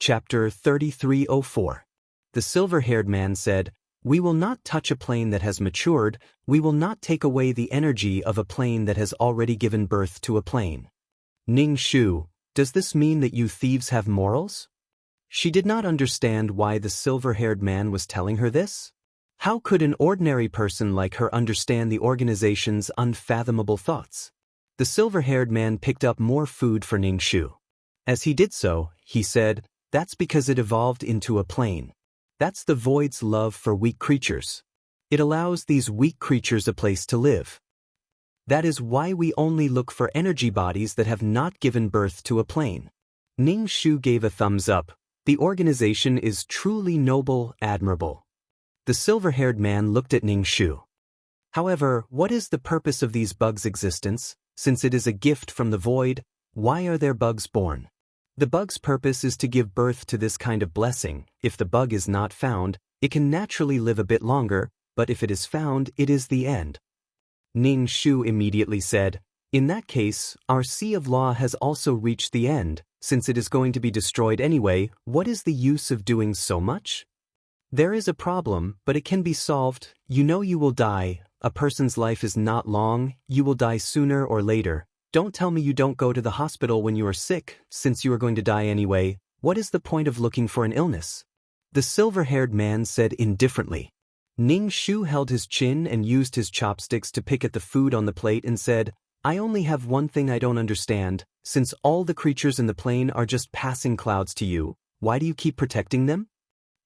Chapter 3304. The silver-haired man said, "We will not touch a plane that has matured, we will not take away the energy of a plane that has already given birth to a plane." Ning Shu, does this mean that you thieves have morals? She did not understand why the silver-haired man was telling her this. How could an ordinary person like her understand the organization's unfathomable thoughts? The silver-haired man picked up more food for Ning Shu. As he did so, he said, "That's because it evolved into a plane. That's the void's love for weak creatures. It allows these weak creatures a place to live. That is why we only look for energy bodies that have not given birth to a plane." Ning Shu gave a thumbs up. The organization is truly noble, admirable. The silver-haired man looked at Ning Shu. However, what is the purpose of these bugs' existence? Since it is a gift from the void, why are there bugs born? The bug's purpose is to give birth to this kind of blessing. If the bug is not found, it can naturally live a bit longer, but if it is found, it is the end. Ning Shu immediately said, "In that case, our sea of law has also reached the end. Since it is going to be destroyed anyway, what is the use of doing so much? There is a problem, but it can be solved. You know you will die. A person's life is not long. You will die sooner or later. Don't tell me you don't go to the hospital when you are sick, since you are going to die anyway. What is the point of looking for an illness?" The silver-haired man said indifferently. Ning Shu held his chin and used his chopsticks to pick at the food on the plate and said, "I only have one thing I don't understand. Since all the creatures in the plane are just passing clouds to you, why do you keep protecting them?"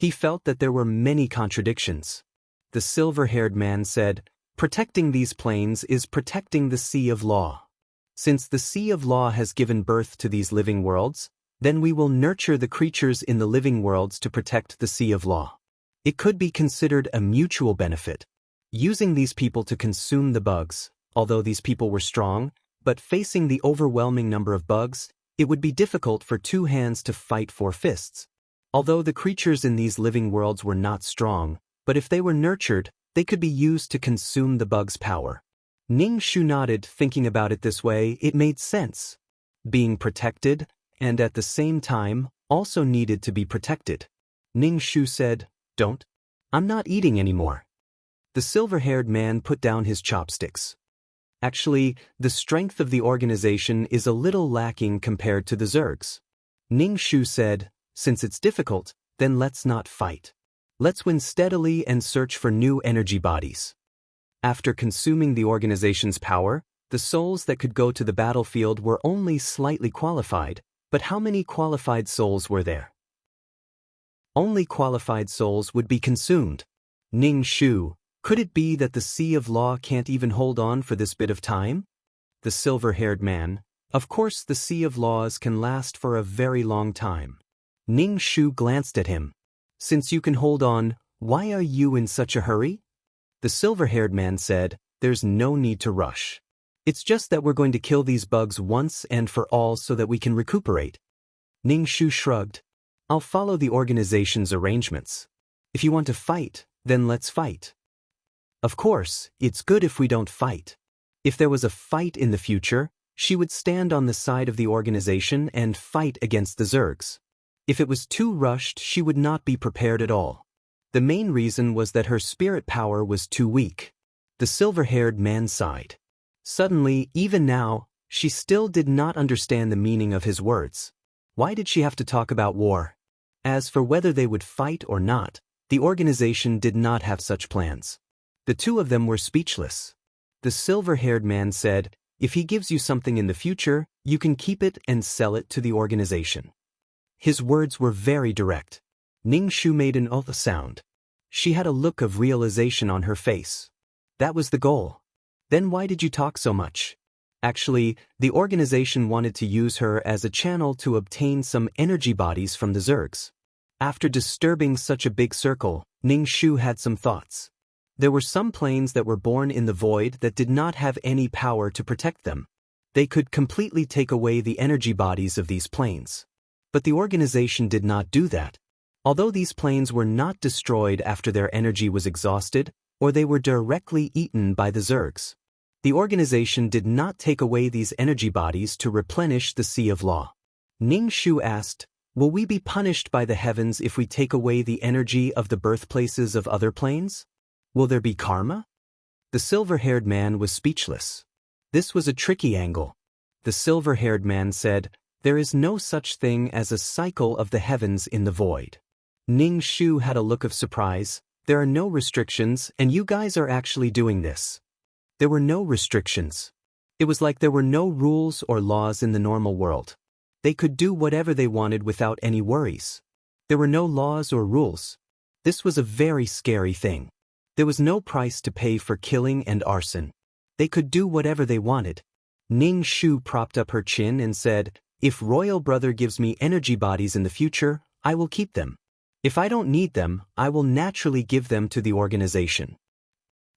He felt that there were many contradictions. The silver-haired man said, "Protecting these planes is protecting the sea of law. Since the sea of law has given birth to these living worlds, then we will nurture the creatures in the living worlds to protect the sea of law. It could be considered a mutual benefit. Using these people to consume the bugs, although these people were strong, but facing the overwhelming number of bugs, it would be difficult for two hands to fight four fists. Although the creatures in these living worlds were not strong, but if they were nurtured, they could be used to consume the bug's power." Ning Shu nodded, thinking about it this way, it made sense. Being protected, and at the same time, also needed to be protected. Ning Shu said, "Don't. I'm not eating anymore." The silver-haired man put down his chopsticks. Actually, the strength of the organization is a little lacking compared to the Zergs. Ning Shu said, "Since it's difficult, then let's not fight. Let's win steadily and search for new energy bodies." After consuming the organization's power, the souls that could go to the battlefield were only slightly qualified, but how many qualified souls were there? Only qualified souls would be consumed. Ning Shu, could it be that the sea of law can't even hold on for this bit of time? The silver-haired man, of course the sea of laws can last for a very long time. Ning Shu glanced at him. "Since you can hold on, why are you in such a hurry?" The silver-haired man said, "There's no need to rush. It's just that we're going to kill these bugs once and for all so that we can recuperate." Ning Shu shrugged. "I'll follow the organization's arrangements. If you want to fight, then let's fight. Of course, it's good if we don't fight. If there was a fight in the future, she would stand on the side of the organization and fight against the Zergs. If it was too rushed, she would not be prepared at all. The main reason was that her spirit power was too weak." The silver-haired man sighed. Suddenly, even now, she still did not understand the meaning of his words. Why did she have to talk about war? As for whether they would fight or not, the organization did not have such plans. The two of them were speechless. The silver-haired man said, "If he gives you something in the future, you can keep it and sell it to the organization." His words were very direct. Ning Shu made an "oh" sound. She had a look of realization on her face. That was the goal. Then why did you talk so much? Actually, the organization wanted to use her as a channel to obtain some energy bodies from the Zergs. After disturbing such a big circle, Ning Shu had some thoughts. There were some planes that were born in the void that did not have any power to protect them. They could completely take away the energy bodies of these planes. But the organization did not do that. Although these planes were not destroyed after their energy was exhausted, or they were directly eaten by the Zergs. The organization did not take away these energy bodies to replenish the Sea of Law. Ning Shu asked, Will we be punished by the heavens if we take away the energy of the birthplaces of other planes? Will there be karma? The silver-haired man was speechless. This was a tricky angle. The silver-haired man said, "There is no such thing as a cycle of the heavens in the void." Ning Shu had a look of surprise. There are no restrictions, and you guys are actually doing this. There were no restrictions. It was like there were no rules or laws in the normal world. They could do whatever they wanted without any worries. There were no laws or rules. This was a very scary thing. There was no price to pay for killing and arson. They could do whatever they wanted. Ning Shu propped up her chin and said, "If Royal Brother gives me energy bodies in the future, I will keep them. If I don't need them, I will naturally give them to the organization.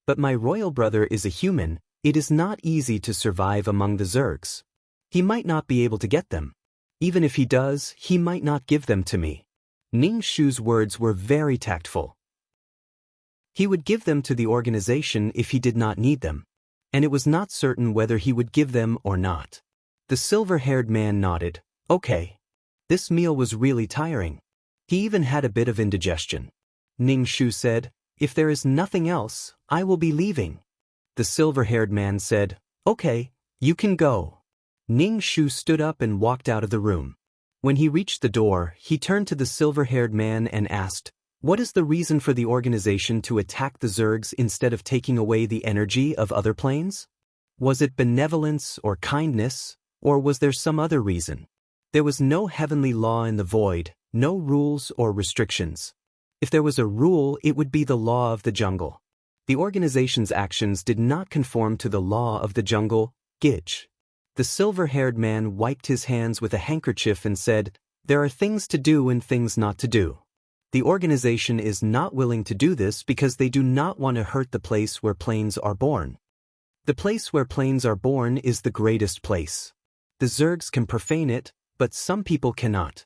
But my Royal Brother is a human. It is not easy to survive among the Zergs. He might not be able to get them. Even if he does, he might not give them to me." Ning Shu's words were very tactful. He would give them to the organization if he did not need them, and it was not certain whether he would give them or not. The silver-haired man nodded. "Okay." This meal was really tiring. He even had a bit of indigestion. Ning Shu said, "If there is nothing else, I will be leaving." The silver-haired man said, "Okay, you can go." Ning Shu stood up and walked out of the room. When he reached the door, he turned to the silver-haired man and asked, "What is the reason for the organization to attack the Zergs instead of taking away the energy of other planes? Was it benevolence or kindness, or was there some other reason?" There was no heavenly law in the void, no rules or restrictions. If there was a rule, it would be the law of the jungle. The organization's actions did not conform to the law of the jungle, Gitch. The silver-haired man wiped his hands with a handkerchief and said, "There are things to do and things not to do. The organization is not willing to do this because they do not want to hurt the place where planes are born. The place where planes are born is the greatest place. The Zergs can profane it, but some people cannot."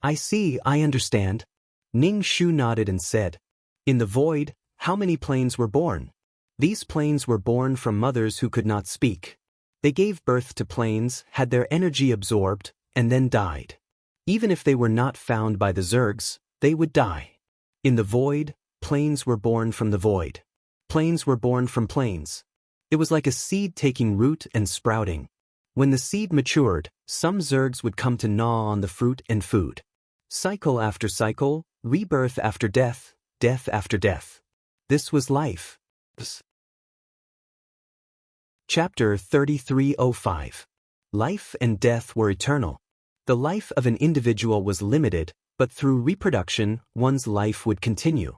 "I see, I understand." Ning Shu nodded and said, "In the void, how many planes were born? These planes were born from mothers who could not speak. They gave birth to planes, had their energy absorbed, and then died. Even if they were not found by the Zergs, they would die. In the void, planes were born from the void. Planes were born from planes. It was like a seed taking root and sprouting. When the seed matured, some Zergs would come to gnaw on the fruit and food. Cycle after cycle, rebirth after death, death after death. This was life. Chapter 3305. Life and death were eternal. The life of an individual was limited, but through reproduction, one's life would continue.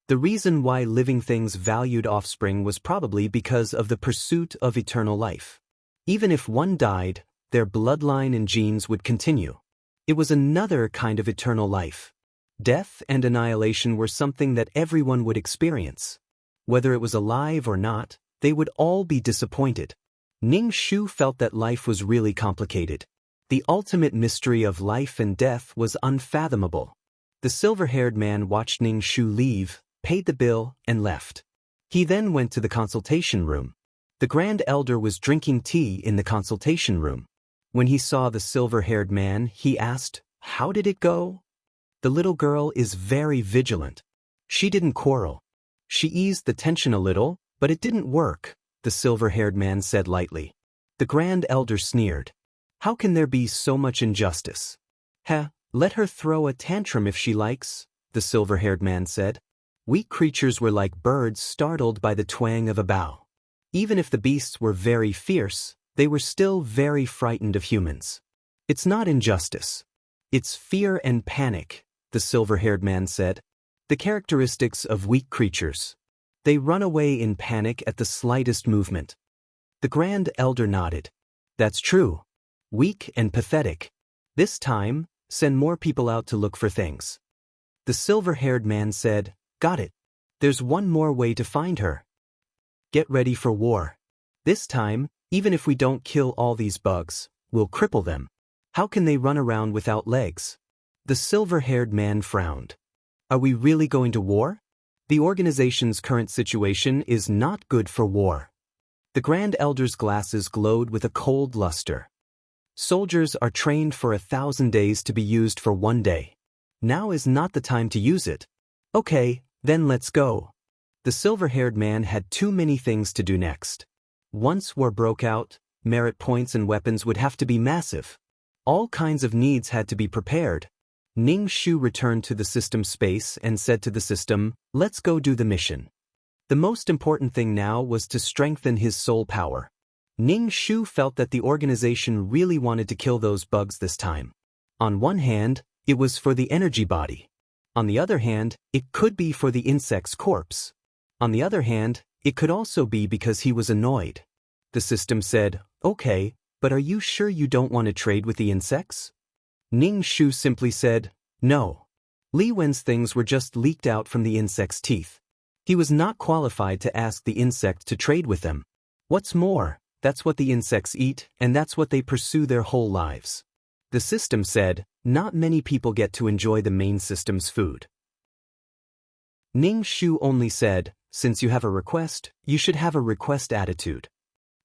The reason why living things valued offspring was probably because of the pursuit of eternal life. Even if one died, their bloodline and genes would continue. It was another kind of eternal life. Death and annihilation were something that everyone would experience. Whether it was alive or not, they would all be disappointed. Ning Shu felt that life was really complicated. The ultimate mystery of life and death was unfathomable. The silver-haired man watched Ning Shu leave, paid the bill, and left. He then went to the consultation room. The Grand Elder was drinking tea in the consultation room. When he saw the silver-haired man, he asked, "How did it go?" "The little girl is very vigilant. She didn't quarrel. She eased the tension a little, but it didn't work," the silver-haired man said lightly. The Grand Elder sneered. "How can there be so much injustice?" Let her throw a tantrum if she likes," the silver-haired man said. Weak creatures were like birds startled by the twang of a bow. Even if the beasts were very fierce, they were still very frightened of humans. "It's not injustice. It's fear and panic," the silver-haired man said. The characteristics of weak creatures. They run away in panic at the slightest movement. The Grand Elder nodded. "That's true. Weak and pathetic. This time, send more people out to look for things." The silver-haired man said, "Got it. There's one more way to find her. Get ready for war. This time, even if we don't kill all these bugs, we'll cripple them. How can they run around without legs?" The silver-haired man frowned. "Are we really going to war? The organization's current situation is not good for war." The Grand Elder's glasses glowed with a cold luster. Soldiers are trained for 1,000 days to be used for 1 day. Now is not the time to use it. Okay, then let's go. The silver-haired man had too many things to do next. Once war broke out, merit points and weapons would have to be massive. All kinds of needs had to be prepared. Ning Shu returned to the system space and said to the system, "Let's go do the mission." The most important thing now was to strengthen his soul power. Ning Shu felt that the organization really wanted to kill those bugs this time. On one hand, it was for the energy body. On the other hand, it could be for the insect's corpse. On the other hand, it could also be because he was annoyed. The system said, "Okay, but are you sure you don't want to trade with the insects?" Ning Shu simply said, "No." Li Wen's things were just leaked out from the insect's teeth. He was not qualified to ask the insect to trade with them. What's more, that's what the insects eat, and that's what they pursue their whole lives. The system said, not many people get to enjoy the main system's food. Ning Shu only said, "Since you have a request, you should have a request attitude."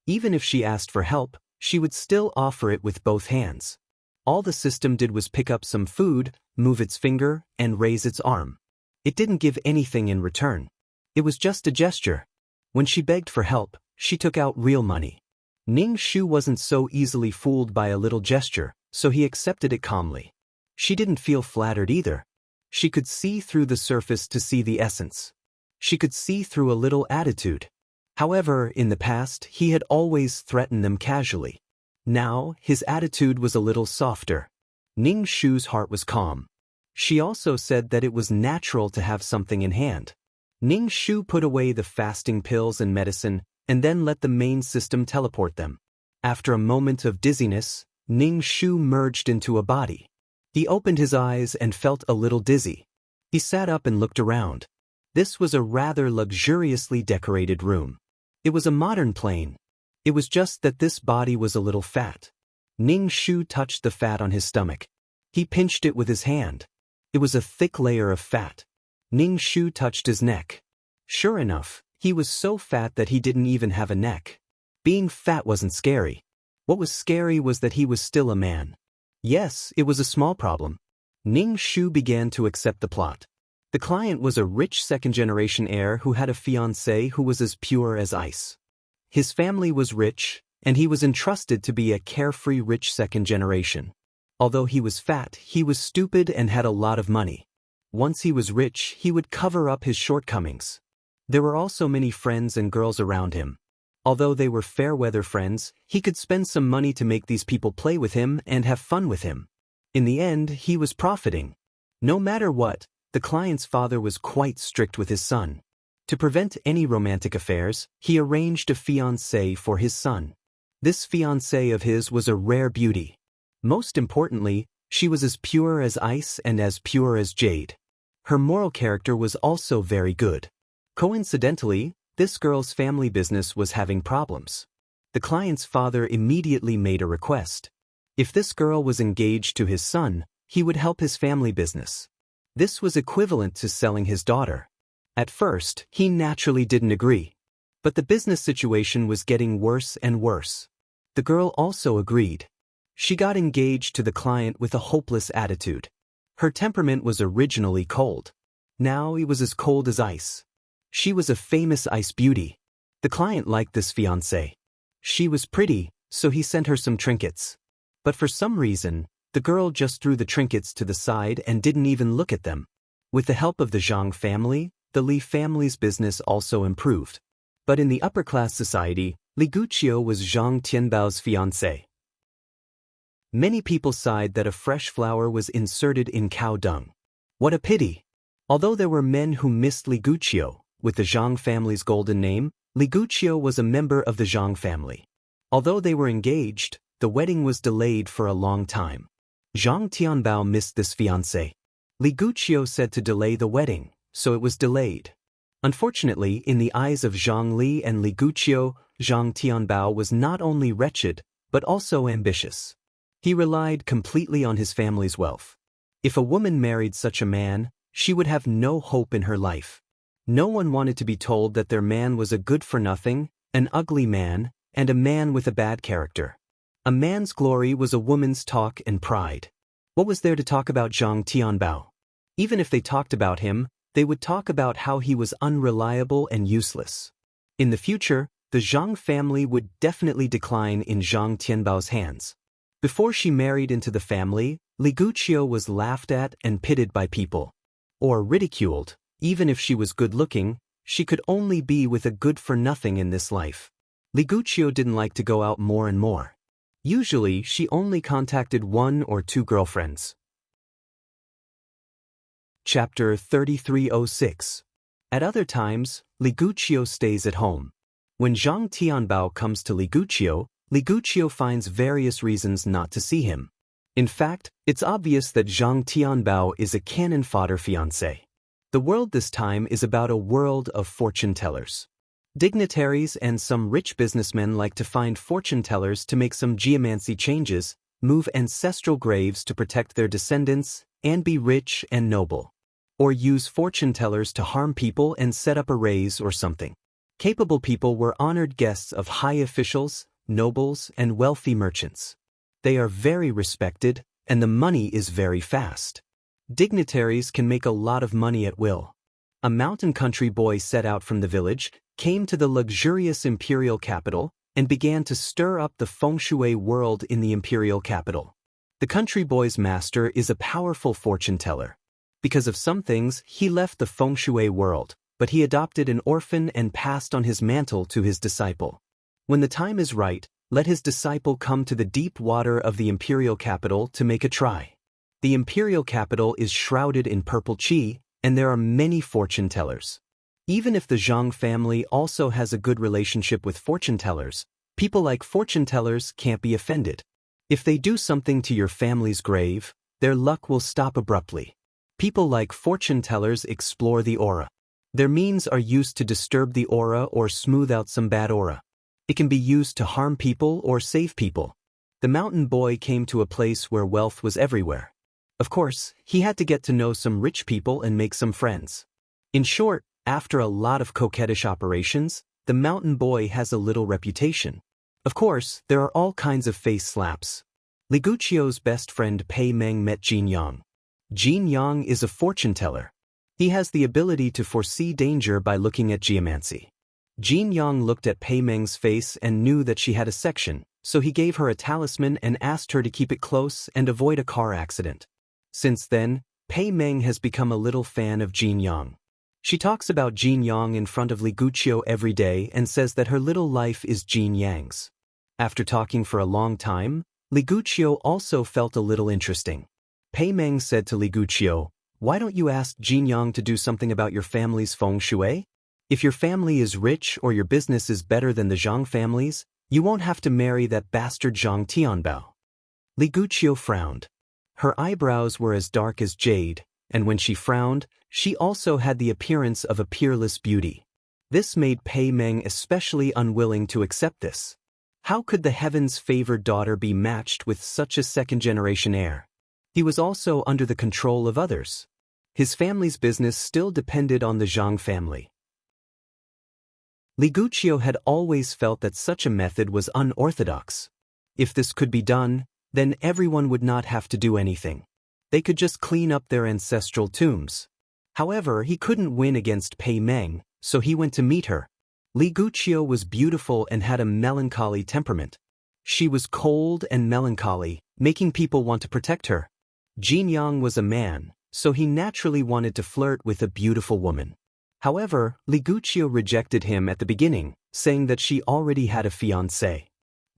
Even if she asked for help, she would still offer it with both hands. All the system did was pick up some food, move its finger, and raise its arm. It didn't give anything in return. It was just a gesture. When she begged for help, she took out real money. Ning Shu wasn't so easily fooled by a little gesture, so he accepted it calmly. She didn't feel flattered either. She could see through the surface to see the essence. She could see through a little attitude. However, in the past, he had always threatened them casually. Now, his attitude was a little softer. Ning Shu's heart was calm. She also said that it was natural to have something in hand. Ning Shu put away the fasting pills and medicine, and then let the main system teleport them. After a moment of dizziness, Ning Shu merged into a body. He opened his eyes and felt a little dizzy. He sat up and looked around. This was a rather luxuriously decorated room. It was a modern plane. It was just that this body was a little fat. Ning Shu touched the fat on his stomach. He pinched it with his hand. It was a thick layer of fat. Ning Shu touched his neck. Sure enough, he was so fat that he didn't even have a neck. Being fat wasn't scary. What was scary was that he was still a man. Yes, it was a small problem. Ning Shu began to accept the plot. The client was a rich second-generation heir who had a fiancée who was as pure as ice. His family was rich, and he was entrusted to be a carefree rich second generation. Although he was fat, he was stupid and had a lot of money. Once he was rich, he would cover up his shortcomings. There were also many friends and girls around him. Although they were fair-weather friends, he could spend some money to make these people play with him and have fun with him. In the end, he was profiting. No matter what, the client's father was quite strict with his son. To prevent any romantic affairs, he arranged a fiancée for his son. This fiancée of his was a rare beauty. Most importantly, she was as pure as ice and as pure as jade. Her moral character was also very good. Coincidentally, this girl's family business was having problems. The client's father immediately made a request. If this girl was engaged to his son, he would help his family business. This was equivalent to selling his daughter. At first, he naturally didn't agree. But the business situation was getting worse and worse. The girl also agreed. She got engaged to the client with a hopeless attitude. Her temperament was originally cold. Now it was as cold as ice. She was a famous ice beauty. The client liked this fiancée. She was pretty, so he sent her some trinkets. But for some reason, the girl just threw the trinkets to the side and didn't even look at them. With the help of the Zhang family, the Li family's business also improved. But in the upper-class society, Li Guqiu was Zhang Tianbao's fiancée. Many people sighed that a fresh flower was inserted in cow dung. What a pity! Although there were men who missed Li Guqiu, with the Zhang family's golden name, Li Guqiu was a member of the Zhang family. Although they were engaged, the wedding was delayed for a long time. Zhang Tianbao missed this fiancé. Li Guqiu said to delay the wedding, so it was delayed. Unfortunately, in the eyes of Zhang Li and Li Guqiu, Zhang Tianbao was not only wretched, but also ambitious. He relied completely on his family's wealth. If a woman married such a man, she would have no hope in her life. No one wanted to be told that their man was a good-for-nothing, an ugly man, and a man with a bad character. A man's glory was a woman's talk and pride. What was there to talk about Zhang Tianbao? Even if they talked about him, they would talk about how he was unreliable and useless. In the future, the Zhang family would definitely decline in Zhang Tianbao's hands. Before she married into the family, Li Guqiu was laughed at and pitted by people. Or ridiculed. Even if she was good-looking, she could only be with a good-for-nothing in this life. Li Guqiu didn't like to go out more and more. Usually, she only contacted 1 or 2 girlfriends. Chapter 3306. At other times, Li Guqiu stays at home. When Zhang Tianbao comes to Li Guqiu finds various reasons not to see him. In fact, it's obvious that Zhang Tianbao is a cannon fodder fiancé. The world this time is about a world of fortune-tellers. Dignitaries and some rich businessmen like to find fortune-tellers to make some geomancy changes, move ancestral graves to protect their descendants, and be rich and noble. Or use fortune-tellers to harm people and set up a raise or something. Capable people were honored guests of high officials, nobles, and wealthy merchants. They are very respected, and the money is very fast. Dignitaries can make a lot of money at will. A mountain country boy set out from the village, came to the luxurious imperial capital, and began to stir up the feng shui world in the imperial capital. The country boy's master is a powerful fortune-teller. Because of some things, he left the feng shui world, but he adopted an orphan and passed on his mantle to his disciple. When the time is right, let his disciple come to the deep water of the imperial capital to make a try. The imperial capital is shrouded in purple qi, and there are many fortune-tellers. Even if the Zhang family also has a good relationship with fortune-tellers, people like fortune-tellers can't be offended. If they do something to your family's grave, their luck will stop abruptly. People like fortune-tellers explore the aura. Their means are used to disturb the aura or smooth out some bad aura. It can be used to harm people or save people. The mountain boy came to a place where wealth was everywhere. Of course, he had to get to know some rich people and make some friends. In short, after a lot of coquettish operations, the mountain boy has a little reputation. Of course, there are all kinds of face slaps. Li Guqiu's best friend Pei Meng met Jin Yang. Jin Yang is a fortune-teller. He has the ability to foresee danger by looking at geomancy. Jin Yang looked at Pei Meng's face and knew that she had a section, so he gave her a talisman and asked her to keep it close and avoid a car accident. Since then, Pei Meng has become a little fan of Jin Yang. She talks about Jin Yang in front of Li Guqiu every day and says that her little life is Jin Yang's. After talking for a long time, Li Guqiu also felt a little interesting. Pei Meng said to Li Guqiu, "Why don't you ask Jin Yang to do something about your family's feng shui? If your family is rich or your business is better than the Zhang family's, you won't have to marry that bastard Zhang Tianbao." Li Guqiu frowned. Her eyebrows were as dark as jade, and when she frowned, she also had the appearance of a peerless beauty. This made Pei Meng especially unwilling to accept this. How could the heavens' favored daughter be matched with such a second-generation heir? He was also under the control of others. His family's business still depended on the Zhang family. Li Guqiu had always felt that such a method was unorthodox. If this could be done, then everyone would not have to do anything. They could just clean up their ancestral tombs. However, he couldn't win against Pei Meng, so he went to meet her. Li Guqiu was beautiful and had a melancholy temperament. She was cold and melancholy, making people want to protect her. Jin Yang was a man, so he naturally wanted to flirt with a beautiful woman. However, Li Guqiu rejected him at the beginning, saying that she already had a fiancé.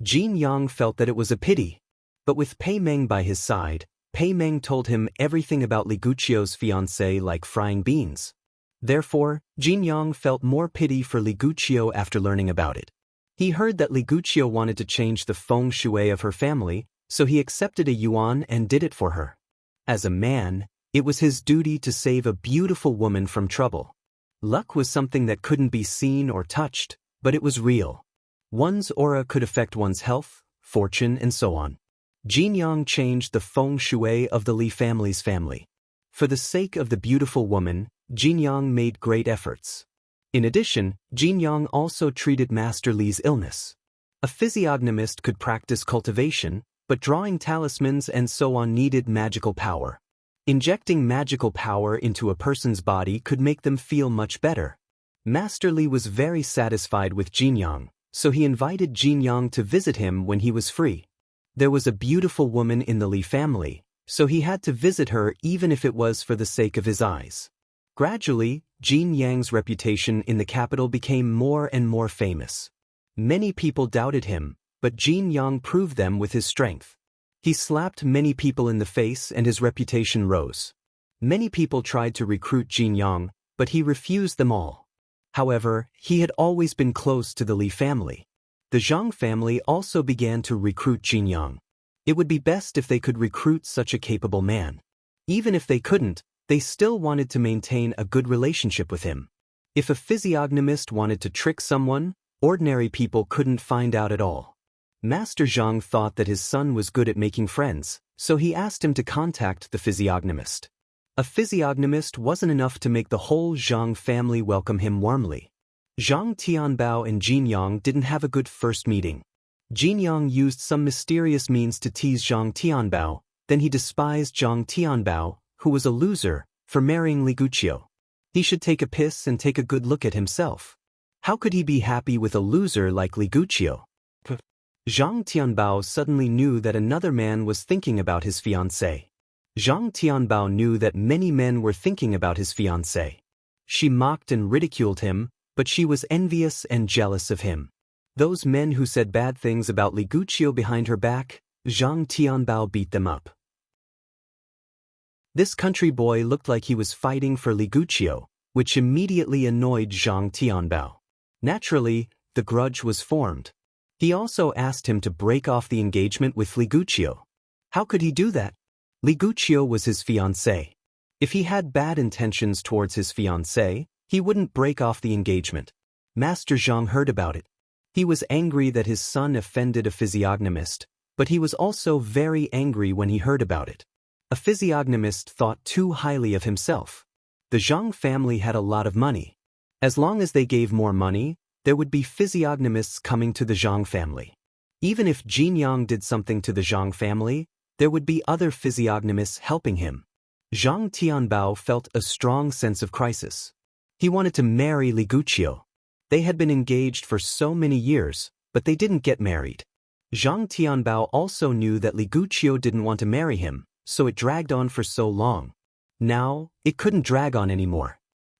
Jin Yang felt that it was a pity. But with Pei Meng by his side, Pei Meng told him everything about Li Guqiu's fiancé like frying beans. Therefore, Jin Yang felt more pity for Li Guqiu after learning about it. He heard that Li Guqiu wanted to change the feng shui of her family, so he accepted a yuan and did it for her. As a man, it was his duty to save a beautiful woman from trouble. Luck was something that couldn't be seen or touched, but it was real. One's aura could affect one's health, fortune, and so on. Jin Yang changed the feng shui of the Li family's family. For the sake of the beautiful woman, Jin Yang made great efforts. In addition, Jin Yang also treated Master Li's illness. A physiognomist could practice cultivation, but drawing talismans and so on needed magical power. Injecting magical power into a person's body could make them feel much better. Master Li was very satisfied with Jin Yang, so he invited Jin Yang to visit him when he was free. There was a beautiful woman in the Li family, so he had to visit her even if it was for the sake of his eyes. Gradually, Jin Yang's reputation in the capital became more and more famous. Many people doubted him, but Jin Yang proved them with his strength. He slapped many people in the face and his reputation rose. Many people tried to recruit Jin Yang, but he refused them all. However, he had always been close to the Li family. The Zhang family also began to recruit Jin Yang. It would be best if they could recruit such a capable man. Even if they couldn't, they still wanted to maintain a good relationship with him. If a physiognomist wanted to trick someone, ordinary people couldn't find out at all. Master Zhang thought that his son was good at making friends, so he asked him to contact the physiognomist. A physiognomist wasn't enough to make the whole Zhang family welcome him warmly. Zhang Tianbao and Jin Yang didn't have a good first meeting. Jin Yang used some mysterious means to tease Zhang Tianbao, then he despised Zhang Tianbao, who was a loser, for marrying Li Guqiu. He should take a piss and take a good look at himself. How could he be happy with a loser like Li Guqiu? Zhang Tianbao suddenly knew that another man was thinking about his fiancée. Zhang Tianbao knew that many men were thinking about his fiancée. She mocked and ridiculed him, but she was envious and jealous of him. Those men who said bad things about Li Guqiu behind her back, Zhang Tianbao beat them up. This country boy looked like he was fighting for Li Guqiu, which immediately annoyed Zhang Tianbao. Naturally, the grudge was formed. He also asked him to break off the engagement with Li Guqiu. How could he do that? Li Guqiu was his fiancée. If he had bad intentions towards his fiancée, he wouldn't break off the engagement. Master Zhang heard about it. He was angry that his son offended a physiognomist, but he was also very angry when he heard about it. A physiognomist thought too highly of himself. The Zhang family had a lot of money. As long as they gave more money, there would be physiognomists coming to the Zhang family. Even if Jin Yang did something to the Zhang family, there would be other physiognomists helping him. Zhang Tianbao felt a strong sense of crisis. He wanted to marry Li Guqiu. They had been engaged for so many years, but they didn't get married. Zhang Tianbao also knew that Li Guqiu didn't want to marry him, so it dragged on for so long. Now, it couldn't drag on anymore.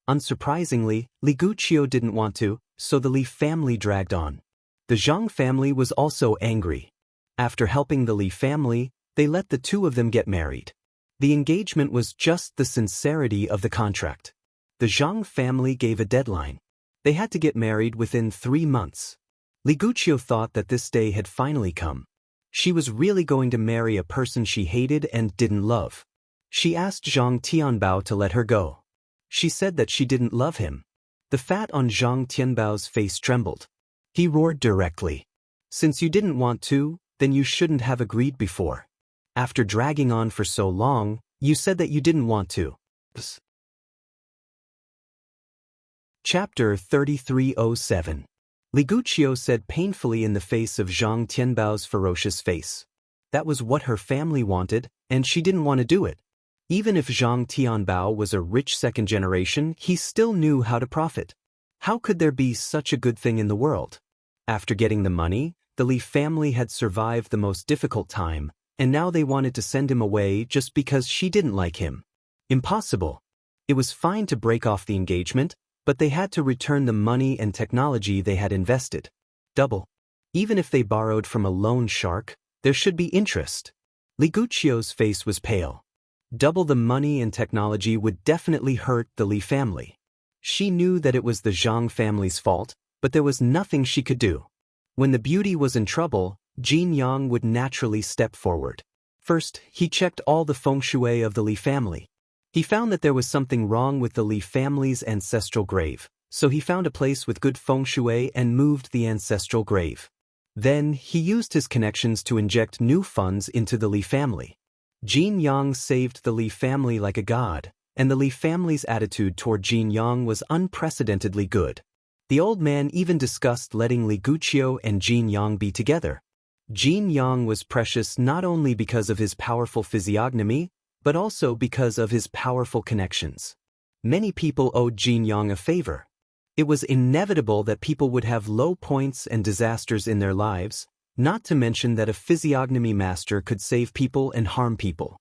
Unsurprisingly, Li Guqiu didn't want to, so the Li family dragged on. The Zhang family was also angry. After helping the Li family, they let the two of them get married. The engagement was just the sincerity of the contract. The Zhang family gave a deadline. They had to get married within 3 months. Li Guqiu thought that this day had finally come. She was really going to marry a person she hated and didn't love. She asked Zhang Tianbao to let her go. She said that she didn't love him. The fat on Zhang Tianbao's face trembled. He roared directly. Since you didn't want to, then you shouldn't have agreed before. After dragging on for so long, you said that you didn't want to. Psst. Chapter 3307. Li Guqiu said painfully in the face of Zhang Tianbao's ferocious face. That was what her family wanted, and she didn't want to do it. Even if Zhang Tianbao was a rich second generation, he still knew how to profit. How could there be such a good thing in the world? After getting the money, the Li family had survived the most difficult time, and now they wanted to send him away just because she didn't like him. Impossible. It was fine to break off the engagement, but they had to return the money and technology they had invested. Double. Even if they borrowed from a loan shark, there should be interest. Li Guqiu's face was pale. Double the money and technology would definitely hurt the Li family. She knew that it was the Zhang family's fault, but there was nothing she could do. When the beauty was in trouble, Jin Yang would naturally step forward. First, he checked all the feng shui of the Li family. He found that there was something wrong with the Li family's ancestral grave, so he found a place with good feng shui and moved the ancestral grave. Then, he used his connections to inject new funds into the Li family. Jin Yang saved the Li family like a god, and the Li family's attitude toward Jin Yang was unprecedentedly good. The old man even discussed letting Li Guqiu and Jin Yang be together. Jin Yang was precious not only because of his powerful physiognomy, but also because of his powerful connections. Many people owed Jin Yang a favor. It was inevitable that people would have low points and disasters in their lives, not to mention that a physiognomy master could save people and harm people.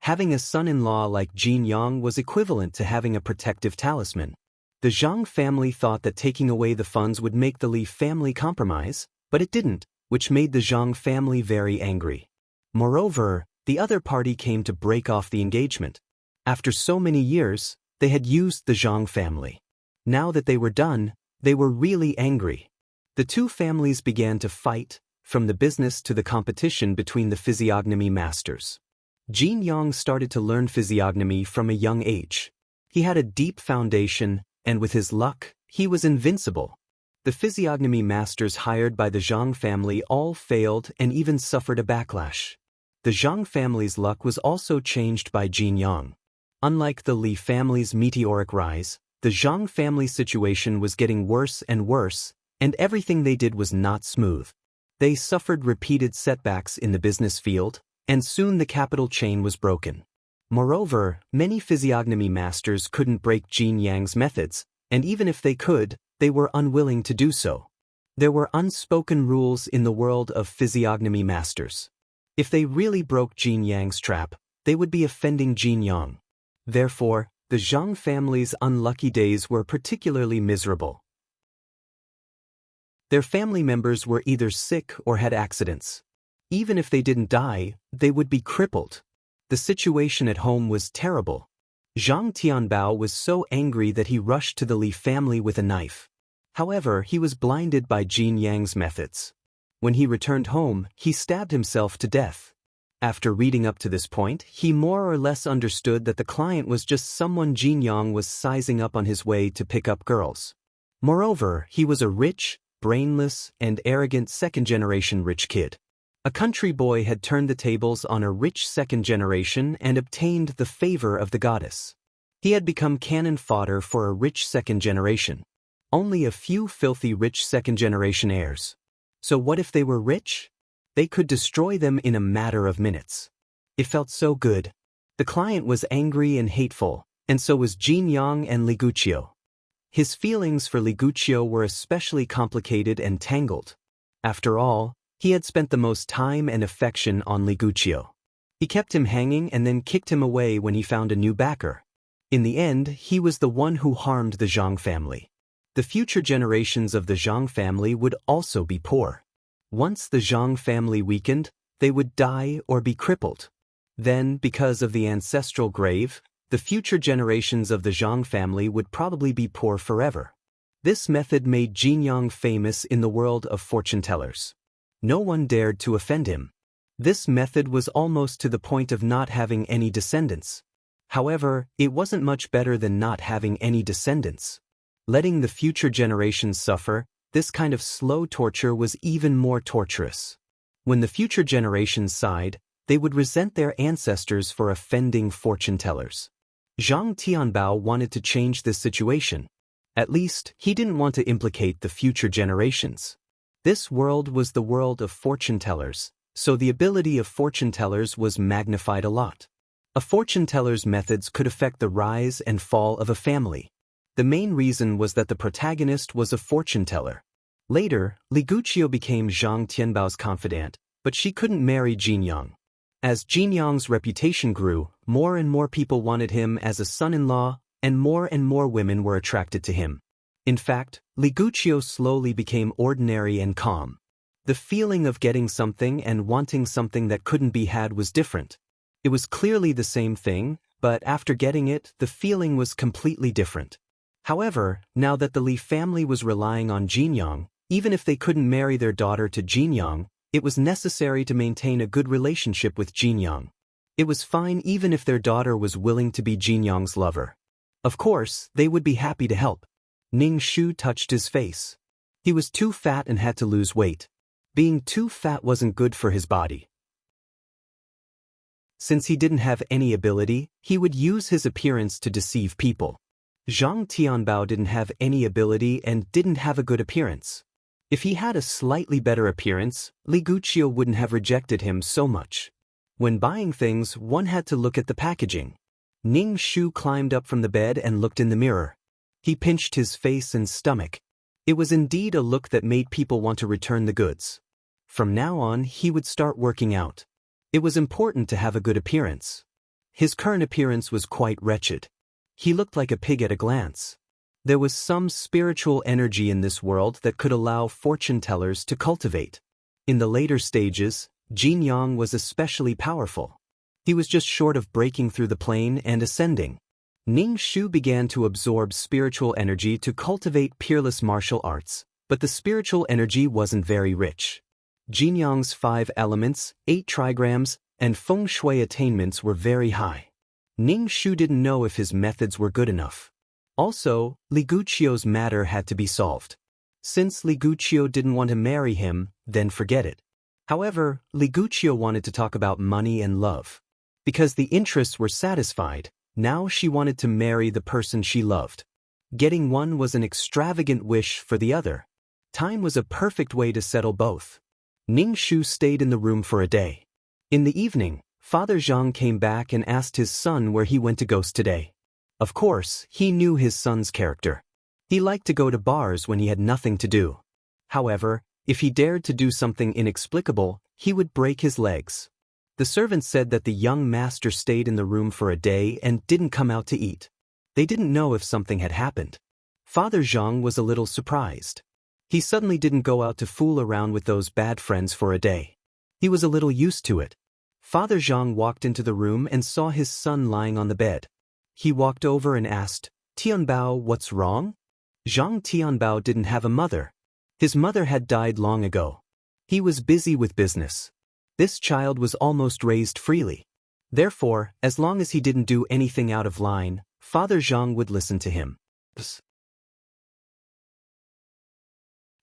Having a son-in-law like Jin Yang was equivalent to having a protective talisman. The Zhang family thought that taking away the funds would make the Li family compromise, but it didn't, which made the Zhang family very angry. Moreover, the other party came to break off the engagement. After so many years, they had used the Zhang family. Now that they were done, they were really angry. The two families began to fight, from the business to the competition between the physiognomy masters. Jin Yang started to learn physiognomy from a young age. He had a deep foundation, and with his luck, he was invincible. The physiognomy masters hired by the Zhang family all failed and even suffered a backlash. The Zhang family's luck was also changed by Jin Yang. Unlike the Li family's meteoric rise, the Zhang family's situation was getting worse, and everything they did was not smooth. They suffered repeated setbacks in the business field, and soon the capital chain was broken. Moreover, many physiognomy masters couldn't break Jin Yang's methods, and even if they could, they were unwilling to do so. There were unspoken rules in the world of physiognomy masters. If they really broke Jin Yang's trap, they would be offending Jin Yang. Therefore, the Zhang family's unlucky days were particularly miserable. Their family members were either sick or had accidents. Even if they didn't die, they would be crippled. The situation at home was terrible. Zhang Tianbao was so angry that he rushed to the Li family with a knife. However, he was blinded by Jin Yang's methods. When he returned home, he stabbed himself to death. After reading up to this point, he more or less understood that the client was just someone Jin Yang was sizing up on his way to pick up girls. Moreover, he was a rich, brainless, and arrogant second-generation rich kid. A country boy had turned the tables on a rich second generation and obtained the favor of the goddess. He had become cannon fodder for a rich second generation. Only a few filthy rich second generation heirs. So what if they were rich? They could destroy them in a matter of minutes. It felt so good. The client was angry and hateful, and so was Jin Yang and Li Guqiu. His feelings for Li Guqiu were especially complicated and tangled. After all, he had spent the most time and affection on Li Guqiu. He kept him hanging and then kicked him away when he found a new backer. In the end, he was the one who harmed the Zhang family. The future generations of the Zhang family would also be poor. Once the Zhang family weakened, they would die or be crippled. Then, because of the ancestral grave, the future generations of the Zhang family would probably be poor forever. This method made Jin Yang famous in the world of fortune-tellers. No one dared to offend him. This method was almost to the point of not having any descendants. However, it wasn't much better than not having any descendants. Letting the future generations suffer, this kind of slow torture was even more torturous. When the future generations sighed, they would resent their ancestors for offending fortune-tellers. Zhang Tianbao wanted to change this situation. At least, he didn't want to implicate the future generations. This world was the world of fortune-tellers, so the ability of fortune-tellers was magnified a lot. A fortune-teller's methods could affect the rise and fall of a family. The main reason was that the protagonist was a fortune-teller. Later, Li Guqiu became Zhang Tianbao's confidant, but she couldn't marry Jin Yang. As Jin Yang's reputation grew, more and more people wanted him as a son-in-law, and more women were attracted to him. In fact, Li Guqiu slowly became ordinary and calm. The feeling of getting something and wanting something that couldn't be had was different. It was clearly the same thing, but after getting it, the feeling was completely different. However, now that the Li family was relying on Jin Yang, even if they couldn't marry their daughter to Jin Yang, it was necessary to maintain a good relationship with Jin Yang. It was fine even if their daughter was willing to be Jin Yang's lover. Of course, they would be happy to help. Ning Shu touched his face. He was too fat and had to lose weight. Being too fat wasn't good for his body. Since he didn't have any ability, he would use his appearance to deceive people. Zhang Tianbao didn't have any ability and didn't have a good appearance. If he had a slightly better appearance, Li Guqiu wouldn't have rejected him so much. When buying things, one had to look at the packaging. Ning Shu climbed up from the bed and looked in the mirror. He pinched his face and stomach. It was indeed a look that made people want to return the goods. From now on, he would start working out. It was important to have a good appearance. His current appearance was quite wretched. He looked like a pig at a glance. There was some spiritual energy in this world that could allow fortune-tellers to cultivate. In the later stages, Jin Yang was especially powerful. He was just short of breaking through the plane and ascending. Ning Shu began to absorb spiritual energy to cultivate peerless martial arts, but the spiritual energy wasn't very rich. Jin Yang's 5 elements, 8 trigrams, and feng shui attainments were very high. Ning Shu didn't know if his methods were good enough. Also, Li Guqiu's matter had to be solved. Since Li Guqiu didn't want to marry him, then forget it. However, Li Guqiu wanted to talk about money and love. Because the interests were satisfied, now she wanted to marry the person she loved. Getting one was an extravagant wish for the other. Time was a perfect way to settle both. Ning Shu stayed in the room for a day. In the evening, Father Zhang came back and asked his son where he went to ghost today. Of course, he knew his son's character. He liked to go to bars when he had nothing to do. However, if he dared to do something inexplicable, he would break his legs. The servants said that the young master stayed in the room for a day and didn't come out to eat. They didn't know if something had happened. Father Zhang was a little surprised. He suddenly didn't go out to fool around with those bad friends for a day. He was a little used to it. Father Zhang walked into the room and saw his son lying on the bed. He walked over and asked, "Tianbao, what's wrong?" Zhang Tianbao didn't have a mother. His mother had died long ago. He was busy with business. This child was almost raised freely. Therefore, as long as he didn't do anything out of line, Father Zhang would listen to him.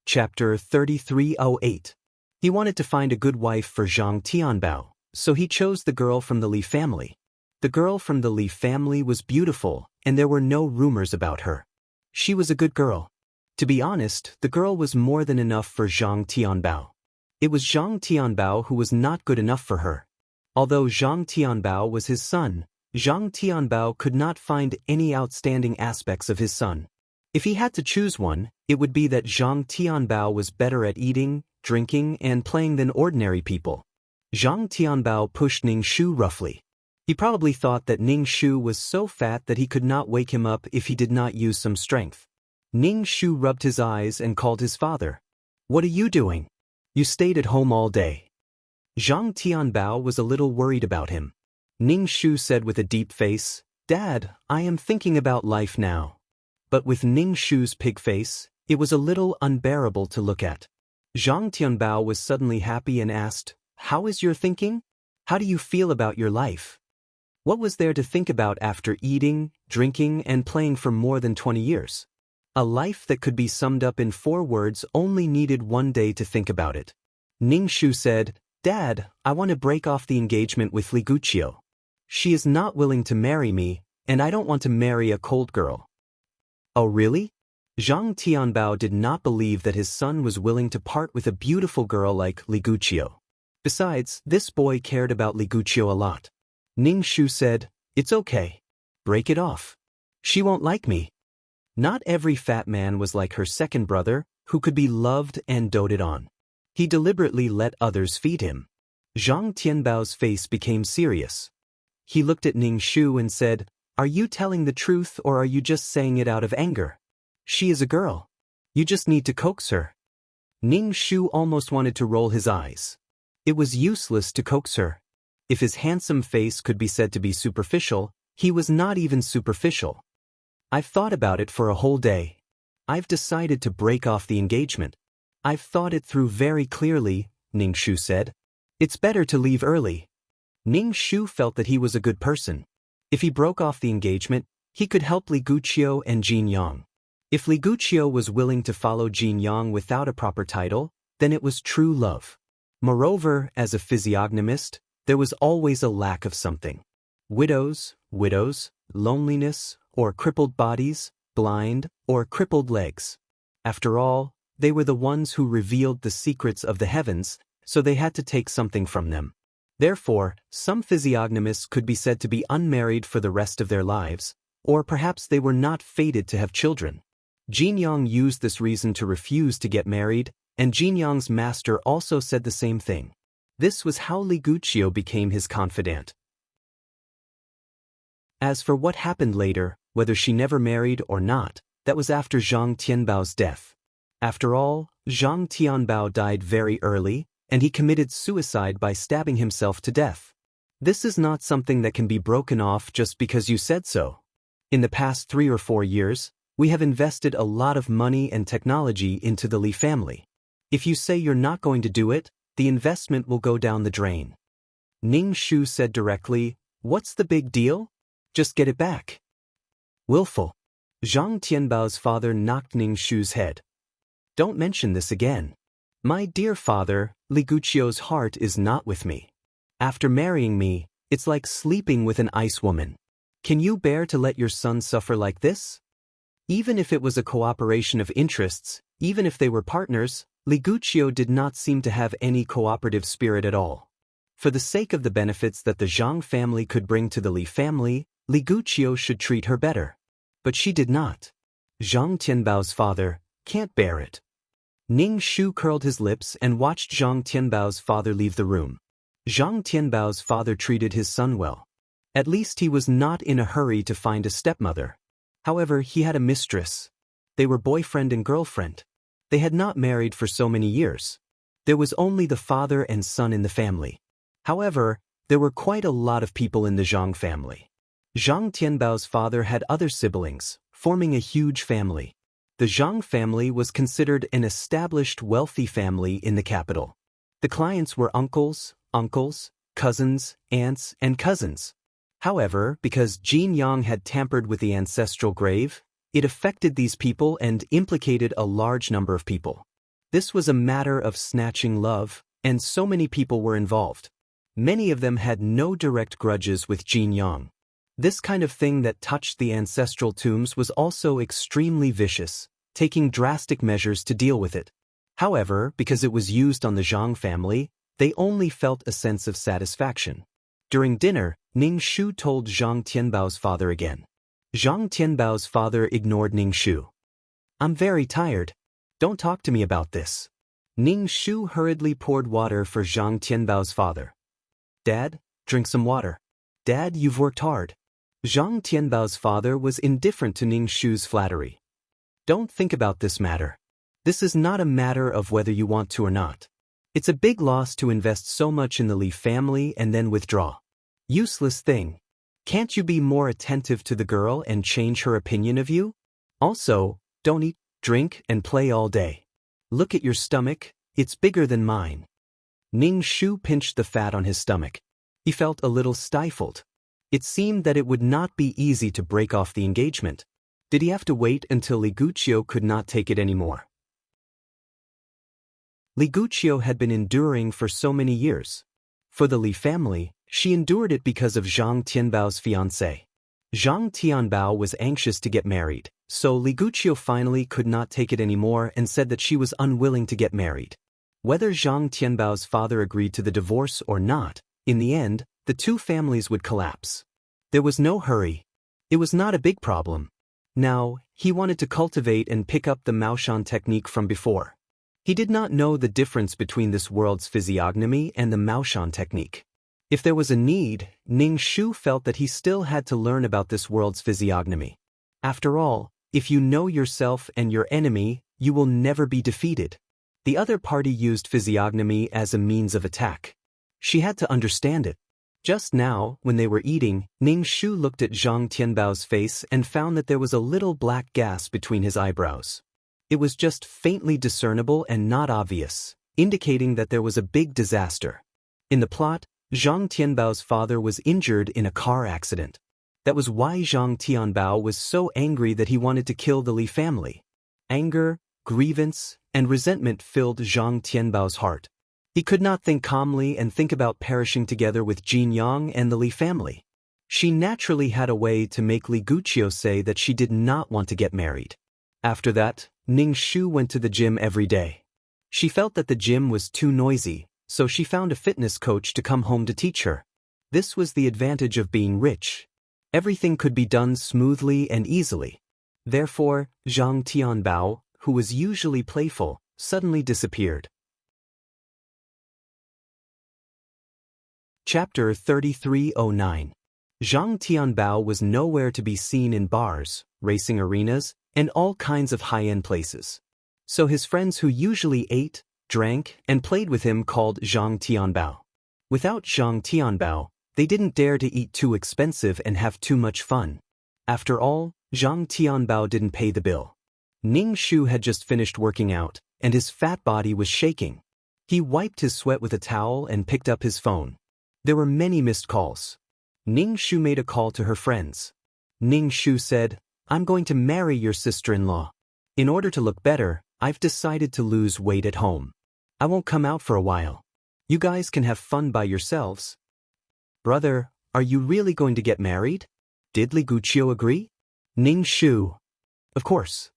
Chapter 3308. He wanted to find a good wife for Zhang Tianbao, so he chose the girl from the Li family. The girl from the Li family was beautiful, and there were no rumors about her. She was a good girl. To be honest, the girl was more than enough for Zhang Tianbao. It was Zhang Tianbao who was not good enough for her. Although Zhang Tianbao was his son, Zhang Tianbao could not find any outstanding aspects of his son. If he had to choose one, it would be that Zhang Tianbao was better at eating, drinking, and playing than ordinary people. Zhang Tianbao pushed Ning Shu roughly. He probably thought that Ning Shu was so fat that he could not wake him up if he did not use some strength. Ning Shu rubbed his eyes and called his father. "What are you doing? You stayed at home all day." Zhang Tianbao was a little worried about him. Ning Shu said with a deep face, "Dad, I am thinking about life now." But with Ning Shu's pig face, it was a little unbearable to look at. Zhang Tianbao was suddenly happy and asked, "How is your thinking? How do you feel about your life?" What was there to think about after eating, drinking, and playing for more than 20 years? A life that could be summed up in 4 words only needed 1 day to think about it. Ning Shu said, "Dad, I want to break off the engagement with Li Guqiu. She is not willing to marry me, and I don't want to marry a cold girl." "Oh really?" Zhang Tianbao did not believe that his son was willing to part with a beautiful girl like Li Guqiu. Besides, this boy cared about Li Guqiu a lot. Ning Shu said, "It's okay. Break it off. She won't like me." Not every fat man was like her second brother, who could be loved and doted on. He deliberately let others feed him. Zhang Tianbao's face became serious. He looked at Ning Shu and said, "Are you telling the truth or are you just saying it out of anger? She is a girl. You just need to coax her." Ning Shu almost wanted to roll his eyes. It was useless to coax her. If his handsome face could be said to be superficial, he was not even superficial. "I've thought about it for a whole day. I've decided to break off the engagement. I've thought it through very clearly," Ning Shu said. "It's better to leave early." Ning Shu felt that he was a good person. If he broke off the engagement, he could help Li Guqiu and Jin Yang. If Li Guqiu was willing to follow Jin Yang without a proper title, then it was true love. Moreover, as a physiognomist, there was always a lack of something. Widows, loneliness, or crippled bodies, blind, or crippled legs. After all, they were the ones who revealed the secrets of the heavens, so they had to take something from them. Therefore, some physiognomists could be said to be unmarried for the rest of their lives, or perhaps they were not fated to have children. Jin Yang used this reason to refuse to get married, and Jin Yang's master also said the same thing. This was how Li Guqiu became his confidant. As for what happened later, whether she never married or not, that was after Zhang Tianbao's death. After all, Zhang Tianbao died very early, and he committed suicide by stabbing himself to death. This is not something that can be broken off just because you said so. In the past 3 or 4 years, we have invested a lot of money and technology into the Li family. If you say you're not going to do it, the investment will go down the drain. Ning Shu said directly, "What's the big deal? Just get it back." Willful. Zhang Tianbao's father knocked Ning Shu's head. "Don't mention this again. My dear father, Li Guqiu's heart is not with me. After marrying me, it's like sleeping with an ice woman. Can you bear to let your son suffer like this?" Even if it was a cooperation of interests, even if they were partners, Li Guqiu did not seem to have any cooperative spirit at all. For the sake of the benefits that the Zhang family could bring to the Li family, Li Guqiu should treat her better. But she did not. Zhang Tianbao's father can't bear it. Ning Shu curled his lips and watched Zhang Tianbao's father leave the room. Zhang Tianbao's father treated his son well. At least he was not in a hurry to find a stepmother. However, he had a mistress. They were boyfriend and girlfriend. They had not married for so many years. There was only the father and son in the family. However, there were quite a lot of people in the Zhang family. Zhang Tianbao's father had other siblings, forming a huge family. The Zhang family was considered an established wealthy family in the capital. The clients were uncles, cousins, aunts, and cousins. However, because Jin Yang had tampered with the ancestral grave, it affected these people and implicated a large number of people. This was a matter of snatching love, and so many people were involved. Many of them had no direct grudges with Jin Yang. This kind of thing that touched the ancestral tombs was also extremely vicious, taking drastic measures to deal with it. However, because it was used on the Zhang family, they only felt a sense of satisfaction. During dinner, Ning Shu told Zhang Tianbao's father again. Zhang Tianbao's father ignored Ning Shu. "I'm very tired. Don't talk to me about this." Ning Shu hurriedly poured water for Zhang Tianbao's father. "Dad, drink some water. Dad, you've worked hard." Zhang Tianbao's father was indifferent to Ning Shu's flattery. "Don't think about this matter. This is not a matter of whether you want to or not. It's a big loss to invest so much in the Li family and then withdraw. Useless thing. Can't you be more attentive to the girl and change her opinion of you? Also, don't eat, drink, and play all day. Look at your stomach, it's bigger than mine." Ning Shu pinched the fat on his stomach. He felt a little stifled. It seemed that it would not be easy to break off the engagement. Did he have to wait until Li Guqiu could not take it anymore? Li Guqiu had been enduring for so many years. For the Li family, she endured it because of Zhang Tianbao's fiancé. Zhang Tianbao was anxious to get married, so Li Guqiu finally could not take it anymore and said that she was unwilling to get married. Whether Zhang Tianbao's father agreed to the divorce or not, in the end, the two families would collapse. There was no hurry. It was not a big problem. Now, he wanted to cultivate and pick up the Maoshan technique from before. He did not know the difference between this world's physiognomy and the Maoshan technique. If there was a need, Ning Shu felt that he still had to learn about this world's physiognomy. After all, if you know yourself and your enemy, you will never be defeated. The other party used physiognomy as a means of attack. She had to understand it. Just now, when they were eating, Ning Shu looked at Zhang Tianbao's face and found that there was a little black gas between his eyebrows. It was just faintly discernible and not obvious, indicating that there was a big disaster. In the plot, Zhang Tianbao's father was injured in a car accident. That was why Zhang Tianbao was so angry that he wanted to kill the Li family. Anger, grievance, and resentment filled Zhang Tianbao's heart. He could not think calmly and think about perishing together with Jin Yang and the Li family. She naturally had a way to make Li Guqiu say that she did not want to get married. After that, Ning Shu went to the gym every day. She felt that the gym was too noisy, so she found a fitness coach to come home to teach her. This was the advantage of being rich. Everything could be done smoothly and easily. Therefore, Zhang Tianbao, who was usually playful, suddenly disappeared. Chapter 3309. Zhang Tianbao was nowhere to be seen in bars, racing arenas, and all kinds of high-end places. So his friends who usually ate, drank, and played with him called Zhang Tianbao. Without Zhang Tianbao, they didn't dare to eat too expensive and have too much fun. After all, Zhang Tianbao didn't pay the bill. Ning Shu had just finished working out, and his fat body was shaking. He wiped his sweat with a towel and picked up his phone. There were many missed calls. Ning Shu made a call to her friends. Ning Shu said, "I'm going to marry your sister-in-law. In order to look better, I've decided to lose weight at home. I won't come out for a while. You guys can have fun by yourselves." "Brother, are you really going to get married?" Did Li Guqiu agree? Ning Shu. Of course.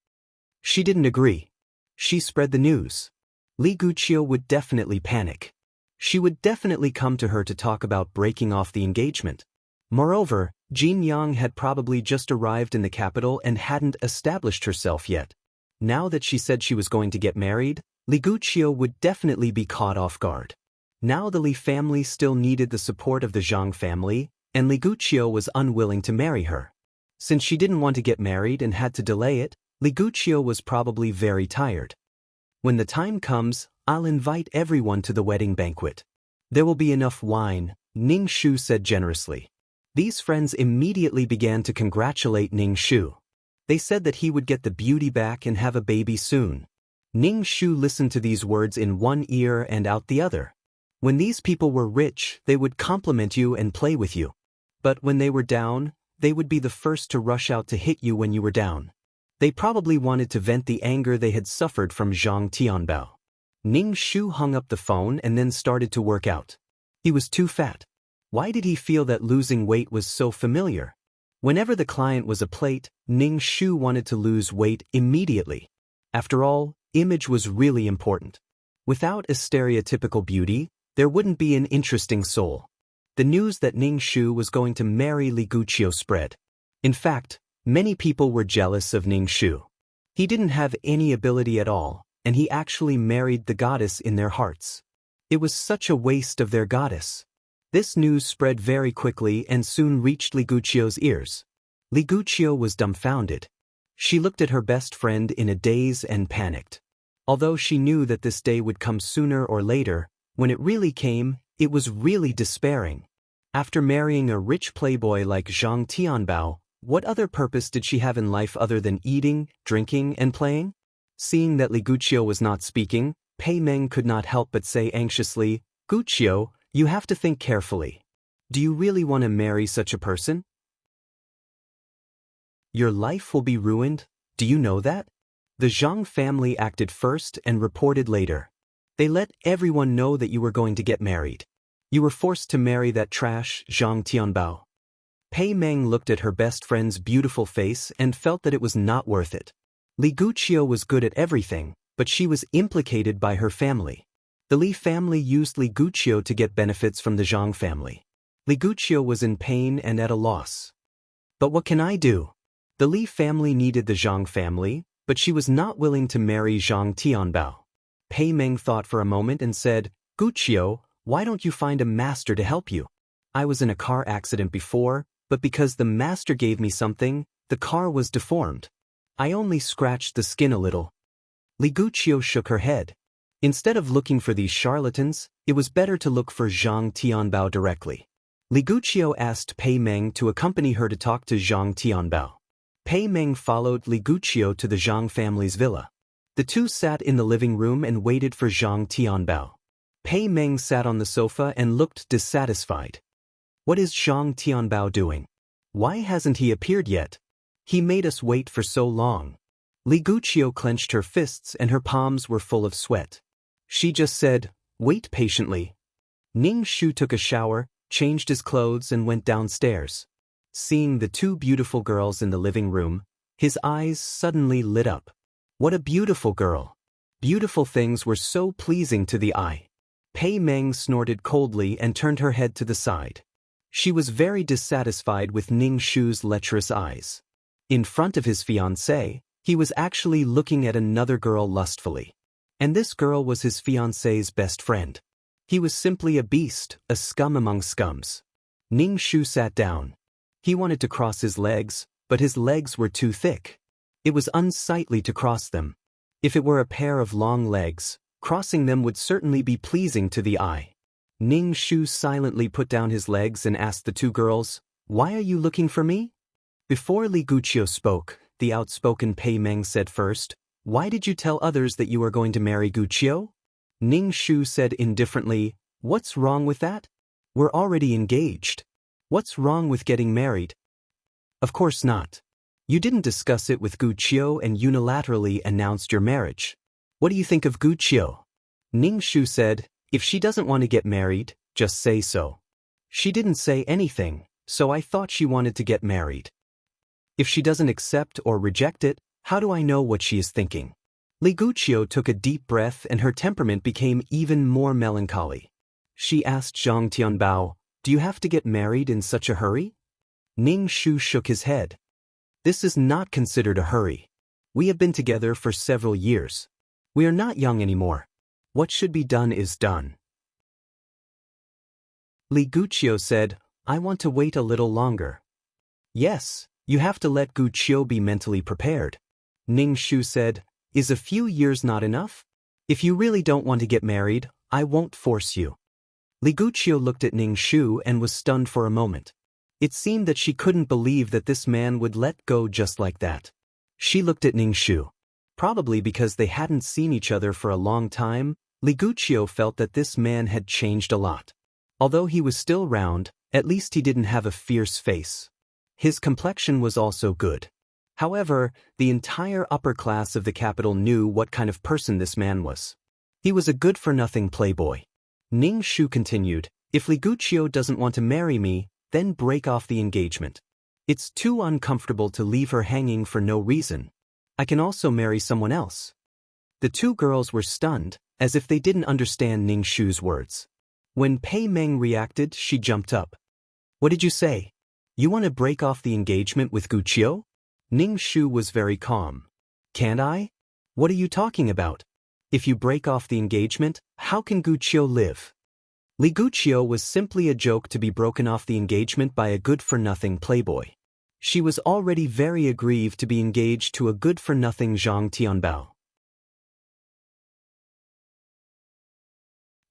She didn't agree. She spread the news. Li Guqiu would definitely panic. She would definitely come to her to talk about breaking off the engagement. Moreover, Jin Yang had probably just arrived in the capital and hadn't established herself yet. Now that she said she was going to get married, Li Guqiu would definitely be caught off guard. Now the Li family still needed the support of the Zhang family, and Li Guqiu was unwilling to marry her. Since she didn't want to get married and had to delay it, Li Guqiu was probably very tired. "When the time comes, I'll invite everyone to the wedding banquet. There will be enough wine," Ning Shu said generously. These friends immediately began to congratulate Ning Shu. They said that he would get the beauty back and have a baby soon. Ning Shu listened to these words in one ear and out the other. When these people were rich, they would compliment you and play with you. But when they were down, they would be the first to rush out to hit you when you were down. They probably wanted to vent the anger they had suffered from Zhang Tianbao. Ning Shu hung up the phone and then started to work out. He was too fat. Why did he feel that losing weight was so familiar? Whenever the client was a plate, Ning Shu wanted to lose weight immediately. After all, image was really important. Without a stereotypical beauty, there wouldn't be an interesting soul. The news that Ning Shu was going to marry Li Guqiu spread. In fact, many people were jealous of Ning Shu. He didn't have any ability at all, and he actually married the goddess in their hearts. It was such a waste of their goddess. This news spread very quickly and soon reached Li Guqiu's ears. Li Guqiu was dumbfounded. She looked at her best friend in a daze and panicked. Although she knew that this day would come sooner or later, when it really came, it was really despairing. After marrying a rich playboy like Zhang Tianbao, what other purpose did she have in life other than eating, drinking, and playing? Seeing that Li Guqiu was not speaking, Pei Meng could not help but say anxiously, "Guqiu, you have to think carefully. Do you really want to marry such a person? Your life will be ruined, do you know that?" The Zhang family acted first and reported later. They let everyone know that you were going to get married. You were forced to marry that trash, Zhang Tianbao. Pei Meng looked at her best friend's beautiful face and felt that it was not worth it. Li Guqiu was good at everything, but she was implicated by her family. The Li family used Li Guqiu to get benefits from the Zhang family. Li Guqiu was in pain and at a loss. But what can I do? The Li family needed the Zhang family, but she was not willing to marry Zhang Tianbao. Pei Meng thought for a moment and said, "Guqiu, why don't you find a master to help you? I was in a car accident before, but because the master gave me something, the car was deformed. I only scratched the skin a little." Li Guqiu shook her head. Instead of looking for these charlatans, it was better to look for Zhang Tianbao directly. Li Guqiu asked Pei Meng to accompany her to talk to Zhang Tianbao. Pei Meng followed Li Guqiu to the Zhang family's villa. The two sat in the living room and waited for Zhang Tianbao. Pei Meng sat on the sofa and looked dissatisfied. What is Zhang Tianbao doing? Why hasn't he appeared yet? He made us wait for so long. Li Guqiu clenched her fists and her palms were full of sweat. She just said, "Wait patiently." Ning Shu took a shower, changed his clothes and went downstairs. Seeing the two beautiful girls in the living room, his eyes suddenly lit up. What a beautiful girl! Beautiful things were so pleasing to the eye. Pei Meng snorted coldly and turned her head to the side. She was very dissatisfied with Ning Shu's lecherous eyes. In front of his fiancée, he was actually looking at another girl lustfully. And this girl was his fiancée's best friend. He was simply a beast, a scum among scums. Ning Shu sat down. He wanted to cross his legs, but his legs were too thick. It was unsightly to cross them. If it were a pair of long legs, crossing them would certainly be pleasing to the eye. Ning Shu silently put down his legs and asked the two girls, "Why are you looking for me?" Before Li Guqiu spoke, the outspoken Pei Meng said first, "Why did you tell others that you were going to marry Guqiu?" Ning Shu said indifferently, "What's wrong with that? We're already engaged. What's wrong with getting married?" "Of course not. You didn't discuss it with Guqiu and unilaterally announced your marriage. What do you think of Guqiu?" Ning Shu said, "If she doesn't want to get married, just say so. She didn't say anything, so I thought she wanted to get married. If she doesn't accept or reject it, how do I know what she is thinking?" Li Guqiu took a deep breath and her temperament became even more melancholy. She asked Zhang Tianbao, "Do you have to get married in such a hurry?" Ning Shu shook his head. "This is not considered a hurry. We have been together for several years. We are not young anymore. What should be done is done." Li Guqiu said, "I want to wait a little longer." "Yes, you have to let Guqiu be mentally prepared." Ning Shu said, "Is a few years not enough? If you really don't want to get married, I won't force you." Li Guqiu looked at Ning Shu and was stunned for a moment. It seemed that she couldn't believe that this man would let go just like that. She looked at Ning Shu. Probably because they hadn't seen each other for a long time, Li Guqiu felt that this man had changed a lot. Although he was still round, at least he didn't have a fierce face. His complexion was also good. However, the entire upper class of the capital knew what kind of person this man was. He was a good-for-nothing playboy. Ning Shu continued, "If Li Guqiu doesn't want to marry me, then break off the engagement. It's too uncomfortable to leave her hanging for no reason. I can also marry someone else." The two girls were stunned, as if they didn't understand Ning Shu's words. When Pei Meng reacted, she jumped up. "What did you say? You want to break off the engagement with Guqiu?" Ning Shu was very calm. "Can't I? What are you talking about? If you break off the engagement, how can Guqiu live?" Li Guqiu was simply a joke to be broken off the engagement by a good-for-nothing playboy. She was already very aggrieved to be engaged to a good-for-nothing Zhang Tianbao.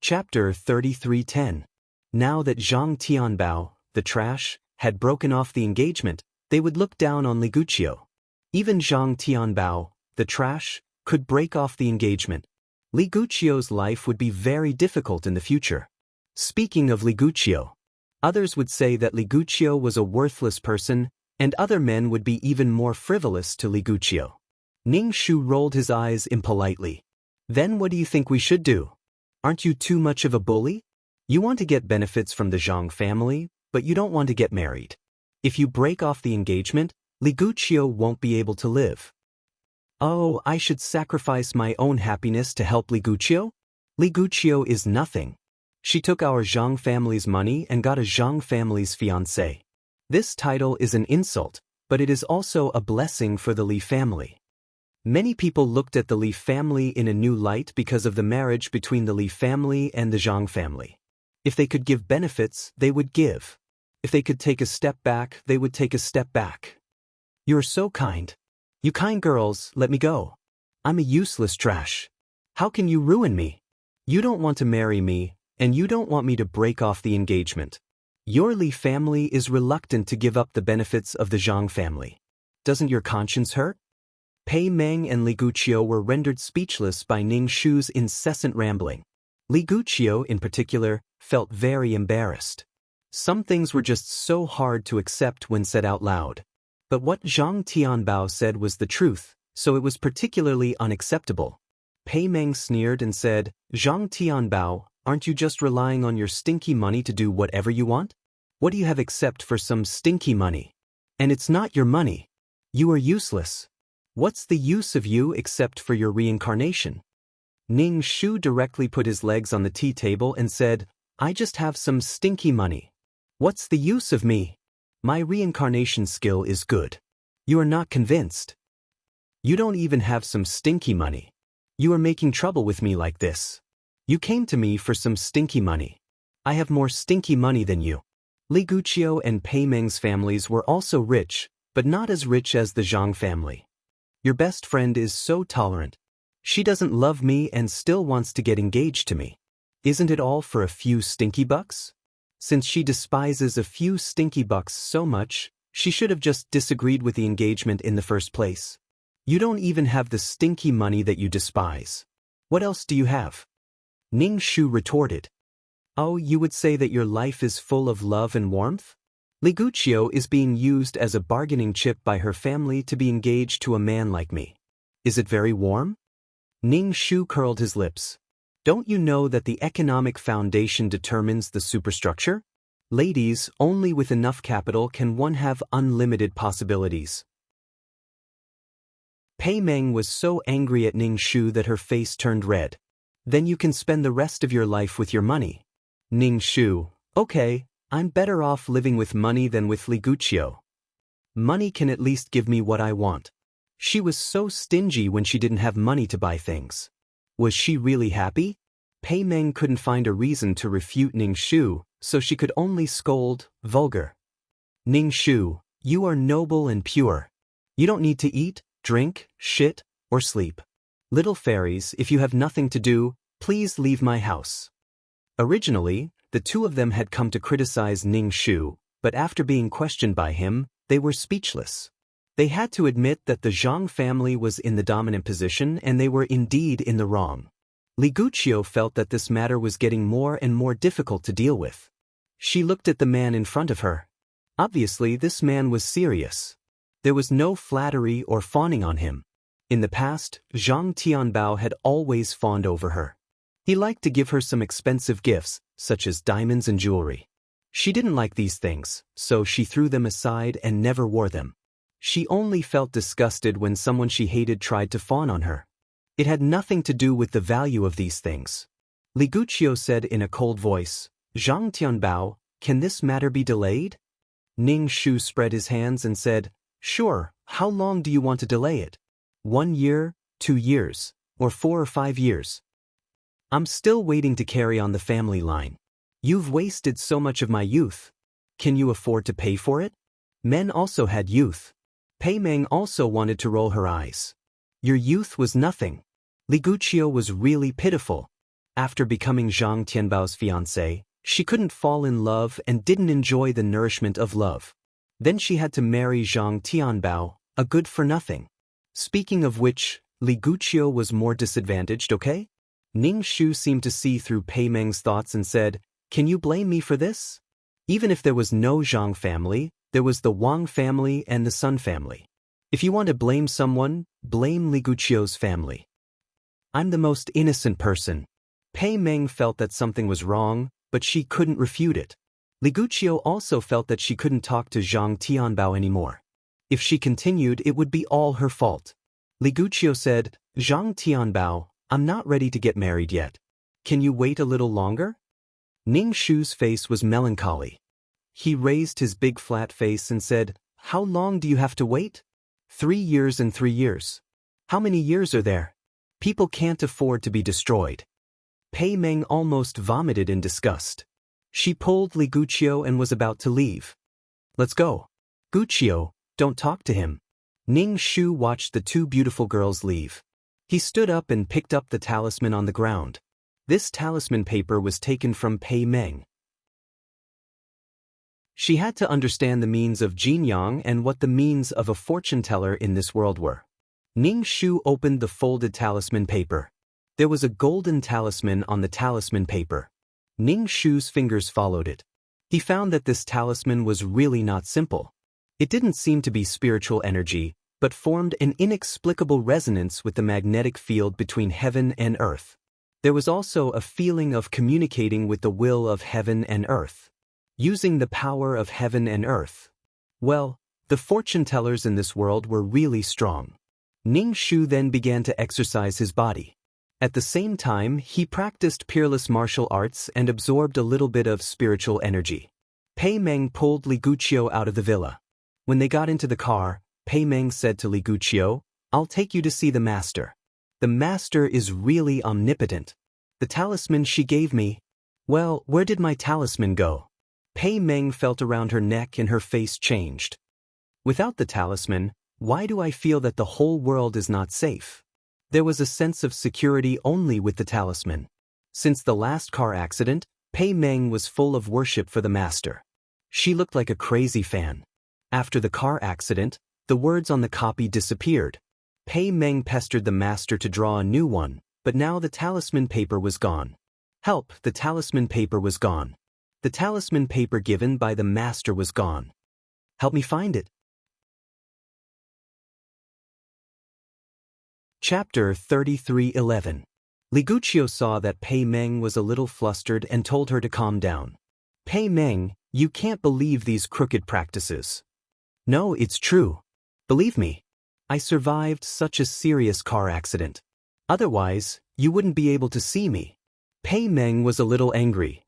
Chapter 33:10. Now that Zhang Tianbao, the trash, had broken off the engagement, they would look down on Li Guqiu. Even Zhang Tianbao, the trash, could break off the engagement. Li Guqiu's life would be very difficult in the future. Speaking of Li Guqiu, others would say that Li Guqiu was a worthless person, and other men would be even more frivolous to Li Guqiu. Ning Shu rolled his eyes impolitely. "Then what do you think we should do? Aren't you too much of a bully? You want to get benefits from the Zhang family, but you don't want to get married. If you break off the engagement, Li Guqiu won't be able to live." "Oh, I should sacrifice my own happiness to help Li Guqiu? Li Guqiu is nothing. She took our Zhang family's money and got a Zhang family's fiancé. This title is an insult, but it is also a blessing for the Li family." Many people looked at the Li family in a new light because of the marriage between the Li family and the Zhang family. If they could give benefits, they would give. If they could take a step back, they would take a step back. "You're so kind. You kind girls, let me go. I'm a useless trash. How can you ruin me? You don't want to marry me, and you don't want me to break off the engagement. Your Li family is reluctant to give up the benefits of the Zhang family. Doesn't your conscience hurt?" Pei Meng and Li Guqiu were rendered speechless by Ning Shu's incessant rambling. Li Guqiu, in particular, felt very embarrassed. Some things were just so hard to accept when said out loud. But what Zhang Tianbao said was the truth, so it was particularly unacceptable. Pei Meng sneered and said, "Zhang Tianbao, aren't you just relying on your stinky money to do whatever you want? What do you have except for some stinky money? And it's not your money. You are useless. What's the use of you except for your reincarnation? Ning Shu directly put his legs on the tea table and said, I just have some stinky money. What's the use of me? My reincarnation skill is good. You are not convinced. You don't even have some stinky money. You are making trouble with me like this. You came to me for some stinky money. I have more stinky money than you. Li Guqiu and Pei Meng's families were also rich, but not as rich as the Zhang family. Your best friend is so tolerant. She doesn't love me and still wants to get engaged to me. Isn't it all for a few stinky bucks? Since she despises a few stinky bucks so much, she should have just disagreed with the engagement in the first place. You don't even have the stinky money that you despise. What else do you have? Ning Shu retorted. Oh, you would say that your life is full of love and warmth? Li Guqiu is being used as a bargaining chip by her family to be engaged to a man like me. Is it very warm? Ning Shu curled his lips. Don't you know that the economic foundation determines the superstructure? Ladies, only with enough capital can one have unlimited possibilities. Pei Meng was so angry at Ning Shu that her face turned red. Then you can spend the rest of your life with your money. Ning Shu, okay, I'm better off living with money than with Li Guqiu. Money can at least give me what I want. She was so stingy when she didn't have money to buy things. Was she really happy? Pei Meng couldn't find a reason to refute Ning Shu, so she could only scold, vulgar. Ning Shu, you are noble and pure. You don't need to eat, drink, shit, or sleep. Little fairies, if you have nothing to do, please leave my house. Originally, the two of them had come to criticize Ning Shu, but after being questioned by him, they were speechless. They had to admit that the Zhang family was in the dominant position and they were indeed in the wrong. Li Guqiu felt that this matter was getting more and more difficult to deal with. She looked at the man in front of her. Obviously, this man was serious. There was no flattery or fawning on him. In the past, Zhang Tianbao had always fawned over her. He liked to give her some expensive gifts, such as diamonds and jewelry. She didn't like these things, so she threw them aside and never wore them. She only felt disgusted when someone she hated tried to fawn on her. It had nothing to do with the value of these things. Li Guqiu said in a cold voice, Zhang Tianbao, can this matter be delayed? Ning Shu spread his hands and said, sure, how long do you want to delay it? 1 year, 2 years, or 4 or 5 years? I'm still waiting to carry on the family line. You've wasted so much of my youth. Can you afford to pay for it? Men also had youth. Pei Meng also wanted to roll her eyes. Your youth was nothing. Li Guqiu was really pitiful. After becoming Zhang Tianbao's fiancée, she couldn't fall in love and didn't enjoy the nourishment of love. Then she had to marry Zhang Tianbao, a good-for-nothing. Speaking of which, Li Guqiu was more disadvantaged, okay? Ning Shu seemed to see through Pei Meng's thoughts and said, can you blame me for this? Even if there was no Zhang family, there was the Wang family and the Sun family. If you want to blame someone, blame Li Guqiu's family. I'm the most innocent person. Pei Meng felt that something was wrong, but she couldn't refute it. Li Guqiu also felt that she couldn't talk to Zhang Tianbao anymore. If she continued, it would be all her fault. Li Guqiu said, Zhang Tianbao, I'm not ready to get married yet. Can you wait a little longer? Ning Shu's face was melancholy. He raised his big flat face and said, how long do you have to wait? 3 years and 3 years. How many years are there? People can't afford to be destroyed. Pei Meng almost vomited in disgust. She pulled Li Guqiu and was about to leave. Let's go. Guqiu, don't talk to him. Ning Shu watched the two beautiful girls leave. He stood up and picked up the talisman on the ground. This talisman paper was taken from Pei Meng. She had to understand the means of Jinyang and what the means of a fortune teller in this world were. Ning Shu opened the folded talisman paper. There was a golden talisman on the talisman paper. Ning Shu's fingers followed it. He found that this talisman was really not simple. It didn't seem to be spiritual energy, but formed an inexplicable resonance with the magnetic field between heaven and earth. There was also a feeling of communicating with the will of heaven and earth. using the power of heaven and earth. Well, the fortune tellers in this world were really strong. Ning Shu then began to exercise his body. At the same time, he practiced peerless martial arts and absorbed a little bit of spiritual energy. Pei Meng pulled Li Guqiu out of the villa. When they got into the car, Pei Meng said to Li Guqiu, "I'll take you to see the master. The master is really omnipotent. The talisman she gave me, well, where did my talisman go?" Pei Meng felt around her neck and her face changed. "Without the talisman, why do I feel that the whole world is not safe?" There was a sense of security only with the talisman. Since the last car accident, Pei Meng was full of worship for the master. She looked like a crazy fan. After the car accident, the words on the copy disappeared. Pei Meng pestered the master to draw a new one, but now the talisman paper was gone. Help, the talisman paper was gone. The talisman paper given by the master was gone. Help me find it. Chapter 33:11. Li Guqiu saw that Pei Meng was a little flustered and told her to calm down. "Pei Meng, you can't believe these crooked practices." "No, it's true. Believe me. I survived such a serious car accident. Otherwise, you wouldn't be able to see me." Pei Meng was a little angry.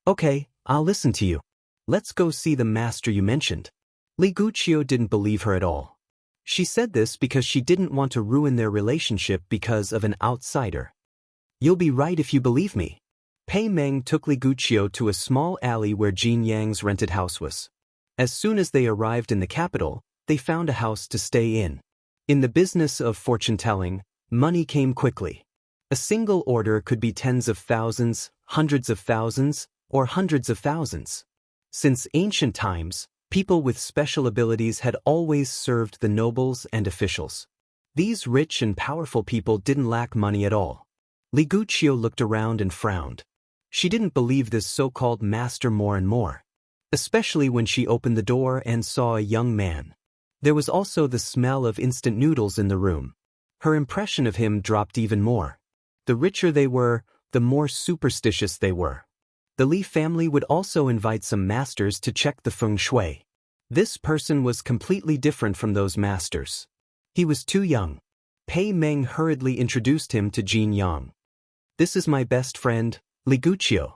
"Okay, I'll listen to you. Let's go see the master you mentioned." Li Guqiu didn't believe her at all. She said this because she didn't want to ruin their relationship because of an outsider. "You'll be right if you believe me." Pei Meng took Li Guqiu to a small alley where Jin Yang's rented house was. As soon as they arrived in the capital, they found a house to stay in. In the business of fortune-telling, money came quickly. A single order could be tens of thousands, hundreds of thousands, or hundreds of thousands. Since ancient times, people with special abilities had always served the nobles and officials. These rich and powerful people didn't lack money at all. Li Guqiu looked around and frowned. She didn't believe this so-called master more and more, especially when she opened the door and saw a young man. There was also the smell of instant noodles in the room. Her impression of him dropped even more. The richer they were, the more superstitious they were. The Li family would also invite some masters to check the feng shui. This person was completely different from those masters. He was too young. Pei Meng hurriedly introduced him to Jin Yang. "This is my best friend, Li Guqiu.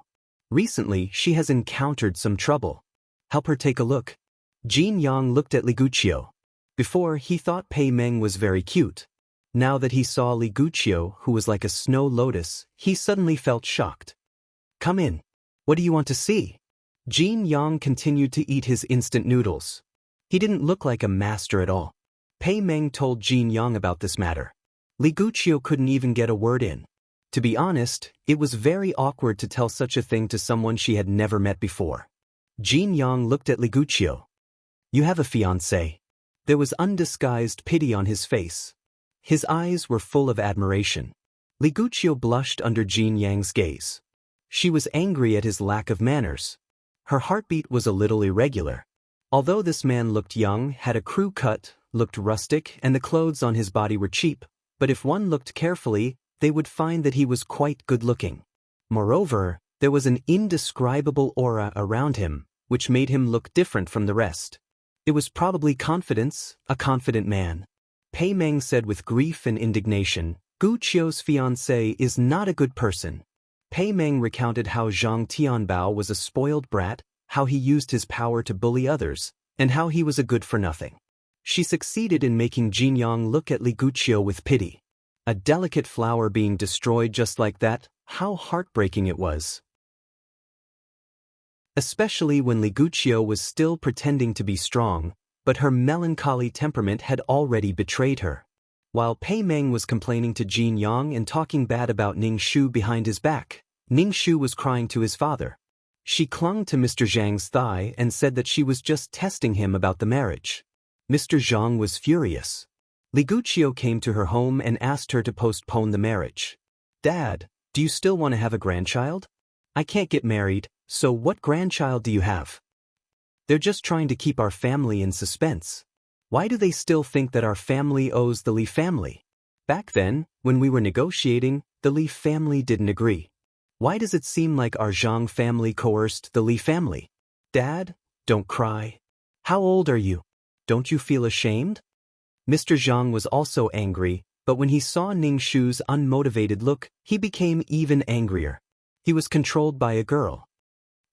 Recently, she has encountered some trouble. Help her take a look." Jin Yang looked at Li Guqiu. Before, he thought Pei Meng was very cute. Now that he saw Li Guqiu, who was like a snow lotus, he suddenly felt shocked. "Come in. What do you want to see?" Jin Yang continued to eat his instant noodles. He didn't look like a master at all. Pei Meng told Jin Yang about this matter. Li Guqiu couldn't even get a word in. To be honest, it was very awkward to tell such a thing to someone she had never met before. Jin Yang looked at Li Guqiu. "You have a fiancé." There was undisguised pity on his face. His eyes were full of admiration. Li Guqiu blushed under Jin Yang's gaze. She was angry at his lack of manners. Her heartbeat was a little irregular. Although this man looked young, had a crew cut, looked rustic, and the clothes on his body were cheap, but if one looked carefully, they would find that he was quite good-looking. Moreover, there was an indescribable aura around him, which made him look different from the rest. It was probably confidence, a confident man. Pei Meng said with grief and indignation, "Guqiu's fiancé is not a good person." Pei Meng recounted how Zhang Tianbao was a spoiled brat, how he used his power to bully others, and how he was a good-for-nothing. She succeeded in making Jin Yang look at Li Guqiu with pity. A delicate flower being destroyed just like that, how heartbreaking it was. Especially when Li Guqiu was still pretending to be strong, but her melancholy temperament had already betrayed her. While Pei Meng was complaining to Jin Yang and talking bad about Ning Shu behind his back, Ning Shu was crying to his father. She clung to Mr. Zhang's thigh and said that she was just testing him about the marriage. Mr. Zhang was furious. Li Guqiu came to her home and asked her to postpone the marriage. "Dad, do you still want to have a grandchild? I can't get married, so what grandchild do you have?" "They're just trying to keep our family in suspense. Why do they still think that our family owes the Li family? Back then, when we were negotiating, the Li family didn't agree. Why does it seem like our Zhang family coerced the Li family? Dad, don't cry. How old are you? Don't you feel ashamed? Mr. Zhang was also angry, but when he saw Ning Shu's unmotivated look, he became even angrier. He was controlled by a girl.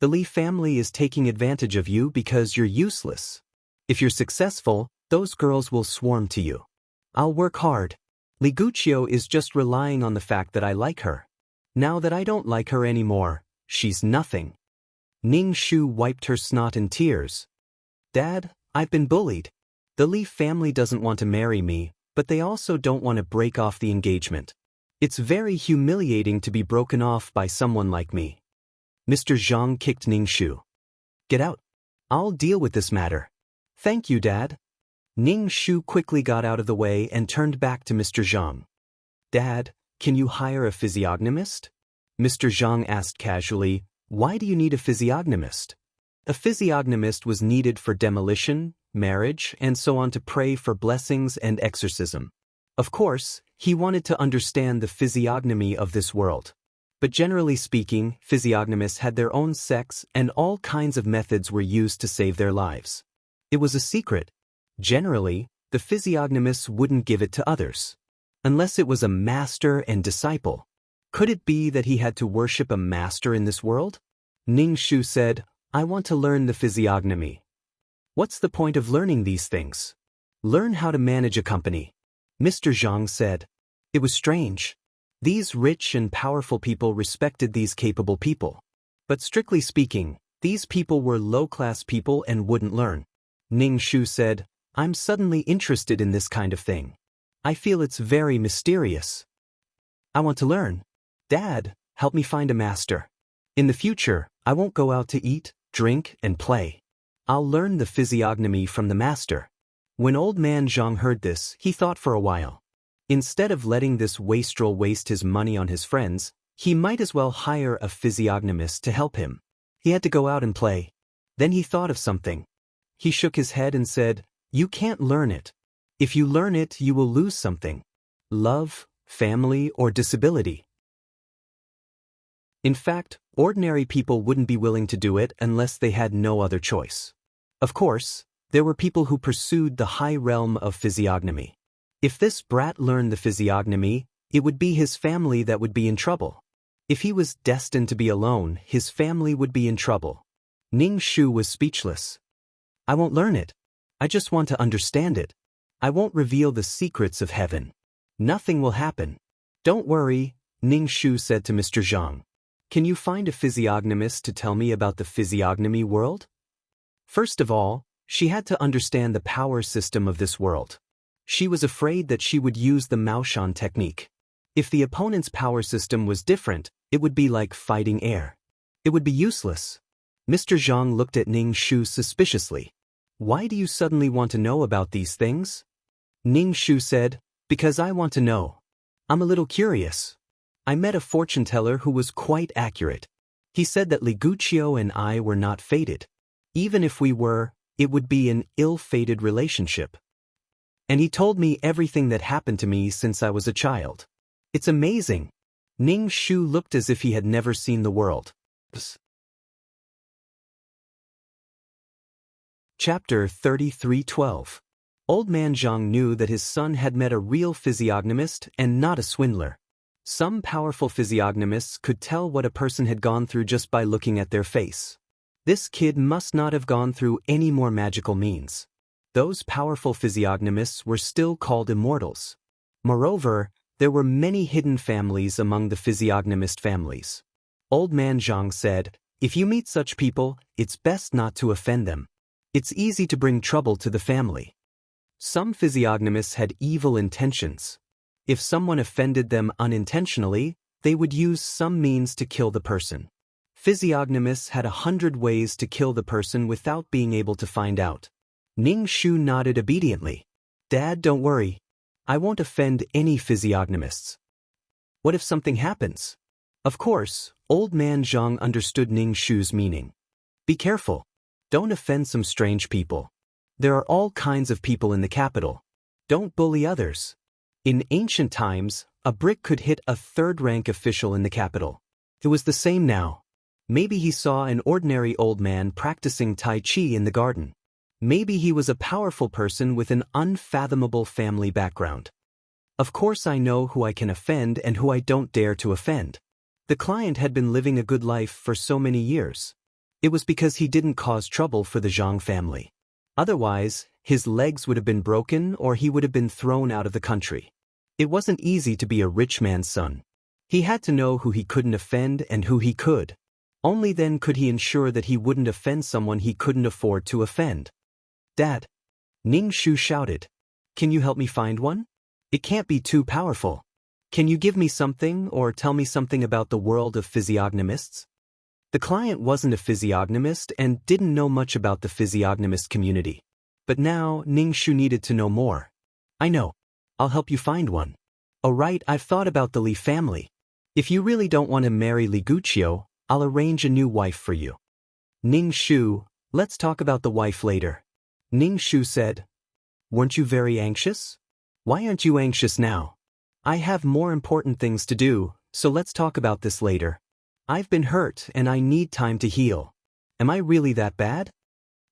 The Li family is taking advantage of you because you're useless. If you're successful, those girls will swarm to you. I'll work hard. Li Guqiu is just relying on the fact that I like her. Now that I don't like her anymore, she's nothing. Ning Shu wiped her snot and tears. Dad, I've been bullied. The Li family doesn't want to marry me, but they also don't want to break off the engagement. It's very humiliating to be broken off by someone like me. Mr. Zhang kicked Ning Shu. Get out. I'll deal with this matter. Thank you, Dad. Ning Shu quickly got out of the way and turned back to Mr. Zhang. Dad, can you hire a physiognomist? Mr. Zhang asked casually, why do you need a physiognomist? A physiognomist was needed for demolition, marriage, and so on to pray for blessings and exorcism. Of course, he wanted to understand the physiognomy of this world. But generally speaking, physiognomists had their own sects and all kinds of methods were used to save their lives. It was a secret. Generally, the physiognomists wouldn't give it to others. Unless it was a master and disciple. Could it be that he had to worship a master in this world? Ning Shu said, I want to learn the physiognomy. What's the point of learning these things? Learn how to manage a company. Mr. Zhang said. It was strange. These rich and powerful people respected these capable people. But strictly speaking, these people were low-class people and wouldn't learn. Ning Shu said, I'm suddenly interested in this kind of thing. I feel it's very mysterious. I want to learn. Dad, help me find a master. In the future, I won't go out to eat, drink, and play. I'll learn the physiognomy from the master. When old man Zhang heard this, he thought for a while. Instead of letting this wastrel waste his money on his friends, he might as well hire a physiognomist to help him. He had to go out and play. Then he thought of something. He shook his head and said, You can't learn it. If you learn it, you will lose something. Love, family, or disability. In fact, ordinary people wouldn't be willing to do it unless they had no other choice. Of course, there were people who pursued the high realm of physiognomy. If this brat learned the physiognomy, it would be his family that would be in trouble. If he was destined to be alone, his family would be in trouble. Ning Shu was speechless. I won't learn it. I just want to understand it. I won't reveal the secrets of heaven. Nothing will happen. Don't worry, Ning Shu said to Mr. Zhang. Can you find a physiognomist to tell me about the physiognomy world? First of all, she had to understand the power system of this world. She was afraid that she would use the Maoshan technique. If the opponent's power system was different, it would be like fighting air. It would be useless. Mr. Zhang looked at Ning Shu suspiciously. Why do you suddenly want to know about these things? Ning Shu said, Because I want to know. I'm a little curious. I met a fortune teller who was quite accurate. He said that Li Guqiu and I were not fated. Even if we were, it would be an ill-fated relationship. And he told me everything that happened to me since I was a child. It's amazing. Ning Shu looked as if he had never seen the world. Chapter 33:12. Old man Zhang knew that his son had met a real physiognomist and not a swindler. Some powerful physiognomists could tell what a person had gone through just by looking at their face. This kid must not have gone through any more magical means. Those powerful physiognomists were still called immortals. Moreover, there were many hidden families among the physiognomist families. Old man Zhang said, If you meet such people, it's best not to offend them. It's easy to bring trouble to the family. Some physiognomists had evil intentions. If someone offended them unintentionally, they would use some means to kill the person. Physiognomists had 100 ways to kill the person without being able to find out. Ning Shu nodded obediently. Dad, don't worry. I won't offend any physiognomists. What if something happens? Of course, old man Zhang understood Ning Shu's meaning. Be careful. Don't offend some strange people. There are all kinds of people in the capital. Don't bully others. In ancient times, a brick could hit a third-rank official in the capital. It was the same now. Maybe he saw an ordinary old man practicing Tai Chi in the garden. Maybe he was a powerful person with an unfathomable family background. Of course I know who I can offend and who I don't dare to offend. The client had been living a good life for so many years. It was because he didn't cause trouble for the Zhang family. Otherwise, his legs would have been broken or he would have been thrown out of the country. It wasn't easy to be a rich man's son. He had to know who he couldn't offend and who he could. Only then could he ensure that he wouldn't offend someone he couldn't afford to offend. Dad! Ning Shu shouted. Can you help me find one? It can't be too powerful. Can you give me something or tell me something about the world of physiognomists? The client wasn't a physiognomist and didn't know much about the physiognomist community. But now Ning Shu needed to know more. I know. I'll help you find one. Oh right, I've thought about the Li family. If you really don't want to marry Li Guqiu, I'll arrange a new wife for you. Ning Shu, let's talk about the wife later. Ning Shu said. Weren't you very anxious? Why aren't you anxious now? I have more important things to do, so let's talk about this later. I've been hurt and I need time to heal. Am I really that bad?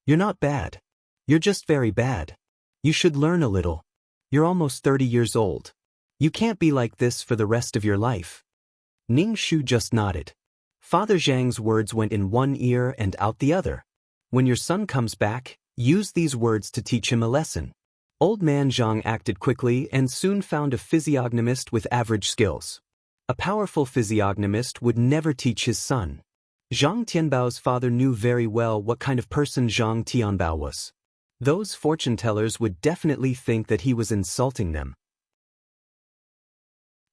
You're not bad. You're just very bad. You should learn a little. You're almost 30 years old. You can't be like this for the rest of your life. Ning Shu just nodded. Father Zhang's words went in one ear and out the other. When your son comes back, use these words to teach him a lesson. Old man Zhang acted quickly and soon found a physiognomist with average skills. A powerful physiognomist would never teach his son. Zhang Tianbao's father knew very well what kind of person Zhang Tianbao was. Those fortune tellers would definitely think that he was insulting them.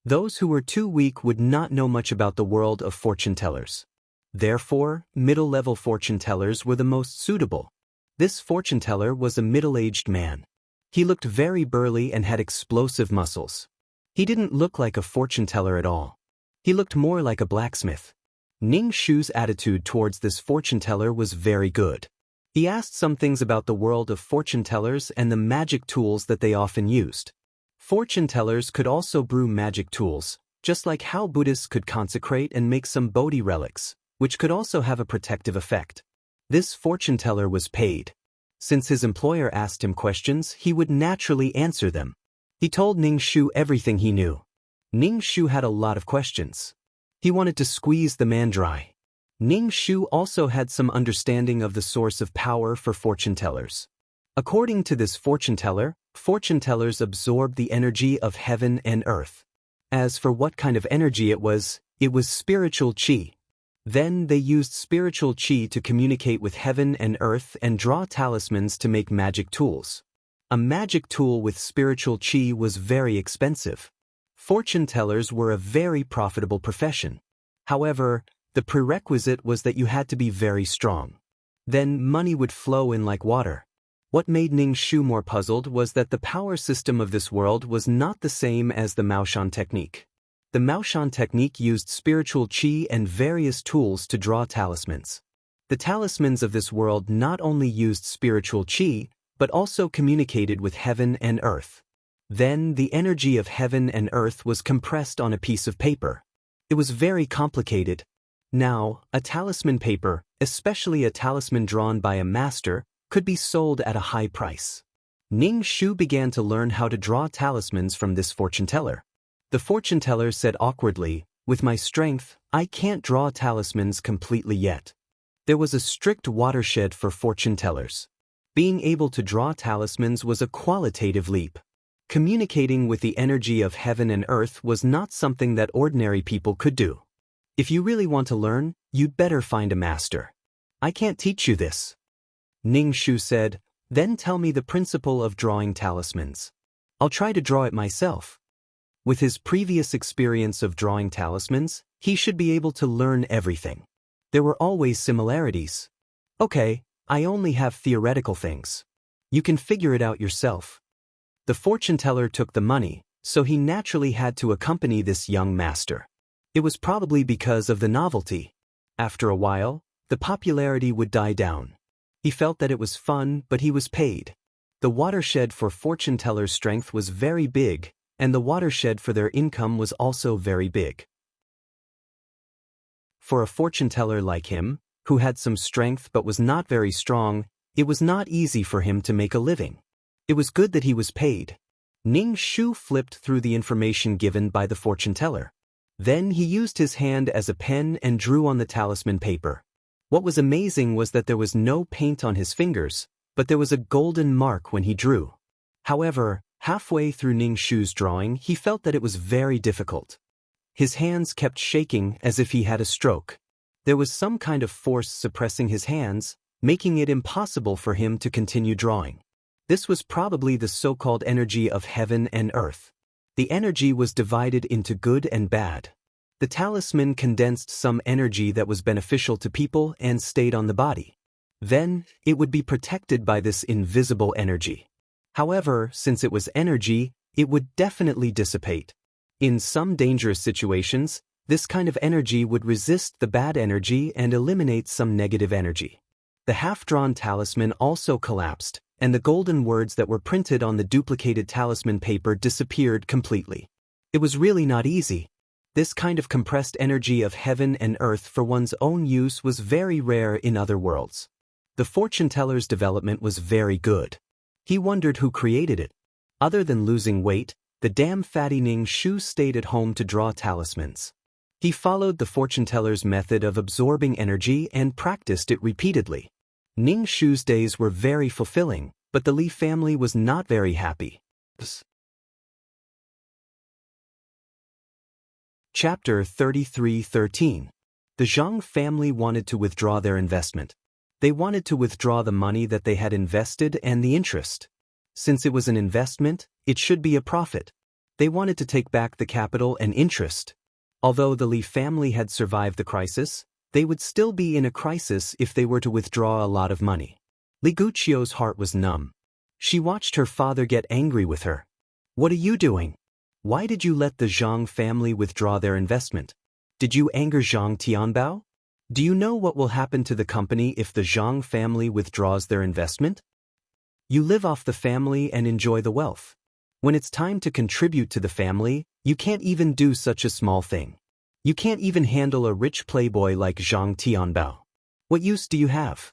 Those who were too weak would not know much about the world of fortune tellers. Therefore, middle-level fortune tellers were the most suitable. This fortune teller was a middle-aged man. He looked very burly and had explosive muscles. He didn't look like a fortune teller at all. He looked more like a blacksmith. Ning Shu's attitude towards this fortune teller was very good. He asked some things about the world of fortune tellers and the magic tools that they often used. Fortune tellers could also brew magic tools, just like how Buddhists could consecrate and make some Bodhi relics, which could also have a protective effect. This fortune teller was paid. Since his employer asked him questions, he would naturally answer them. He told Ning Shu everything he knew. Ning Shu had a lot of questions. He wanted to squeeze the man dry. Ning Shu also had some understanding of the source of power for fortune tellers. According to this fortune tellers absorbed the energy of heaven and earth. As for what kind of energy it was spiritual qi. Then they used spiritual qi to communicate with heaven and earth and draw talismans to make magic tools. A magic tool with spiritual qi was very expensive. Fortune tellers were a very profitable profession. However, the prerequisite was that you had to be very strong. Then money would flow in like water. What made Ning Shu more puzzled was that the power system of this world was not the same as the Maoshan technique. The Maoshan technique used spiritual qi and various tools to draw talismans. The talismans of this world not only used spiritual qi, but also communicated with heaven and earth. Then the energy of heaven and earth was compressed on a piece of paper. It was very complicated. Now, a talisman paper, especially a talisman drawn by a master, could be sold at a high price. Ning Shu began to learn how to draw talismans from this fortune teller. The fortune teller said awkwardly, "With my strength, I can't draw talismans completely yet." There was a strict watershed for fortune tellers. Being able to draw talismans was a qualitative leap. Communicating with the energy of heaven and earth was not something that ordinary people could do. If you really want to learn, you'd better find a master. I can't teach you this. Ning Shu said, "Then tell me the principle of drawing talismans. I'll try to draw it myself." With his previous experience of drawing talismans, he should be able to learn everything. There were always similarities. Okay, I only have theoretical things. You can figure it out yourself. The fortune teller took the money, so he naturally had to accompany this young master. It was probably because of the novelty. After a while, the popularity would die down. He felt that it was fun, but he was paid. The watershed for fortune tellers' strength was very big, and the watershed for their income was also very big. For a fortune teller like him, who had some strength but was not very strong, it was not easy for him to make a living. It was good that he was paid. Ning Shu flipped through the information given by the fortune teller. Then he used his hand as a pen and drew on the talisman paper. What was amazing was that there was no paint on his fingers, but there was a golden mark when he drew. However, halfway through Ning Shu's drawing, he felt that it was very difficult. His hands kept shaking as if he had a stroke. There was some kind of force suppressing his hands, making it impossible for him to continue drawing. This was probably the so-called energy of heaven and earth. The energy was divided into good and bad. The talisman condensed some energy that was beneficial to people and stayed on the body. Then, it would be protected by this invisible energy. However, since it was energy, it would definitely dissipate. In some dangerous situations, this kind of energy would resist the bad energy and eliminate some negative energy. The half-drawn talisman also collapsed, and the golden words that were printed on the duplicated talisman paper disappeared completely. It was really not easy. This kind of compressed energy of heaven and earth for one's own use was very rare in other worlds. The fortune teller's development was very good. He wondered who created it. Other than losing weight, the damn fatty Ning Shu stayed at home to draw talismans. He followed the fortune teller's method of absorbing energy and practiced it repeatedly. Ning Shu's days were very fulfilling, but the Li family was not very happy. Chapter 33:13. The Zhang family wanted to withdraw their investment. They wanted to withdraw the money that they had invested and the interest. Since it was an investment, it should be a profit. They wanted to take back the capital and interest. Although the Li family had survived the crisis, they would still be in a crisis if they were to withdraw a lot of money. Li Guqiu's heart was numb. She watched her father get angry with her. "What are you doing? Why did you let the Zhang family withdraw their investment? Did you anger Zhang Tianbao? Do you know what will happen to the company if the Zhang family withdraws their investment? You live off the family and enjoy the wealth. When it's time to contribute to the family, you can't even do such a small thing. You can't even handle a rich playboy like Zhang Tianbao. What use do you have?"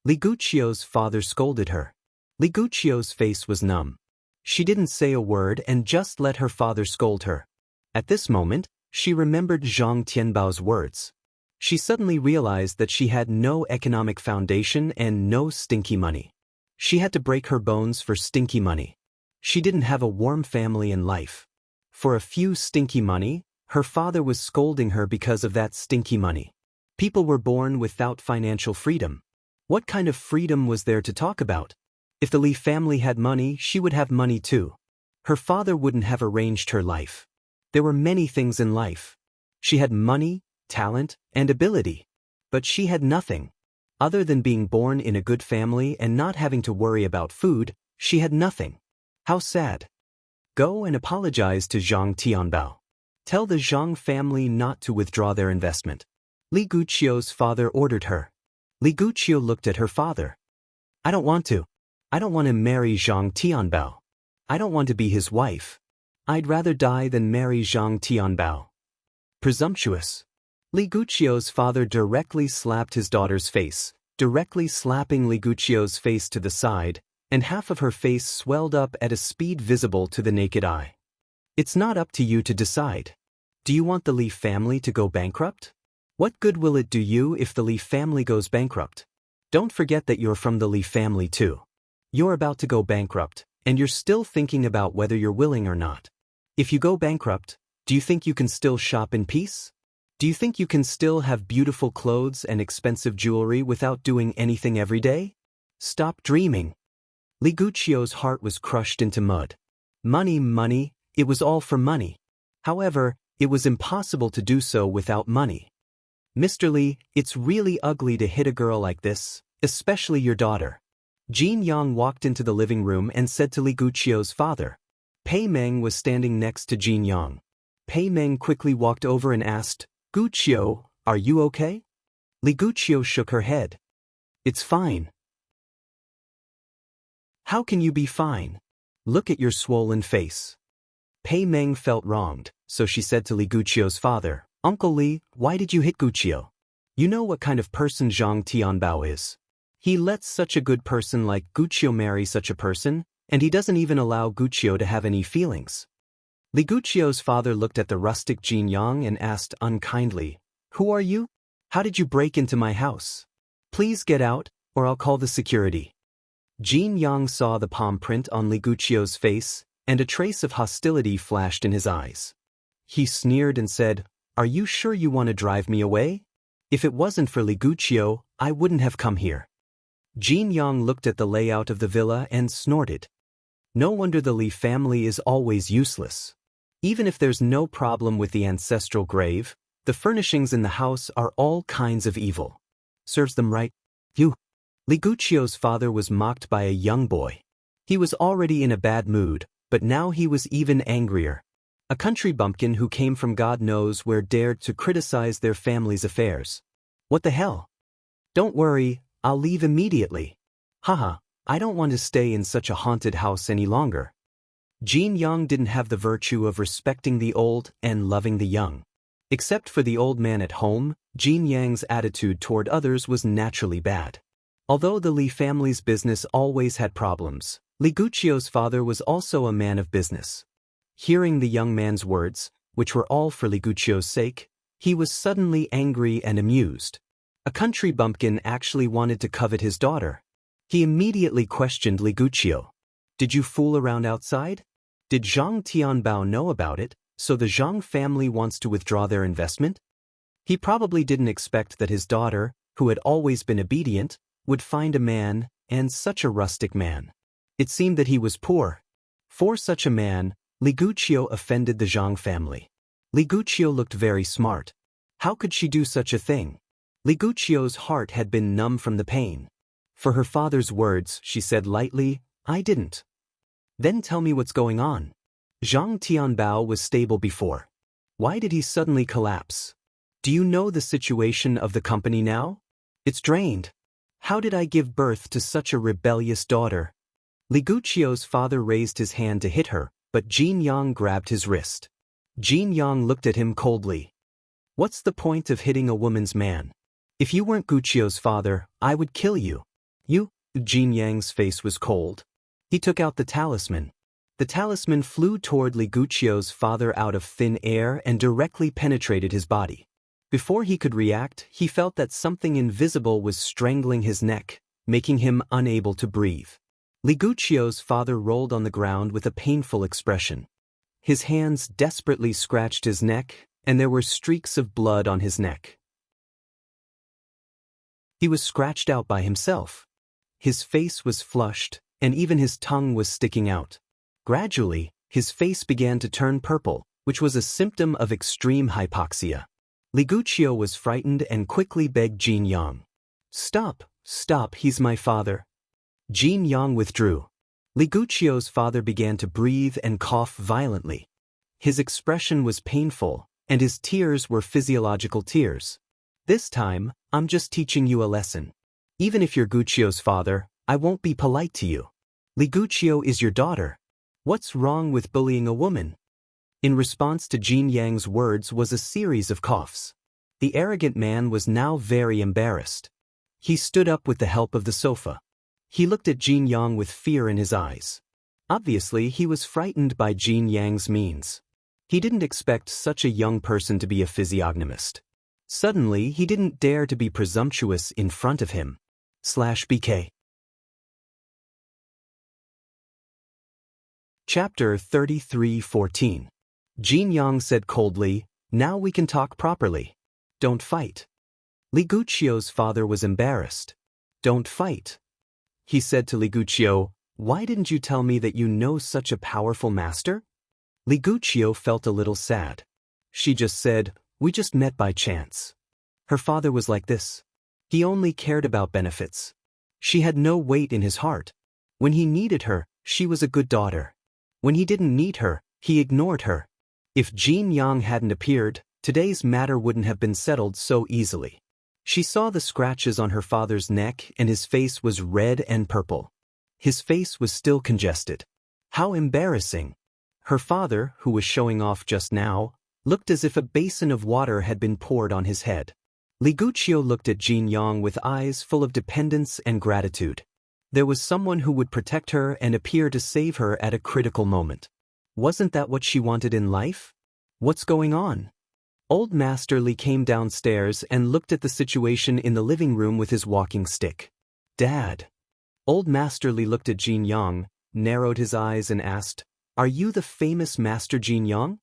Li Guqiu's father scolded her. Li Guqiu's face was numb. She didn't say a word and just let her father scold her. At this moment, she remembered Zhang Tianbao's words. She suddenly realized that she had no economic foundation and no stinky money. She had to break her bones for stinky money. She didn't have a warm family and life. For a few stinky money, her father was scolding her because of that stinky money. People were born without financial freedom. What kind of freedom was there to talk about? If the Li family had money, she would have money too. Her father wouldn't have arranged her life. There were many things in life. She had money, talent, and ability. But she had nothing. Other than being born in a good family and not having to worry about food, she had nothing. How sad. Go and apologize to Zhang Tianbao. Tell the Zhang family not to withdraw their investment. Li Guqiu's father ordered her. Li Guqiu looked at her father. "I don't want to. I don't want to marry Zhang Tianbao. I don't want to be his wife. I'd rather die than marry Zhang Tianbao." Presumptuous. Li Guqiu's father directly slapped his daughter's face, directly slapping Li Guqiu's face to the side, and half of her face swelled up at a speed visible to the naked eye. "It's not up to you to decide. Do you want the Li family to go bankrupt? What good will it do you if the Li family goes bankrupt? Don't forget that you're from the Li family too. You're about to go bankrupt, and you're still thinking about whether you're willing or not. If you go bankrupt, do you think you can still shop in peace? Do you think you can still have beautiful clothes and expensive jewelry without doing anything every day? Stop dreaming." Li Guqiu's heart was crushed into mud. Money, money, it was all for money. However, it was impossible to do so without money. "Mr. Li, it's really ugly to hit a girl like this, especially your daughter." Jin Yang walked into the living room and said to Li Guqiu's father. Pei Meng was standing next to Jin Yang. Pei Meng quickly walked over and asked, "Guqiu, are you okay?" Li Guqiu shook her head. "It's fine." "How can you be fine? Look at your swollen face." Pei Meng felt wronged, so she said to Li Guqiu's father, Uncle Li, why did you hit Guqiu? You know what kind of person Zhang Tianbao is. He lets such a good person like Guqiu marry such a person, and he doesn't even allow Guqiu to have any feelings. Li Guqiu's father looked at the rustic Jin Yang and asked unkindly, "Who are you? How did you break into my house? Please get out, or I'll call the security." Jin Yang saw the palm print on Li Guqiu's face, and a trace of hostility flashed in his eyes. He sneered and said, "Are you sure you want to drive me away? If it wasn't for Li Guqiu, I wouldn't have come here." Jin Yang looked at the layout of the villa and snorted. No wonder the Li family is always useless. Even if there's no problem with the ancestral grave, the furnishings in the house are all kinds of evil. Serves them right. You. Li Guqiu's father was mocked by a young boy. He was already in a bad mood, but now he was even angrier. A country bumpkin who came from God knows where dared to criticize their family's affairs. What the hell? Don't worry, I'll leave immediately. Haha, I don't want to stay in such a haunted house any longer. Jin Yang didn't have the virtue of respecting the old and loving the young. Except for the old man at home, Jin Yang's attitude toward others was naturally bad. Although the Li family's business always had problems, Li Guqiu's father was also a man of business. Hearing the young man's words, which were all for Li Guqiu's sake, he was suddenly angry and amused. A country bumpkin actually wanted to covet his daughter. He immediately questioned Li Guqiu. "Did you fool around outside? Did Zhang Tianbao know about it, so the Zhang family wants to withdraw their investment?" He probably didn't expect that his daughter, who had always been obedient, would find a man, and such a rustic man. It seemed that he was poor. For such a man, Li Guqiu offended the Zhang family. Li Guqiu looked very smart. How could she do such a thing? Li Guqiu's heart had been numb from the pain. For her father's words, she said lightly, "I didn't." "Then tell me what's going on." Zhang Tianbao was stable before. Why did he suddenly collapse? Do you know the situation of the company now? It's drained. How did I give birth to such a rebellious daughter? Li Guqiu's father raised his hand to hit her, but Jin Yang grabbed his wrist. Jin Yang looked at him coldly. "What's the point of hitting a woman's man? If you weren't Guqiu's father, I would kill you." "You?" Jin Yang's face was cold. He took out the talisman. The talisman flew toward Li Guqiu's father out of thin air and directly penetrated his body. Before he could react, he felt that something invisible was strangling his neck, making him unable to breathe. Li Guqiu's father rolled on the ground with a painful expression. His hands desperately scratched his neck, and there were streaks of blood on his neck. He was scratched out by himself. His face was flushed, and even his tongue was sticking out. Gradually, his face began to turn purple, which was a symptom of extreme hypoxia. Li Guqiu was frightened and quickly begged Jin Yang. "Stop, stop, he's my father." Jin Yang withdrew. Li Guqiu's father began to breathe and cough violently. His expression was painful, and his tears were physiological tears. "This time, I'm just teaching you a lesson. Even if you're Guqiu's father, I won't be polite to you. Li Guqiu is your daughter. What's wrong with bullying a woman?" In response to Jin Yang's words was a series of coughs. The arrogant man was now very embarrassed. He stood up with the help of the sofa. He looked at Jin Yang with fear in his eyes. Obviously, he was frightened by Jin Yang's means. He didn't expect such a young person to be a physiognomist. Suddenly, he didn't dare to be presumptuous in front of him. /BK. Chapter 33:14. Jin Yang said coldly, "Now we can talk properly. Don't fight." Li Guqiu's father was embarrassed. "Don't fight." He said to Li Guqiu, "Why didn't you tell me that you know such a powerful master?" Li Guqiu felt a little sad. She just said, "We just met by chance." Her father was like this. He only cared about benefits. She had no weight in his heart. When he needed her, she was a good daughter. When he didn't need her, he ignored her. If Jin Yang hadn't appeared, today's matter wouldn't have been settled so easily. She saw the scratches on her father's neck and his face was red and purple. His face was still congested. How embarrassing. Her father, who was showing off just now, Looked as if a basin of water had been poured on his head. Li Guqiu looked at Jin Yang with eyes full of dependence and gratitude. There was someone who would protect her and appear to save her at a critical moment. Wasn't that what she wanted in life? What's going on? Old Master Li came downstairs and looked at the situation in the living room with his walking stick. Dad. Old Master Li looked at Jin Yang, narrowed his eyes and asked, "Are you the famous Master Jin Yang?"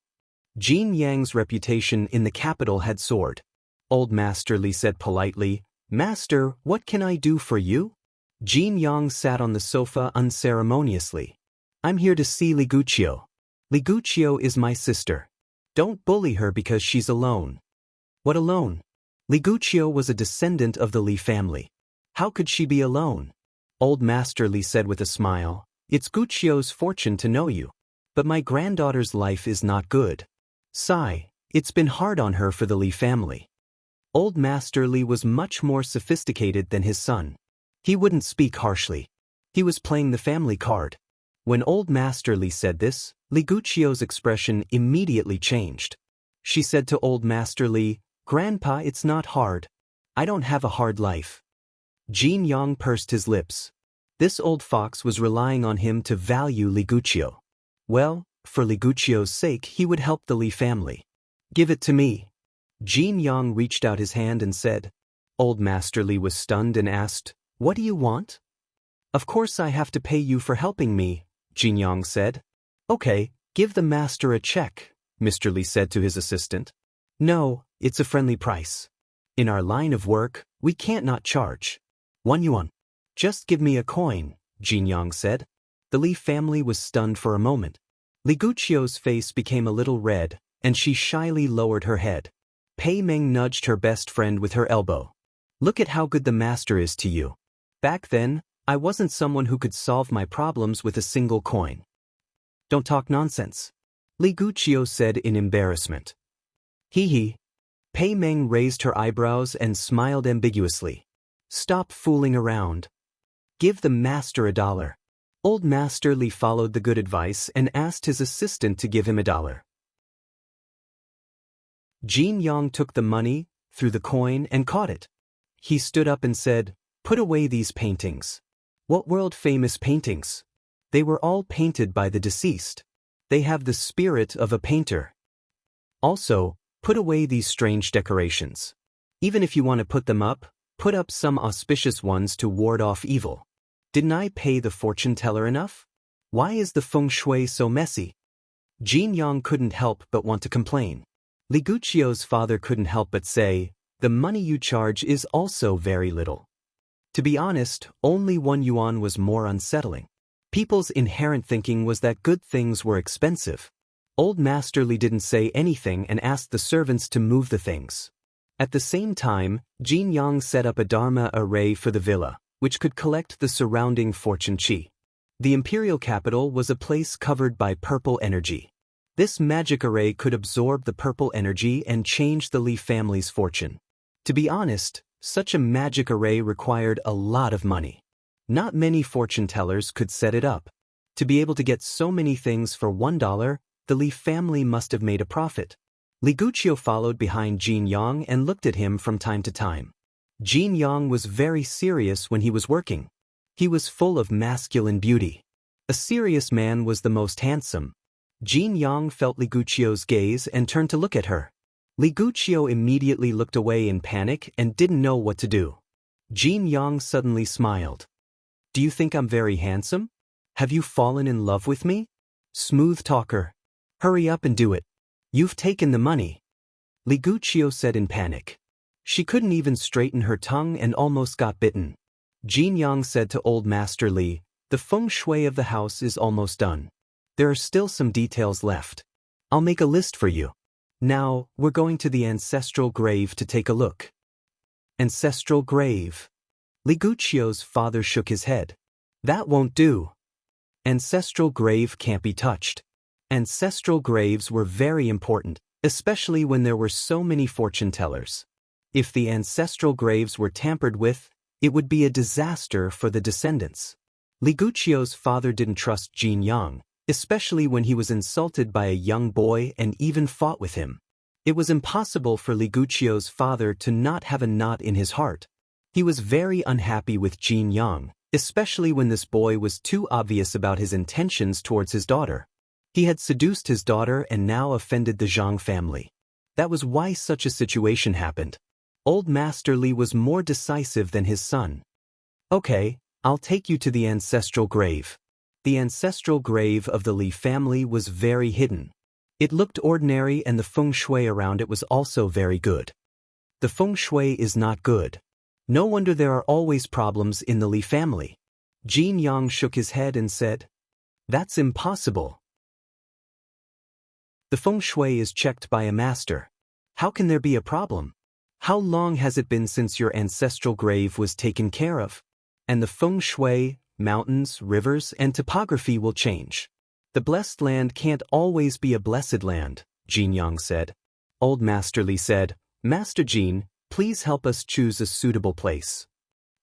Jin Yang's reputation in the capital had soared. Old Master Li said politely, "Master, what can I do for you?" Jin Yang sat on the sofa unceremoniously. "I'm here to see Li Guqiu. Li Guqiu is my sister. Don't bully her because she's alone." "What alone?" Li Guqiu was a descendant of the Li family. How could she be alone? Old Master Li said with a smile, "It's Guqiu's fortune to know you. But my granddaughter's life is not good. Sigh, it's been hard on her for the Li family." Old Master Li was much more sophisticated than his son. He wouldn't speak harshly. He was playing the family card. When Old Master Li said this, Li Guqiu's expression immediately changed. She said to Old Master Li, "Grandpa, it's not hard. I don't have a hard life." Jin Yang pursed his lips. This old fox was relying on him to value Li Guqiu. Well, for Li Guqiu's sake he would help the Li family. "Give it to me." Jin Yang reached out his hand and said. Old Master Li was stunned and asked, "What do you want?" "Of course I have to pay you for helping me," Jin Yang said. "Okay, give the master a check," Mr. Li said to his assistant. "No, it's a friendly price. In our line of work, we can't not charge. 1 yuan. Just give me a coin," Jin Yang said. The Li family was stunned for a moment. Li Guqiu's face became a little red, and she shyly lowered her head. Pei Meng nudged her best friend with her elbow. "Look at how good the master is to you. Back then, I wasn't someone who could solve my problems with a single coin." "Don't talk nonsense," Li Guqiu said in embarrassment. "Hee hee." Pei Meng raised her eyebrows and smiled ambiguously. "Stop fooling around. Give the master $1. Old Master Li followed the good advice and asked his assistant to give him $1. Jin Yang took the money, threw the coin, and caught it. He stood up and said, "Put away these paintings." "What world-famous paintings?" "They were all painted by the deceased. They have the spirit of a painter." "Also, put away these strange decorations. Even if you want to put them up, put up some auspicious ones to ward off evil. Didn't I pay the fortune teller enough? Why is the feng shui so messy?" Jin Yang couldn't help but want to complain. Li Guqiu's father couldn't help but say, "The money you charge is also very little." To be honest, only 1 yuan was more unsettling. People's inherent thinking was that good things were expensive. Old Master Li didn't say anything and asked the servants to move the things. At the same time, Jin Yang set up a Dharma array for the villa, which could collect the surrounding fortune chi. The imperial capital was a place covered by purple energy. This magic array could absorb the purple energy and change the Li family's fortune. To be honest, such a magic array required a lot of money. Not many fortune tellers could set it up. To be able to get so many things for $1, the Li family must have made a profit. Li Guqiu followed behind Jin Yang and looked at him from time to time. Jin Yang was very serious when he was working. He was full of masculine beauty. A serious man was the most handsome. Jin Yang felt Li Guqiu's gaze and turned to look at her. Li Guqiu immediately looked away in panic and didn't know what to do. Jin Yang suddenly smiled. "Do you think I'm very handsome? Have you fallen in love with me? Smooth talker. Hurry up and do it. You've taken the money." Li Guqiu said in panic. She couldn't even straighten her tongue and almost got bitten. Jin Yang said to Old Master Li, "The feng shui of the house is almost done. There are still some details left. I'll make a list for you. Now, we're going to the ancestral grave to take a look." Ancestral grave? Li Guqiu's father shook his head. "That won't do. Ancestral grave can't be touched." Ancestral graves were very important, especially when there were so many fortune tellers. If the ancestral graves were tampered with, it would be a disaster for the descendants. Li Guqiu's father didn't trust Jin Yang, especially when he was insulted by a young boy and even fought with him. It was impossible for Li Guqiu's father to not have a knot in his heart. He was very unhappy with Jin Yang, especially when this boy was too obvious about his intentions towards his daughter. He had seduced his daughter and now offended the Zhang family. That was why such a situation happened. Old Master Li was more decisive than his son. Okay, I'll take you to the ancestral grave. The ancestral grave of the Li family was very hidden. It looked ordinary and the feng shui around it was also very good. The feng shui is not good. No wonder there are always problems in the Li family. Jin Yang shook his head and said, "That's impossible. The feng shui is checked by a master. How can there be a problem? How long has it been since your ancestral grave was taken care of? And the feng shui, mountains, rivers, and topography will change. The blessed land can't always be a blessed land," Jin Yang said. Old Master Li said, "Master Jin, please help us choose a suitable place."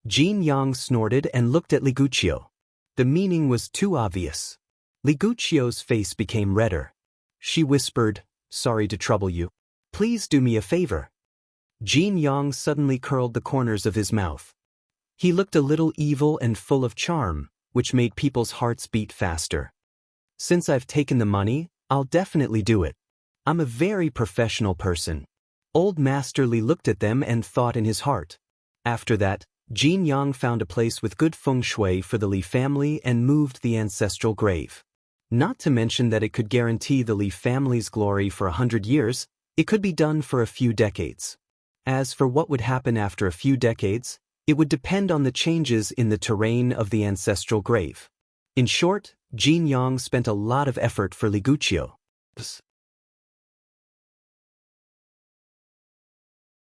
Jin Yang snorted and looked at Li Guqiu. The meaning was too obvious. Li Guqiu's face became redder. She whispered, "Sorry to trouble you. Please do me a favor." Jin Yang suddenly curled the corners of his mouth. He looked a little evil and full of charm, which made people's hearts beat faster. "Since I've taken the money, I'll definitely do it. I'm a very professional person." Old Master Li looked at them and thought in his heart. After that, Jin Yang found a place with good feng shui for the Li family and moved the ancestral grave. Not to mention that it could guarantee the Li family's glory for 100 years, it could be done for a few decades. As for what would happen after a few decades, it would depend on the changes in the terrain of the ancestral grave. In short, Jin Yang spent a lot of effort for Li Guqiu.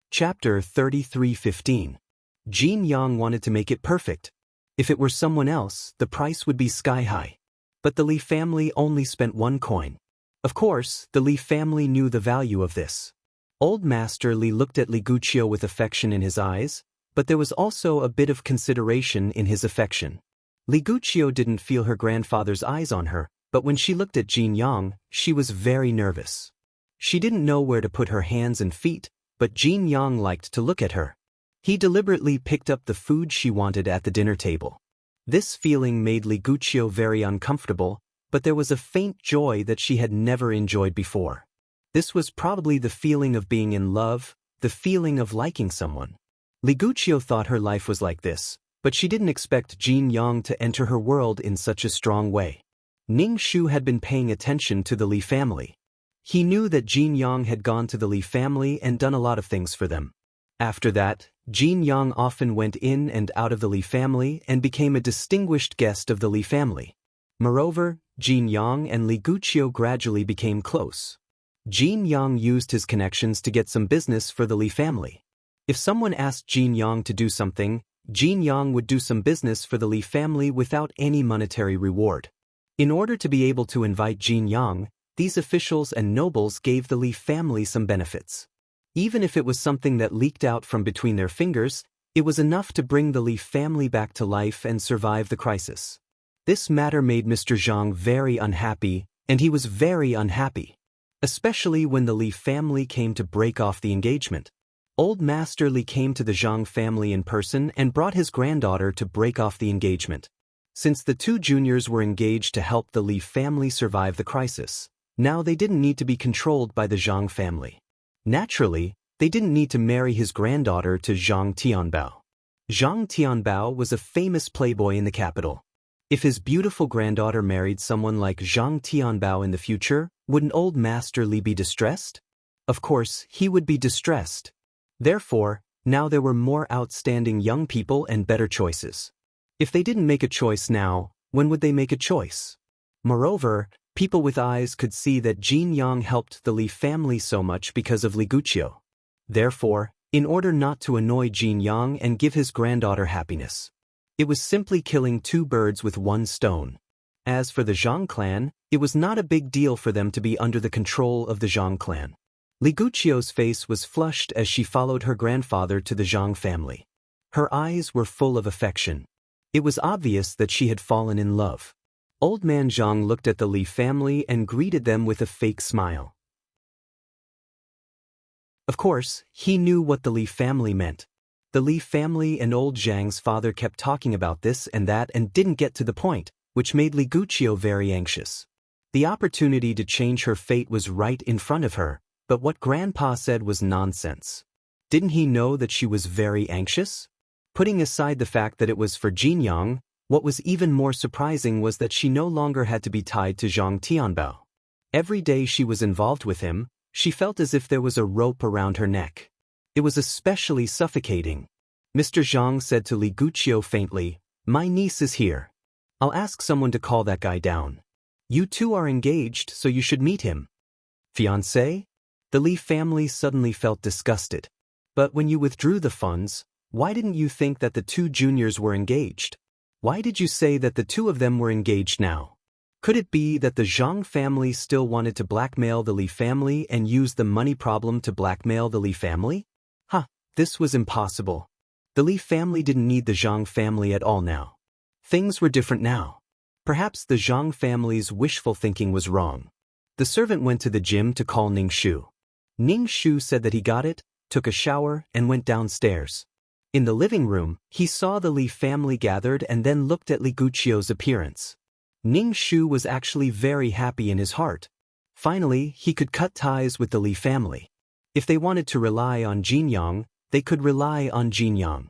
Chapter 33:15. Jin Yang wanted to make it perfect. If it were someone else, the price would be sky high. But the Li family only spent 1 coin. Of course, the Li family knew the value of this. Old Master Li looked at Li Guqiu with affection in his eyes, but there was also a bit of consideration in his affection. Li Guqiu didn't feel her grandfather's eyes on her, but when she looked at Jin Yang, she was very nervous. She didn't know where to put her hands and feet, but Jin Yang liked to look at her. He deliberately picked up the food she wanted at the dinner table. This feeling made Li Guqiu very uncomfortable, but there was a faint joy that she had never enjoyed before. This was probably the feeling of being in love, the feeling of liking someone. Li Guqiu thought her life was like this, but she didn't expect Jin Yang to enter her world in such a strong way. Ning Shu had been paying attention to the Li family. He knew that Jin Yang had gone to the Li family and done a lot of things for them. After that, Jin Yang often went in and out of the Li family and became a distinguished guest of the Li family. Moreover, Jin Yang and Li Guqiu gradually became close. Jin Yang used his connections to get some business for the Li family. If someone asked Jin Yang to do something, Jin Yang would do some business for the Li family without any monetary reward. In order to be able to invite Jin Yang, these officials and nobles gave the Li family some benefits. Even if it was something that leaked out from between their fingers, it was enough to bring the Li family back to life and survive the crisis. This matter made Mr. Zhang very unhappy, and he was very unhappy. Especially when the Li family came to break off the engagement. Old Master Li came to the Zhang family in person and brought his granddaughter to break off the engagement. Since the 2 juniors were engaged to help the Li family survive the crisis, now they didn't need to be controlled by the Zhang family. Naturally, they didn't need to marry his granddaughter to Zhang Tianbao. Zhang Tianbao was a famous playboy in the capital. If his beautiful granddaughter married someone like Zhang Tianbao in the future, wouldn't Old Master Li be distressed? Of course, he would be distressed. Therefore, now there were more outstanding young people and better choices. If they didn't make a choice now, when would they make a choice? Moreover, people with eyes could see that Jin Yang helped the Li family so much because of Li Guqiu. Therefore, in order not to annoy Jin Yang and give his granddaughter happiness, it was simply killing 2 birds with 1 stone. As for the Zhang clan, it was not a big deal for them to be under the control of the Zhang clan. Li Guqiu's face was flushed as she followed her grandfather to the Zhang family. Her eyes were full of affection. It was obvious that she had fallen in love. Old man Zhang looked at the Li family and greeted them with a fake smile. Of course, he knew what the Li family meant. The Li family and old Zhang's father kept talking about this and that and didn't get to the point, which made Li Guqiu very anxious. The opportunity to change her fate was right in front of her, but what Grandpa said was nonsense. Didn't he know that she was very anxious? Putting aside the fact that it was for Jinyang, what was even more surprising was that she no longer had to be tied to Zhang Tianbao. Every day she was involved with him, she felt as if there was a rope around her neck. It was especially suffocating. Mr. Zhang said to Li Guqiu faintly, "My niece is here. I'll ask someone to call that guy down. You two are engaged, so you should meet him." Fiancé? The Li family suddenly felt disgusted. But when you withdrew the funds, why didn't you think that the two juniors were engaged? Why did you say that the two of them were engaged now? Could it be that the Zhang family still wanted to blackmail the Li family and use the money problem to blackmail the Li family? This was impossible. The Li family didn't need the Zhang family at all now. Things were different now. Perhaps the Zhang family's wishful thinking was wrong. The servant went to the gym to call Ning Shu. Ning Shu said that he got it, took a shower, and went downstairs. In the living room, he saw the Li family gathered and then looked at Li Guqiu's appearance. Ning Shu was actually very happy in his heart. Finally, he could cut ties with the Li family. If they wanted to rely on Jinyang, they could rely on Jinyang.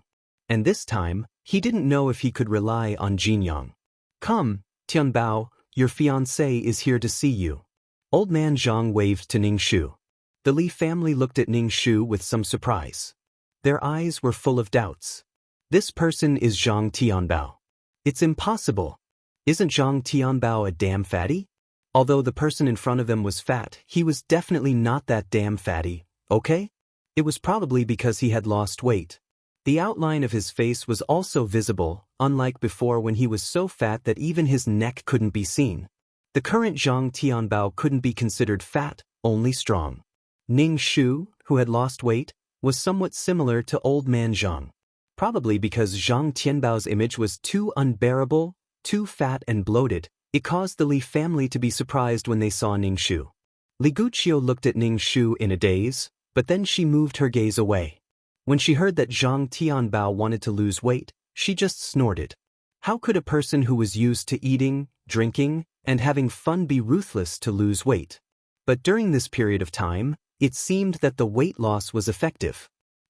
And this time, he didn't know if he could rely on Jinyang. "Come, Tianbao, your fiancé is here to see you." Old man Zhang waved to Ning Shu. The Li family looked at Ning Shu with some surprise. Their eyes were full of doubts. This person is Zhang Tianbao. It's impossible. Isn't Zhang Tianbao a damn fatty? Although the person in front of them was fat, he was definitely not that damn fatty, okay? It was probably because he had lost weight. The outline of his face was also visible, unlike before when he was so fat that even his neck couldn't be seen. The current Zhang Tianbao couldn't be considered fat, only strong. Ning Shu, who had lost weight, was somewhat similar to old man Zhang. Probably because Zhang Tianbao's image was too unbearable, too fat and bloated, it caused the Li family to be surprised when they saw Ning Shu. Li Guqiu looked at Ning Shu in a daze, but then she moved her gaze away. When she heard that Zhang Tianbao wanted to lose weight, she just snorted. How could a person who was used to eating, drinking, and having fun be ruthless to lose weight? But during this period of time, it seemed that the weight loss was effective.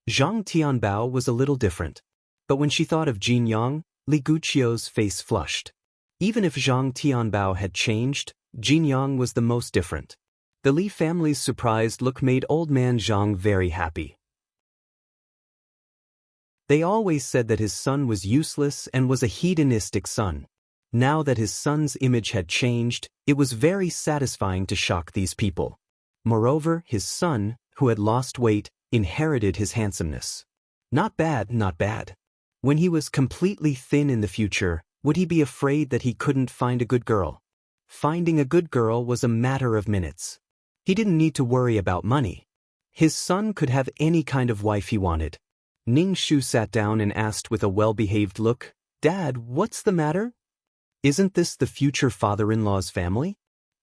Zhang Tianbao was a little different. But when she thought of Jinyang, Li Guqiu's face flushed. Even if Zhang Tianbao had changed, Jinyang was the most different. The Li family's surprised look made old man Zhang very happy. They always said that his son was useless and was a hedonistic son. Now that his son's image had changed, it was very satisfying to shock these people. Moreover, his son, who had lost weight, inherited his handsomeness. Not bad, not bad. When he was completely thin in the future, would he be afraid that he couldn't find a good girl? Finding a good girl was a matter of minutes. He didn't need to worry about money. His son could have any kind of wife he wanted. Ning Shu sat down and asked with a well-behaved look, "Dad, what's the matter? Isn't this the future father-in-law's family?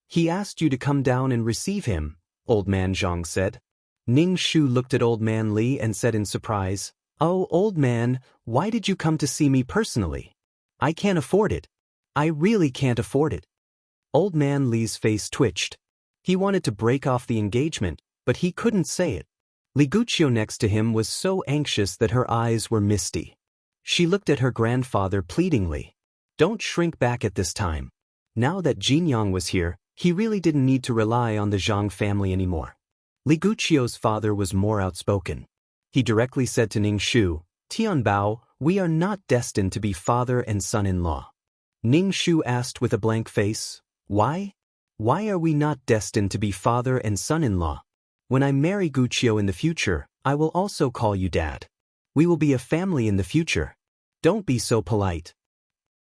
He asked you to come down and receive him," old man Zhang said. Ning Shu looked at old man Li and said in surprise, "Oh, old man, why did you come to see me personally? I can't afford it. I really can't afford it." Old man Li's face twitched. He wanted to break off the engagement, but he couldn't say it. Li Guqiu next to him was so anxious that her eyes were misty. She looked at her grandfather pleadingly. "Don't shrink back at this time." Now that Jinyang was here, he really didn't need to rely on the Zhang family anymore. Li Guqiu's father was more outspoken. He directly said to Ning Shu, "Tianbao, we are not destined to be father and son-in-law." Ning Shu asked with a blank face, "Why? Why are we not destined to be father and son-in-law? When I marry Guqiu in the future, I will also call you Dad. We will be a family in the future. Don't be so polite."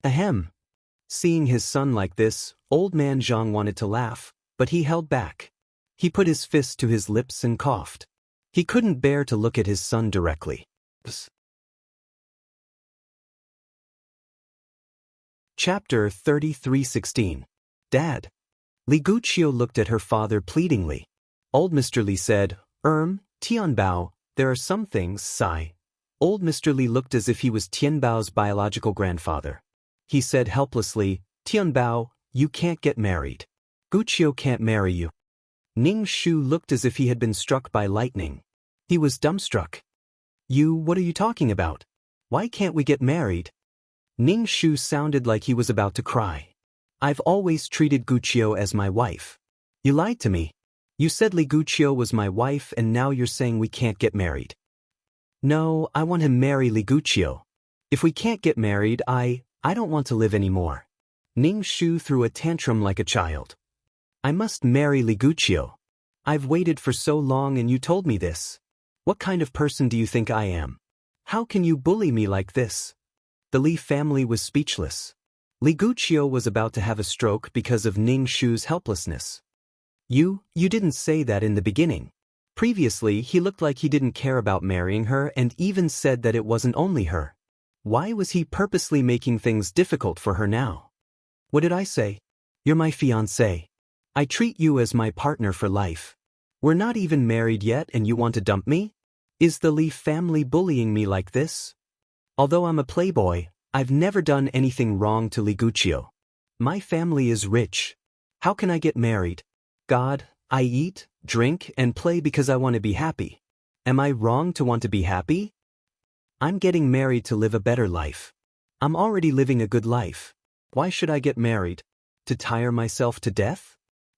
Ahem. Seeing his son like this, old man Zhang wanted to laugh, but he held back. He put his fist to his lips and coughed. He couldn't bear to look at his son directly. Chapter 33:16. Dad. Li Guqiu looked at her father pleadingly. Old Mr. Li said, Tianbao, there are some things, sigh. Old Mr. Li looked as if he was Tianbao's biological grandfather. He said helplessly, Tianbao, you can't get married. Guqiu can't marry you. Ning Shu looked as if he had been struck by lightning. He was dumbstruck. What are you talking about? Why can't we get married? Ning Shu sounded like he was about to cry. I've always treated Guqiu as my wife. You lied to me. You said Li Guqiu was my wife and now you're saying we can't get married. No, I want to marry Li Guqiu. If we can't get married, I don't want to live anymore. Ning Shu threw a tantrum like a child. I must marry Li Guqiu. I've waited for so long and you told me this. What kind of person do you think I am? How can you bully me like this? The Li family was speechless. Li Guqiu was about to have a stroke because of Ning Shu's helplessness. You didn't say that in the beginning. Previously, he looked like he didn't care about marrying her and even said that it wasn't only her. Why was he purposely making things difficult for her now? What did I say? You're my fiancé. I treat you as my partner for life. We're not even married yet and you want to dump me? Is the Li family bullying me like this? Although I'm a playboy, I've never done anything wrong to Li Guqiu. My family is rich. How can I get married? God, I eat, drink, and play because I want to be happy. Am I wrong to want to be happy? I'm getting married to live a better life. I'm already living a good life. Why should I get married? To tire myself to death?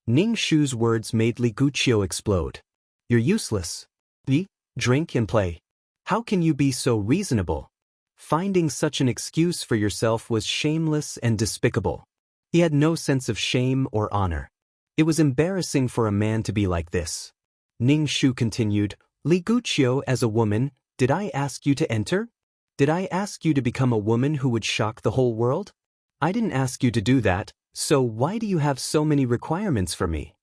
Ning Shu's words made Li Guqiu explode. You're useless. Eat, drink, and play. How can you be so reasonable? Finding such an excuse for yourself was shameless and despicable. He had no sense of shame or honor. It was embarrassing for a man to be like this. Ning Shu continued, Li Guqiu, as a woman, did I ask you to enter? Did I ask you to become a woman who would shock the whole world? I didn't ask you to do that, so why do you have so many requirements for me?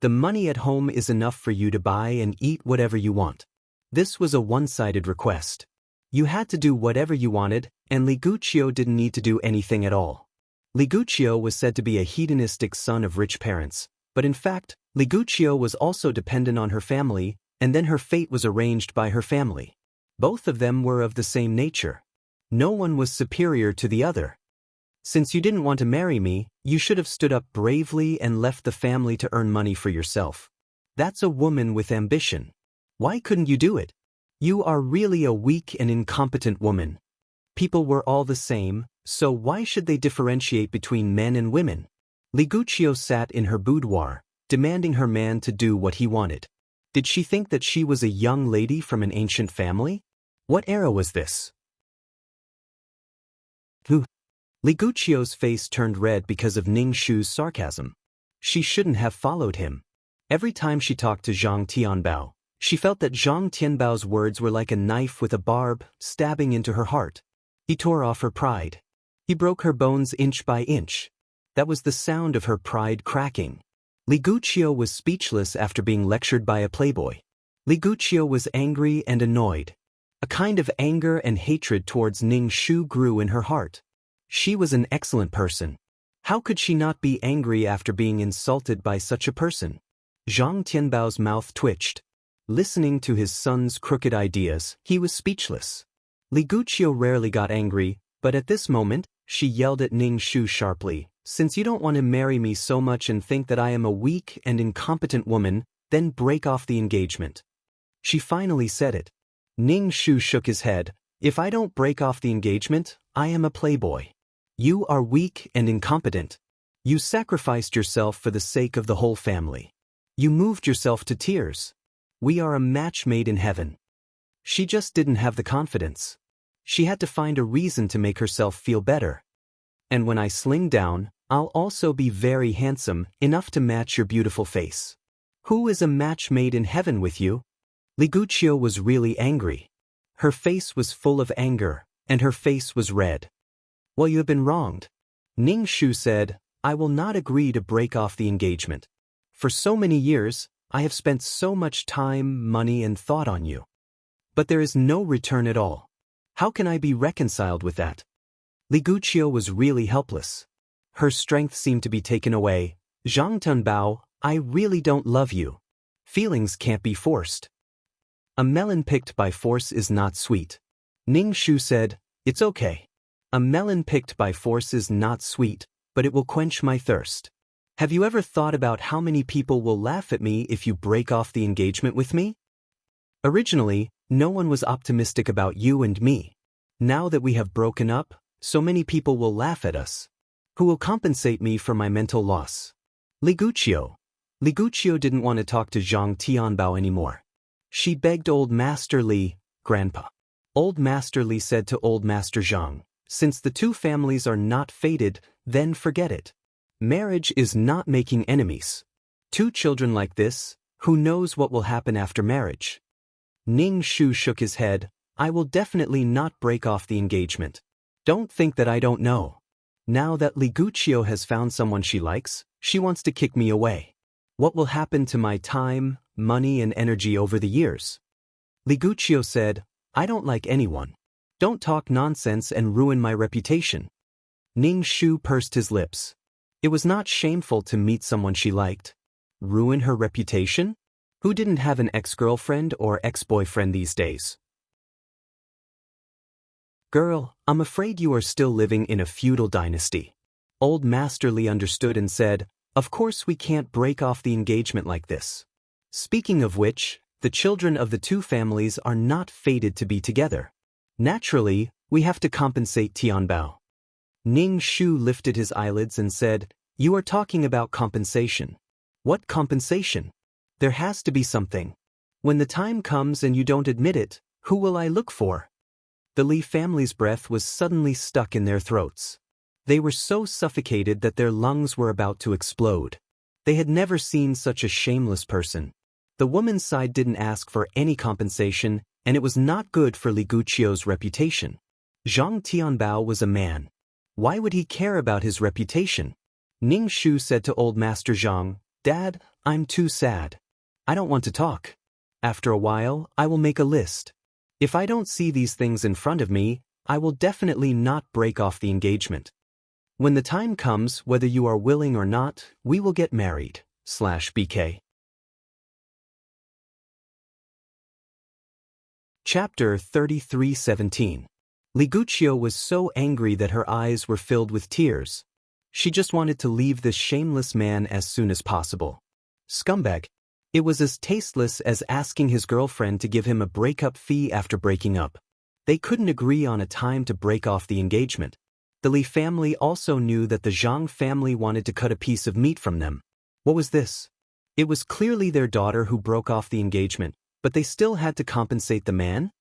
The money at home is enough for you to buy and eat whatever you want. This was a one-sided request. You had to do whatever you wanted, and Li Guqiu didn't need to do anything at all. Li Guqiu was said to be a hedonistic son of rich parents, but in fact, Li Guqiu was also dependent on her family, and then her fate was arranged by her family. Both of them were of the same nature. No one was superior to the other. Since you didn't want to marry me, you should have stood up bravely and left the family to earn money for yourself. That's a woman with ambition. Why couldn't you do it? You are really a weak and incompetent woman. People were all the same, so why should they differentiate between men and women? Li Guqiu sat in her boudoir, demanding her man to do what he wanted. Did she think that she was a young lady from an ancient family? What era was this? Li Guqiu's face turned red because of Ning Shu's sarcasm. She shouldn't have followed him. Every time she talked to Zhang Tianbao, she felt that Zhang Tianbao's words were like a knife with a barb, stabbing into her heart. He tore off her pride. He broke her bones inch by inch. That was the sound of her pride cracking. Li Guqiu was speechless after being lectured by a playboy. Li Guqiu was angry and annoyed. A kind of anger and hatred towards Ning Shu grew in her heart. She was an excellent person. How could she not be angry after being insulted by such a person? Zhang Tianbao's mouth twitched. Listening to his son's crooked ideas, he was speechless. Li Guqiu rarely got angry, but at this moment, she yelled at Ning Shu sharply, Since you don't want to marry me so much and think that I am a weak and incompetent woman, then break off the engagement. She finally said it. Ning Shu shook his head. If I don't break off the engagement, I am a playboy. You are weak and incompetent. You sacrificed yourself for the sake of the whole family. You moved yourself to tears. We are a match made in heaven. She just didn't have the confidence. She had to find a reason to make herself feel better. And when I sling down, I'll also be very handsome, enough to match your beautiful face. Who is a match made in heaven with you? Li Guqiu was really angry. Her face was full of anger, and her face was red. Well, you have been wronged. Ning Shu said, I will not agree to break off the engagement. For so many years, I have spent so much time, money, and thought on you. But there is no return at all. How can I be reconciled with that? Li Guqiu was really helpless. Her strength seemed to be taken away. Zhang Tianbao, I really don't love you. Feelings can't be forced. A melon picked by force is not sweet. Ning Shu said, "It's okay. A melon picked by force is not sweet, but it will quench my thirst. Have you ever thought about how many people will laugh at me if you break off the engagement with me? Originally, no one was optimistic about you and me. Now that we have broken up, so many people will laugh at us. Who will compensate me for my mental loss?" Li Guqiu didn't want to talk to Zhang Tianbao anymore. She begged Old Master Li, "Grandpa." Old Master Li said to Old Master Zhang, "Since the two families are not fated, then forget it. Marriage is not making enemies. Two children like this, who knows what will happen after marriage?" Ning Shu shook his head, "I will definitely not break off the engagement. Don't think that I don't know. Now that Li Guqiu has found someone she likes, she wants to kick me away. What will happen to my time, money and energy over the years?" Li Guqiu said, "I don't like anyone. Don't talk nonsense and ruin my reputation." Ning Shu pursed his lips. It was not shameful to meet someone she liked. Ruin her reputation? Who didn't have an ex-girlfriend or ex-boyfriend these days? "Girl, I'm afraid you are still living in a feudal dynasty." Old Master Li understood and said, "Of course we can't break off the engagement like this. Speaking of which, the children of the two families are not fated to be together. Naturally, we have to compensate Tianbao." Ning Shu lifted his eyelids and said, "You are talking about compensation. What compensation? There has to be something. When the time comes and you don't admit it, who will I look for?" The Li family's breath was suddenly stuck in their throats. They were so suffocated that their lungs were about to explode. They had never seen such a shameless person. The woman's side didn't ask for any compensation, and it was not good for Li Guqiu's reputation. Zhang Tianbao was a man. Why would he care about his reputation? Ning Shu said to Old Master Zhang, "Dad, I'm too sad. I don't want to talk. After a while, I will make a list. If I don't see these things in front of me, I will definitely not break off the engagement. When the time comes, whether you are willing or not, we will get married. /BK." Chapter 33:17. Li Guqiu was so angry that her eyes were filled with tears. She just wanted to leave this shameless man as soon as possible. Scumbag. It was as tasteless as asking his girlfriend to give him a breakup fee after breaking up. They couldn't agree on a time to break off the engagement. The Li family also knew that the Zhang family wanted to cut a piece of meat from them. What was this? It was clearly their daughter who broke off the engagement, but they still had to compensate the man?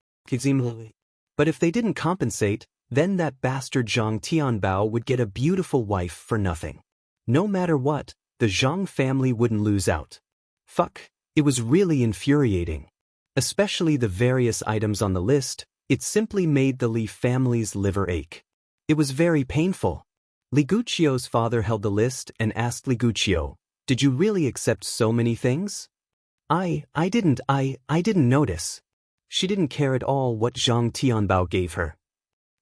But if they didn't compensate, then that bastard Zhang Tianbao would get a beautiful wife for nothing. No matter what, the Zhang family wouldn't lose out. Fuck, it was really infuriating. Especially the various items on the list, it simply made the Li family's liver ache. It was very painful. Li Guqiu's father held the list and asked Li Guqiu, "Did you really accept so many things?" I didn't notice. She didn't care at all what Zhang Tianbao gave her.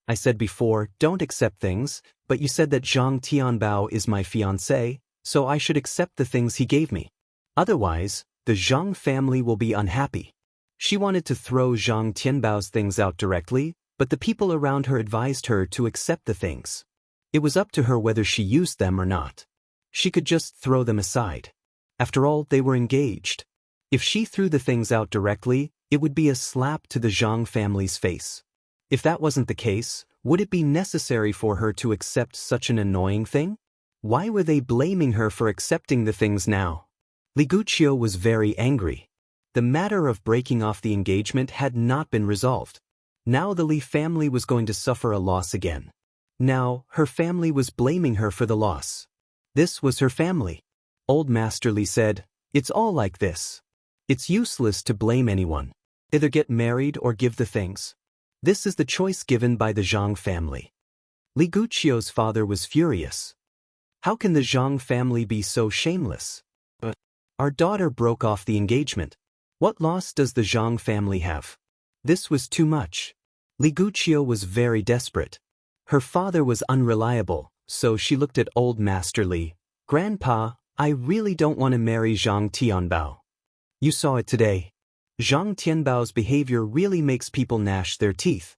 I said before, don't accept things, but you said that Zhang Tianbao is my fiancé, so I should accept the things he gave me. Otherwise, the Zhang family will be unhappy. She wanted to throw Zhang Tianbao's things out directly, but the people around her advised her to accept the things. It was up to her whether she used them or not. She could just throw them aside. After all, they were engaged. If she threw the things out directly, it would be a slap to the Zhang family's face. If that wasn't the case, would it be necessary for her to accept such an annoying thing? Why were they blaming her for accepting the things now? Li Guqiu was very angry. The matter of breaking off the engagement had not been resolved. Now the Li family was going to suffer a loss again. Now, her family was blaming her for the loss. This was her family. Old Master Li said, "It's all like this. It's useless to blame anyone. Either get married or give the things. This is the choice given by the Zhang family." Li Guqiu's father was furious. How can the Zhang family be so shameless? But our daughter broke off the engagement. What loss does the Zhang family have? This was too much. Li Guqiu was very desperate. Her father was unreliable, so she looked at Old Master Li. "Grandpa, I really don't want to marry Zhang Tianbao. You saw it today. Zhang Tianbao's behavior really makes people gnash their teeth.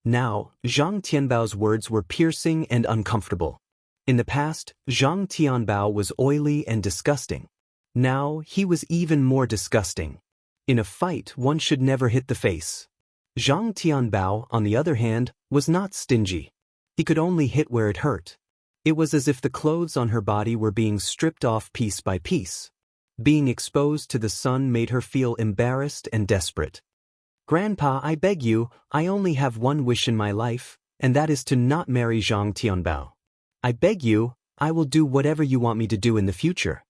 Now, Zhang Tianbao's words were piercing and uncomfortable. In the past, Zhang Tianbao was oily and disgusting. Now, he was even more disgusting. In a fight, one should never hit the face. Zhang Tianbao, on the other hand, was not stingy. He could only hit where it hurt. It was as if the clothes on her body were being stripped off piece by piece. Being exposed to the sun made her feel embarrassed and desperate. "Grandpa, I beg you, I only have one wish in my life, and that is to not marry Zhang Tianbao. I beg you, I will do whatever you want me to do in the future."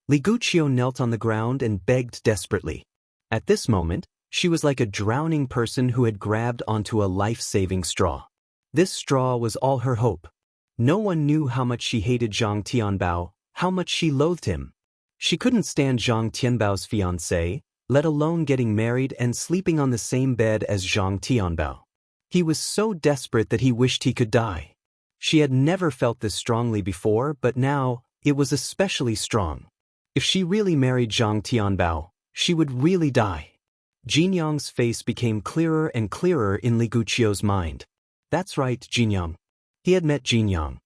Li Guqiu knelt on the ground and begged desperately. At this moment, she was like a drowning person who had grabbed onto a life-saving straw. This straw was all her hope. No one knew how much she hated Zhang Tianbao, how much she loathed him. She couldn't stand Zhang Tianbao's fiancé, let alone getting married and sleeping on the same bed as Zhang Tianbao. He was so desperate that he wished he could die. She had never felt this strongly before, but now, it was especially strong. If she really married Zhang Tianbao, she would really die. Jinyang's face became clearer and clearer in Li Guqiu's mind. That's right, Jinyang. He had met Jinyang.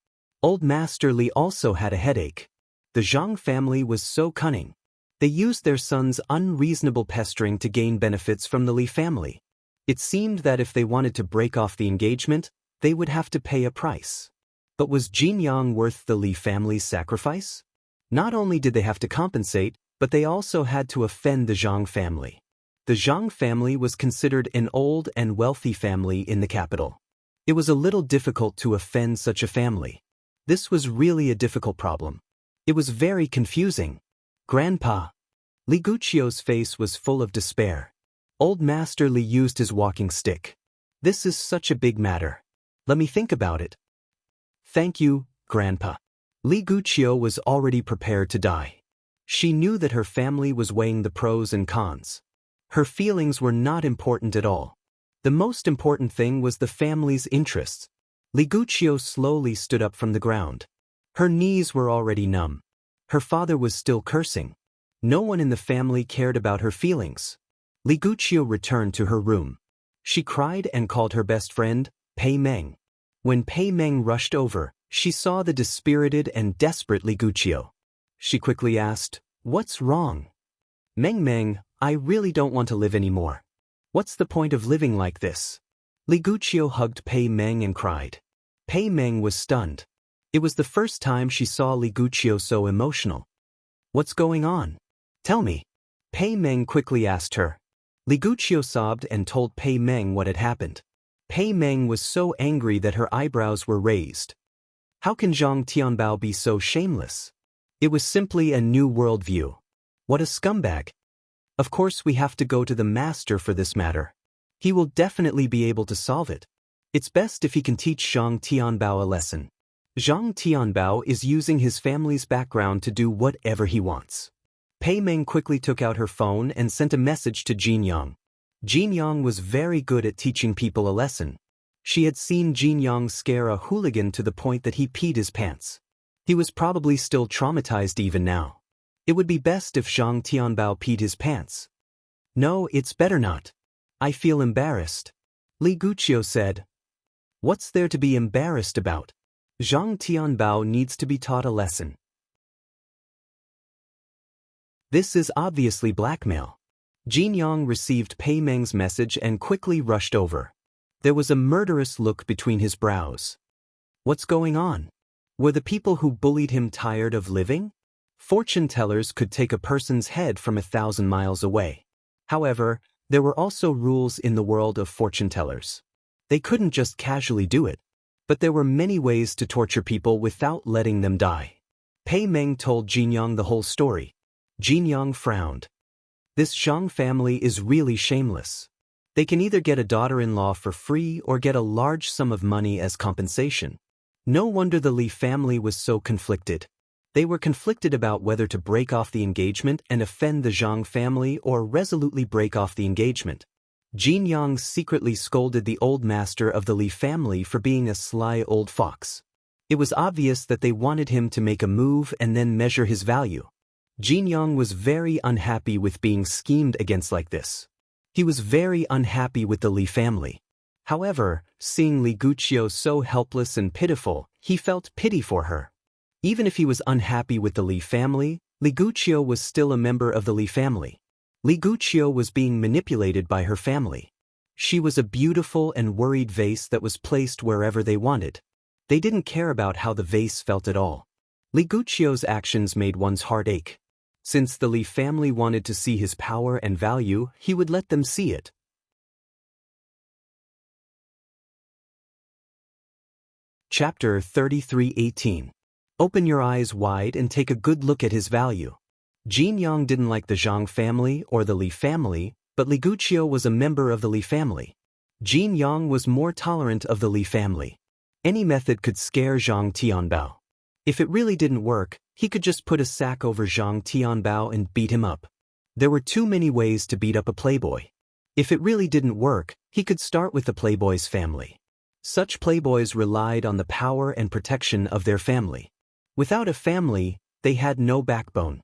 Old Master Li also had a headache. The Zhang family was so cunning. They used their son's unreasonable pestering to gain benefits from the Li family. It seemed that if they wanted to break off the engagement, they would have to pay a price. But was Jinyang worth the Li family's sacrifice? Not only did they have to compensate, but they also had to offend the Zhang family. The Zhang family was considered an old and wealthy family in the capital. It was a little difficult to offend such a family. This was really a difficult problem. It was very confusing. "Grandpa." Li Guqiu's face was full of despair. Old Master Li used his walking stick. "This is such a big matter. Let me think about it." "Thank you, Grandpa." Li Guqiu was already prepared to die. She knew that her family was weighing the pros and cons. Her feelings were not important at all. The most important thing was the family's interests. Li Guqiu slowly stood up from the ground. Her knees were already numb. Her father was still cursing. No one in the family cared about her feelings. Li Guqiu returned to her room. She cried and called her best friend, Pei Meng. When Pei Meng rushed over, she saw the dispirited and desperate Li Guqiu. She quickly asked, "What's wrong?" Meng, I really don't want to live anymore. What's the point of living like this?" Li Guqiu hugged Pei Meng and cried. Pei Meng was stunned. It was the first time she saw Li Guqiu so emotional. "What's going on? Tell me." Pei Meng quickly asked her. Li Guqiu sobbed and told Pei Meng what had happened. Pei Meng was so angry that her eyebrows were raised. How can Zhang Tianbao be so shameless? It was simply a new worldview. What a scumbag. Of course we have to go to the master for this matter. He will definitely be able to solve it. It's best if he can teach Zhang Tianbao a lesson. Zhang Tianbao is using his family's background to do whatever he wants. Pei Meng quickly took out her phone and sent a message to Jinyang. Jinyang was very good at teaching people a lesson. She had seen Jinyang scare a hooligan to the point that he peed his pants. He was probably still traumatized even now. It would be best if Zhang Tianbao peed his pants. "No, it's better not. I feel embarrassed." Li Guqiu said. "What's there to be embarrassed about? Zhang Tianbao needs to be taught a lesson." This is obviously blackmail. Jinyang received Pei Meng's message and quickly rushed over. There was a murderous look between his brows. What's going on? Were the people who bullied him tired of living? Fortune tellers could take a person's head from 1,000 miles away. However, there were also rules in the world of fortune tellers. They couldn't just casually do it. But there were many ways to torture people without letting them die. Pei Meng told Jinyang the whole story. Jinyang frowned. This Zhang family is really shameless. They can either get a daughter-in-law for free or get a large sum of money as compensation. No wonder the Li family was so conflicted. They were conflicted about whether to break off the engagement and offend the Zhang family or resolutely break off the engagement. Jinyang secretly scolded the old master of the Li family for being a sly old fox. It was obvious that they wanted him to make a move and then measure his value. Jin Yang was very unhappy with being schemed against like this. He was very unhappy with the Li family. However, seeing Li Guqiu so helpless and pitiful, he felt pity for her. Even if he was unhappy with the Li family, Li Guqiu was still a member of the Li family. Li Guqiu was being manipulated by her family. She was a beautiful and worried vase that was placed wherever they wanted. They didn't care about how the vase felt at all. Li Guqiu's actions made one's heart ache. Since the Li family wanted to see his power and value, he would let them see it. Chapter 33:18. Open your eyes wide and take a good look at his value. Jin Yang didn't like the Zhang family or the Li family, but Li Guqiu was a member of the Li family. Jin Yang was more tolerant of the Li family. Any method could scare Zhang Tianbao. If it really didn't work, he could just put a sack over Zhang Tianbao and beat him up. There were too many ways to beat up a playboy. If it really didn't work, he could start with the playboy's family. Such playboys relied on the power and protection of their family. Without a family, they had no backbone.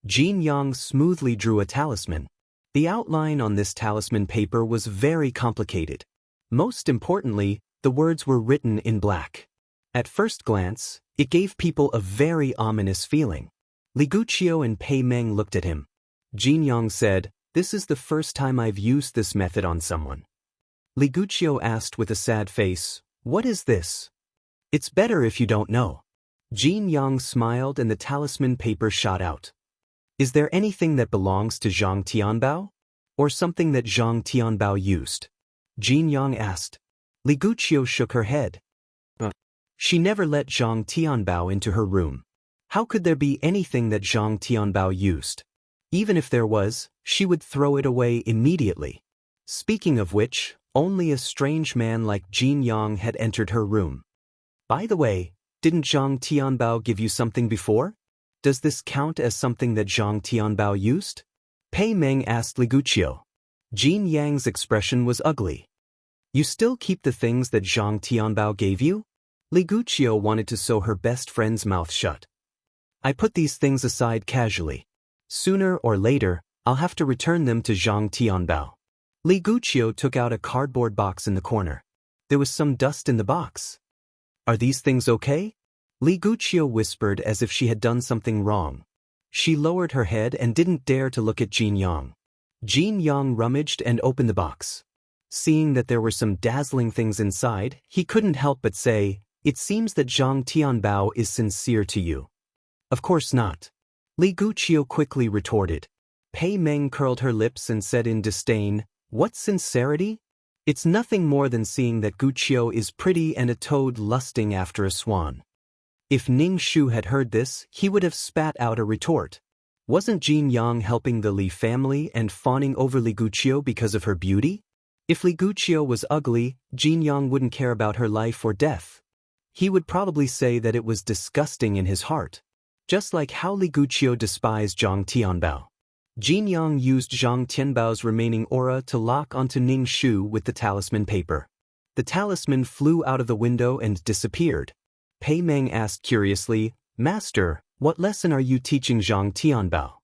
Jin Yang smoothly drew a talisman. The outline on this talisman paper was very complicated. Most importantly, the words were written in black. At first glance, it gave people a very ominous feeling. Li Guqiu and Pei Meng looked at him. Jin Yang said, "This is the first time I've used this method on someone." Li Guqiu asked with a sad face, "What is this?" "It's better if you don't know." Jin Yang smiled and the talisman paper shot out. "Is there anything that belongs to Zhang Tianbao? Or something that Zhang Tianbao used?" Jin Yang asked. Li Guqiu shook her head. She never let Zhang Tianbao into her room. How could there be anything that Zhang Tianbao used? Even if there was, she would throw it away immediately. Speaking of which, only a strange man like Jin Yang had entered her room. "By the way, didn't Zhang Tianbao give you something before? Does this count as something that Zhang Tianbao used?" Pei Meng asked Li Guqiu. Jin Yang's expression was ugly. "You still keep the things that Zhang Tianbao gave you?" Li Guqiu wanted to sew her best friend's mouth shut. "I put these things aside casually. Sooner or later, I'll have to return them to Zhang Tianbao." Li Guqiu took out a cardboard box in the corner. There was some dust in the box. "Are these things okay?" Li Guqiu whispered as if she had done something wrong. She lowered her head and didn't dare to look at Jin Yang. Jin Yang rummaged and opened the box. Seeing that there were some dazzling things inside, he couldn't help but say, "It seems that Zhang Tianbao is sincere to you." "Of course not." Li Guqiu quickly retorted. Pei Meng curled her lips and said in disdain, "What sincerity? It's nothing more than seeing that Guqiu is pretty and a toad lusting after a swan." If Ning Shu had heard this, he would have spat out a retort. Wasn't Jin Yang helping the Li family and fawning over Li Guqiu because of her beauty? If Li Guqiu was ugly, Jin Yang wouldn't care about her life or death. He would probably say that it was disgusting in his heart. Just like how Li Guqiu despised Zhang Tianbao. Jin Yang used Zhang Tianbao's remaining aura to lock onto Ning Shu with the talisman paper. The talisman flew out of the window and disappeared. Pei Meng asked curiously, "Master, what lesson are you teaching Zhang Tianbao?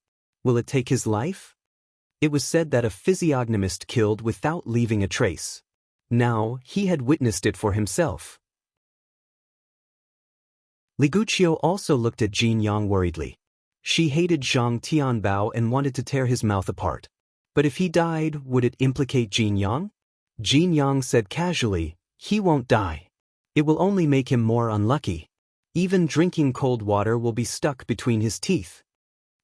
Will it take his life?" It was said that a physiognomist killed without leaving a trace. Now, he had witnessed it for himself. Li Guqiu also looked at Jin Yang worriedly. She hated Zhang Tianbao and wanted to tear his mouth apart. But if he died, would it implicate Jin Yang? Jin Yang said casually, "He won't die. It will only make him more unlucky. Even drinking cold water will be stuck between his teeth.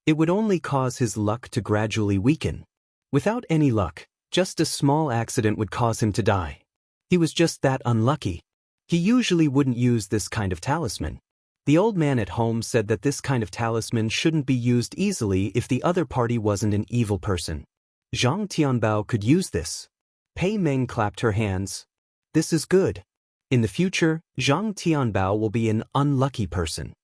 It would only cause his luck to gradually weaken. Without any luck, just a small accident would cause him to die. He was just that unlucky. He usually wouldn't use this kind of talisman." The old man at home said that this kind of talisman shouldn't be used easily if the other party wasn't an evil person. Zhang Tianbao could use this. Pei Meng clapped her hands. "This is good. In the future, Zhang Tianbao will be an unlucky person."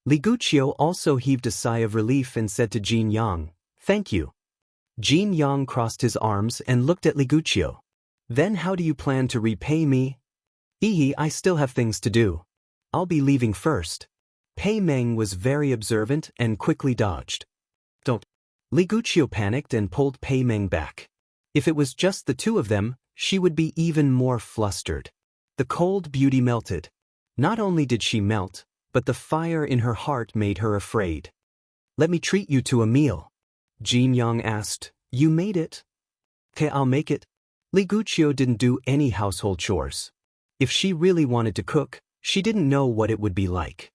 Li Guqiu also heaved a sigh of relief and said to Jin Yang, "Thank you." Jin Yang crossed his arms and looked at Li Guqiu. "Then how do you plan to repay me?" I still have things to do. I'll be leaving first." Pei Meng was very observant and quickly dodged. Don't. Li Guqiu panicked and pulled Pei Meng back. If it was just the two of them, she would be even more flustered. The cold beauty melted. Not only did she melt, but the fire in her heart made her afraid. Let me treat you to a meal. Jin Yang asked. You made it? Okay, I'll make it. Li Guqiu didn't do any household chores. If she really wanted to cook, she didn't know what it would be like.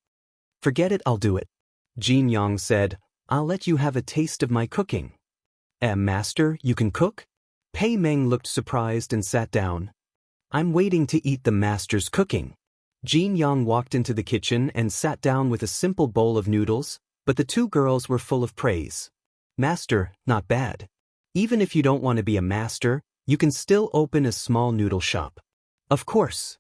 Forget it, I'll do it. Jin Yang said, I'll let you have a taste of my cooking. Master, you can cook? Pei Meng looked surprised and sat down. I'm waiting to eat the master's cooking. Jin Yang walked into the kitchen and sat down with a simple bowl of noodles, but the two girls were full of praise. Master, not bad. Even if you don't want to be a master, you can still open a small noodle shop. Of course.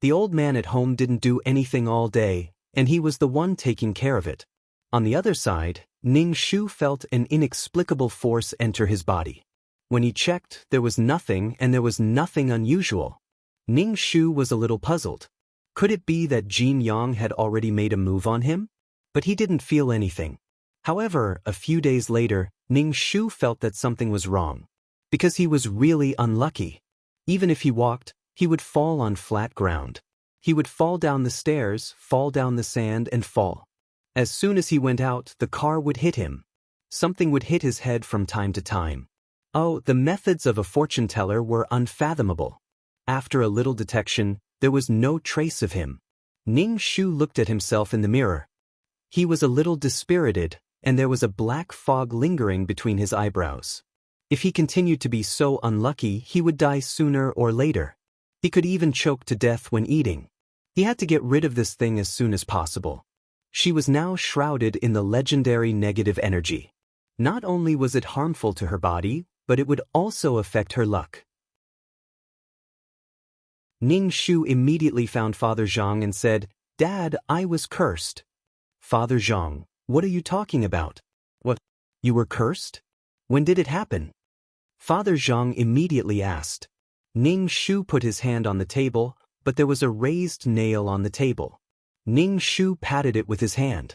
The old man at home didn't do anything all day, and he was the one taking care of it. On the other side, Ning Shu felt an inexplicable force enter his body. When he checked, there was nothing and there was nothing unusual. Ning Shu was a little puzzled. Could it be that Jin Yang had already made a move on him? But he didn't feel anything. However, a few days later, Ning Shu felt that something was wrong. Because he was really unlucky. Even if he walked, he would fall on flat ground. He would fall down the stairs, fall down the sand, and fall. As soon as he went out, the car would hit him. Something would hit his head from time to time. Oh, the methods of a fortune teller were unfathomable. After a little detection, there was no trace of him. Ning Shu looked at himself in the mirror. He was a little dispirited, and there was a black fog lingering between his eyebrows. If he continued to be so unlucky, he would die sooner or later. He could even choke to death when eating. He had to get rid of this thing as soon as possible. She was now shrouded in the legendary negative energy. Not only was it harmful to her body, but it would also affect her luck. Ning Shu immediately found Father Zhang and said, Dad, I was cursed. Father Zhang, what are you talking about? What? You were cursed? When did it happen? Father Zhang immediately asked. Ning Shu put his hand on the table, but there was a raised nail on the table. Ning Shu patted it with his hand.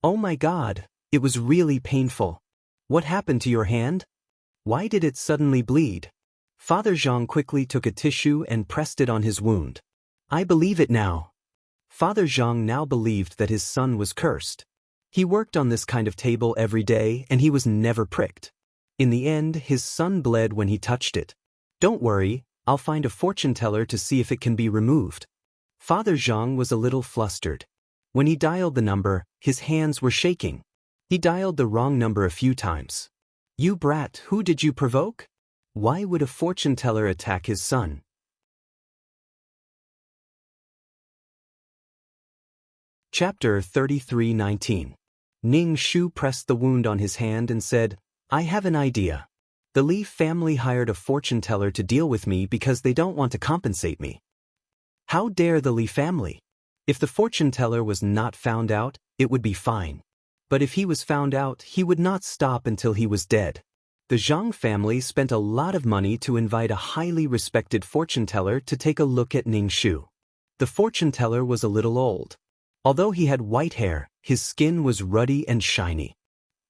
Oh my God, it was really painful. What happened to your hand? Why did it suddenly bleed? Father Zhang quickly took a tissue and pressed it on his wound. I believe it now. Father Zhang now believed that his son was cursed. He worked on this kind of table every day and he was never pricked. In the end, his son bled when he touched it. Don't worry, I'll find a fortune teller to see if it can be removed. Father Zhang was a little flustered. When he dialed the number, his hands were shaking. He dialed the wrong number a few times. You brat, who did you provoke? Why would a fortune teller attack his son? Chapter 33:19. Ning Shu pressed the wound on his hand and said, I have an idea. The Li family hired a fortune teller to deal with me because they don't want to compensate me. How dare the Li family? If the fortune teller was not found out, it would be fine. But if he was found out, he would not stop until he was dead. The Zhang family spent a lot of money to invite a highly respected fortune teller to take a look at Ning Shu. The fortune teller was a little old. Although he had white hair, his skin was ruddy and shiny.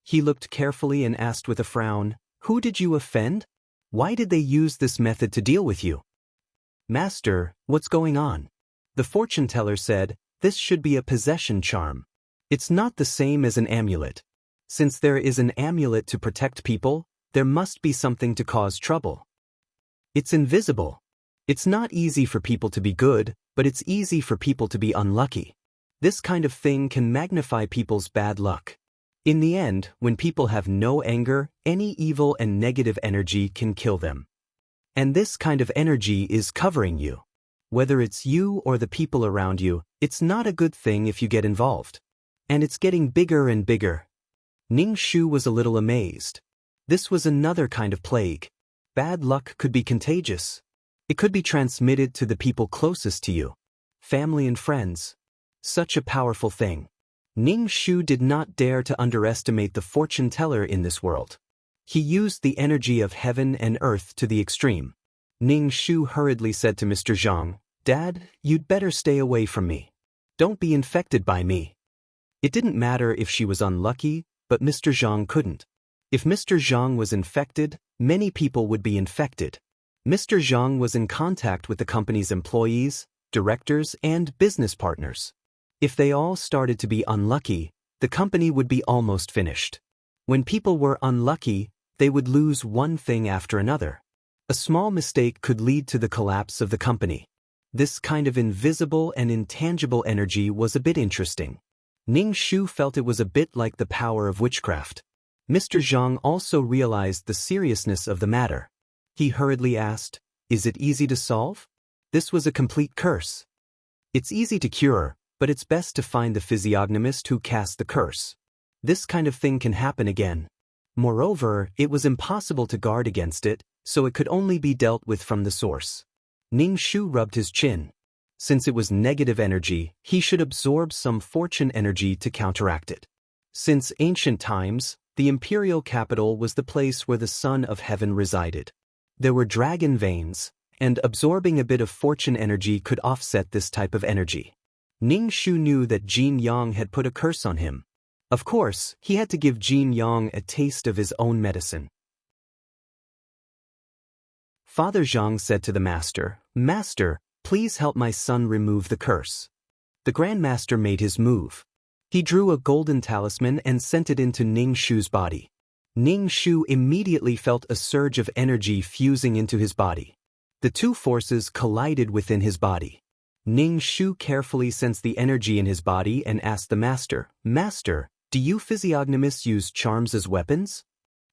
He looked carefully and asked with a frown, Who did you offend? Why did they use this method to deal with you? Master, what's going on? The fortune teller said, This should be a possession charm. It's not the same as an amulet. Since there is an amulet to protect people, there must be something to cause trouble. It's invisible. It's not easy for people to be good, but it's easy for people to be unlucky. This kind of thing can magnify people's bad luck. In the end, when people have no anger, any evil and negative energy can kill them. And this kind of energy is covering you. Whether it's you or the people around you, it's not a good thing if you get involved. And it's getting bigger and bigger. Ning Shu was a little amazed. This was another kind of plague. Bad luck could be contagious. It could be transmitted to the people closest to you. Family and friends. Such a powerful thing. Ning Shu did not dare to underestimate the fortune teller in this world. He used the energy of heaven and earth to the extreme. Ning Shu hurriedly said to Mr. Zhang, Dad, you'd better stay away from me. Don't be infected by me. It didn't matter if she was unlucky, but Mr. Zhang couldn't. If Mr. Zhang was infected, many people would be infected. Mr. Zhang was in contact with the company's employees, directors, and business partners. If they all started to be unlucky, the company would be almost finished. When people were unlucky, they would lose one thing after another. A small mistake could lead to the collapse of the company. This kind of invisible and intangible energy was a bit interesting. Ning Shu felt it was a bit like the power of witchcraft. Mr. Zhang also realized the seriousness of the matter. He hurriedly asked, "Is it easy to solve?" This was a complete curse. It's easy to cure, but it's best to find the physiognomist who cast the curse. This kind of thing can happen again. Moreover, it was impossible to guard against it, so it could only be dealt with from the source. Ning Shu rubbed his chin. Since it was negative energy, he should absorb some fortune energy to counteract it. Since ancient times, the imperial capital was the place where the Son of Heaven resided. There were dragon veins, and absorbing a bit of fortune energy could offset this type of energy. Ning Shu knew that Jin Yang had put a curse on him. Of course, he had to give Jin Yang a taste of his own medicine. Father Zhang said to the master, "Master, please help my son remove the curse." The Grand Master made his move. He drew a golden talisman and sent it into Ning Shu's body. Ning Shu immediately felt a surge of energy fusing into his body. The two forces collided within his body. Ning Shu carefully sensed the energy in his body and asked the master, "Master, do you physiognomists use charms as weapons?"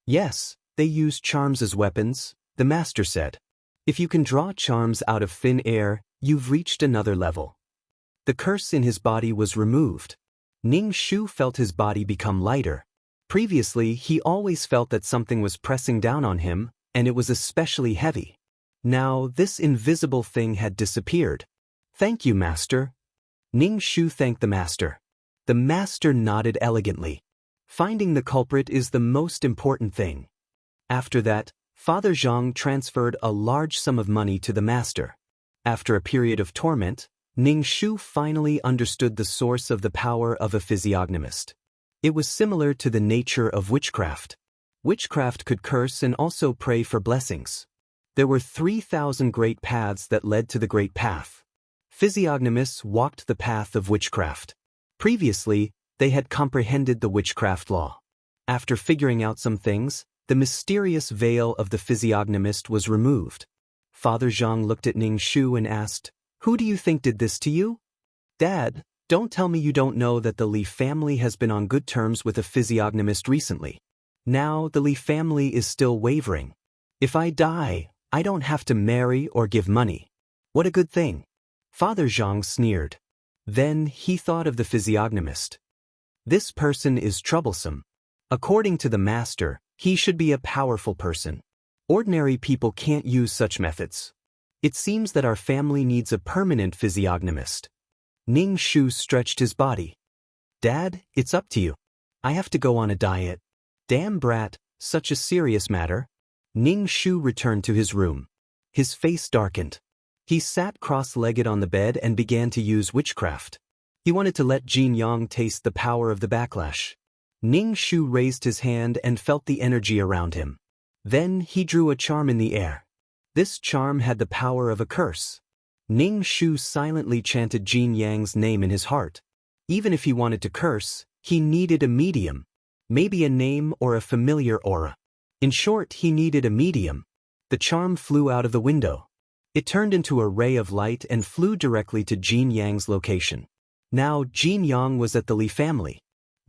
"Yes, they use charms as weapons," the master said. "If you can draw charms out of thin air, you've reached another level." The curse in his body was removed. Ning Shu felt his body become lighter. Previously, he always felt that something was pressing down on him, and it was especially heavy. Now, this invisible thing had disappeared. "Thank you, Master." Ning Shu thanked the master. The master nodded elegantly. Finding the culprit is the most important thing. After that, Father Zhang transferred a large sum of money to the master. After a period of torment, Ning Shu finally understood the source of the power of a physiognomist. It was similar to the nature of witchcraft. Witchcraft could curse and also pray for blessings. There were 3,000 great paths that led to the great path. Physiognomists walked the path of witchcraft. Previously, they had comprehended the witchcraft law. After figuring out some things, the mysterious veil of the physiognomist was removed. Father Zhang looked at Ning Shu and asked, "Who do you think did this to you?" "Dad, don't tell me you don't know that the Li family has been on good terms with a physiognomist recently. Now the Li family is still wavering. If I die, I don't have to marry or give money. What a good thing." Father Zhang sneered. Then he thought of the physiognomist. This person is troublesome. According to the master, he should be a powerful person. Ordinary people can't use such methods. It seems that our family needs a permanent physiognomist. Ning Shu stretched his body. "Dad, it's up to you. I have to go on a diet." "Damn brat, such a serious matter." Ning Shu returned to his room. His face darkened. He sat cross-legged on the bed and began to use witchcraft. He wanted to let Jin Yang taste the power of the backlash. Ning Shu raised his hand and felt the energy around him. Then he drew a charm in the air. This charm had the power of a curse. Ning Shu silently chanted Jin Yang's name in his heart. Even if he wanted to curse, he needed a medium. Maybe a name or a familiar aura. In short, he needed a medium. The charm flew out of the window. It turned into a ray of light and flew directly to Jin Yang's location. Now Jin Yang was at the Li family.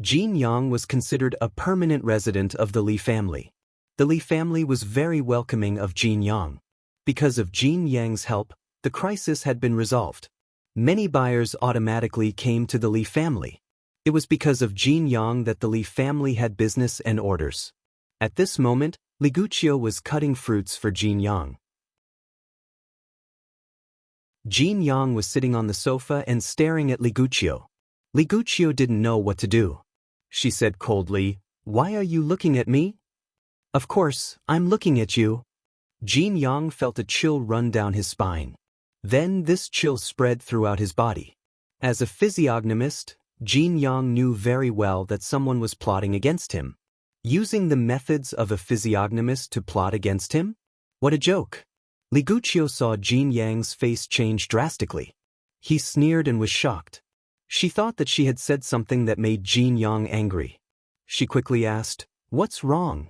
Jin Yang was considered a permanent resident of the Li family. The Li family was very welcoming of Jin Yang. Because of Jin Yang's help, the crisis had been resolved. Many buyers automatically came to the Li family. It was because of Jin Yang that the Li family had business and orders. At this moment, Liguccio was cutting fruits for Jin Yang. Jin Yang was sitting on the sofa and staring at Liguccio. Liguccio didn't know what to do. She said coldly, "Why are you looking at me?" "Of course, I'm looking at you." Jin Yang felt a chill run down his spine. Then this chill spread throughout his body. As a physiognomist, Jin Yang knew very well that someone was plotting against him. Using the methods of a physiognomist to plot against him? What a joke! Liguchio saw Jin Yang's face change drastically. He sneered and was shocked. She thought that she had said something that made Jin Yang angry. She quickly asked, "What's wrong?"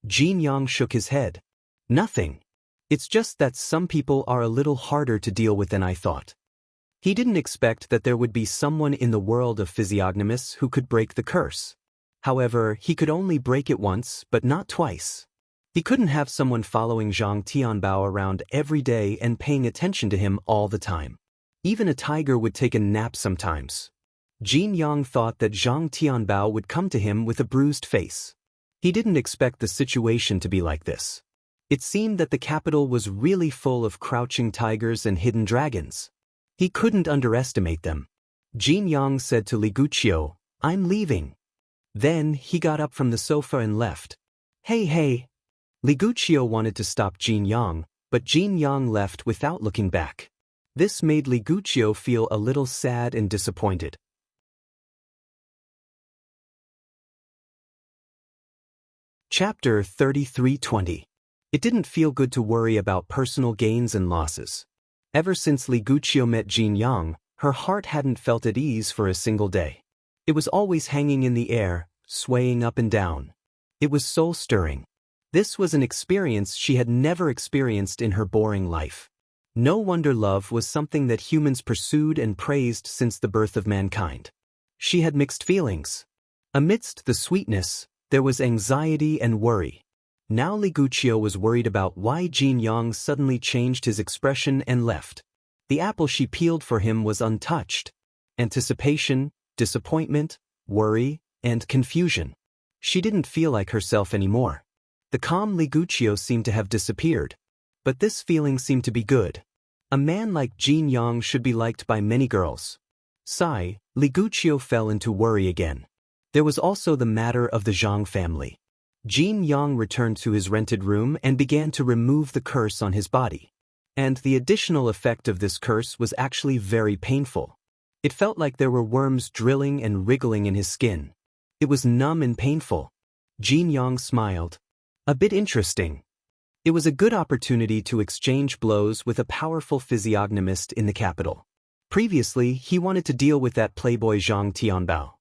Jin Yang shook his head. "Nothing. It's just that some people are a little harder to deal with than I thought." He didn't expect that there would be someone in the world of physiognomists who could break the curse. However, he could only break it once, but not twice. He couldn't have someone following Zhang Tianbao around every day and paying attention to him all the time. Even a tiger would take a nap sometimes. Jin Yang thought that Zhang Tianbao would come to him with a bruised face. He didn't expect the situation to be like this. It seemed that the capital was really full of crouching tigers and hidden dragons. He couldn't underestimate them. Jin Yang said to Liguchio, "I'm leaving." Then he got up from the sofa and left. Hey. Liguchio wanted to stop Jin Yang, but Jin Yang left without looking back. This made Liguchio feel a little sad and disappointed. Chapter 33:20. It didn't feel good to worry about personal gains and losses. Ever since Liguchio met Jin Yang, her heart hadn't felt at ease for a single day. It was always hanging in the air, swaying up and down. It was soul-stirring. This was an experience she had never experienced in her boring life. No wonder love was something that humans pursued and praised since the birth of mankind. She had mixed feelings. Amidst the sweetness, there was anxiety and worry. Now Liguchio was worried about why Jin Yang suddenly changed his expression and left. The apple she peeled for him was untouched. Anticipation, disappointment, worry, and confusion. She didn't feel like herself anymore. The calm Liguchio seemed to have disappeared. But this feeling seemed to be good. A man like Jin Yang should be liked by many girls. Sigh, Liguchio fell into worry again. There was also the matter of the Zhang family. Jin Yang returned to his rented room and began to remove the curse on his body. And the additional effect of this curse was actually very painful. It felt like there were worms drilling and wriggling in his skin. It was numb and painful. Jin Yang smiled. A bit interesting. It was a good opportunity to exchange blows with a powerful physiognomist in the capital. Previously, he wanted to deal with that playboy Zhang Tianbao.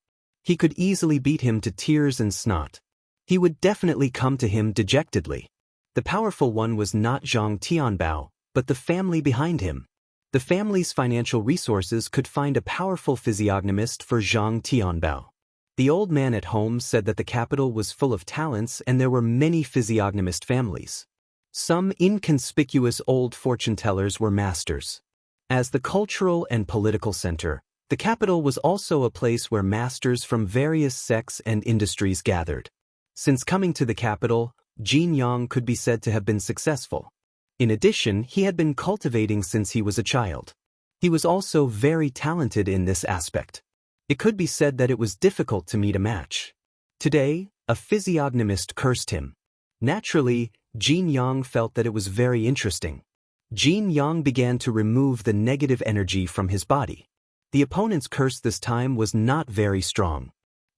He could easily beat him to tears and snot. He would definitely come to him dejectedly. The powerful one was not Zhang Tianbao, but the family behind him. The family's financial resources could find a powerful physiognomist for Zhang Tianbao. The old man at home said that the capital was full of talents and there were many physiognomist families. Some inconspicuous old fortune-tellers were masters. As the cultural and political center, the capital was also a place where masters from various sects and industries gathered. Since coming to the capital, Jin Yang could be said to have been successful. In addition, he had been cultivating since he was a child. He was also very talented in this aspect. It could be said that it was difficult to meet a match. Today, a physiognomist cursed him. Naturally, Jin Yang felt that it was very interesting. Jin Yang began to remove the negative energy from his body. The opponent's curse this time was not very strong.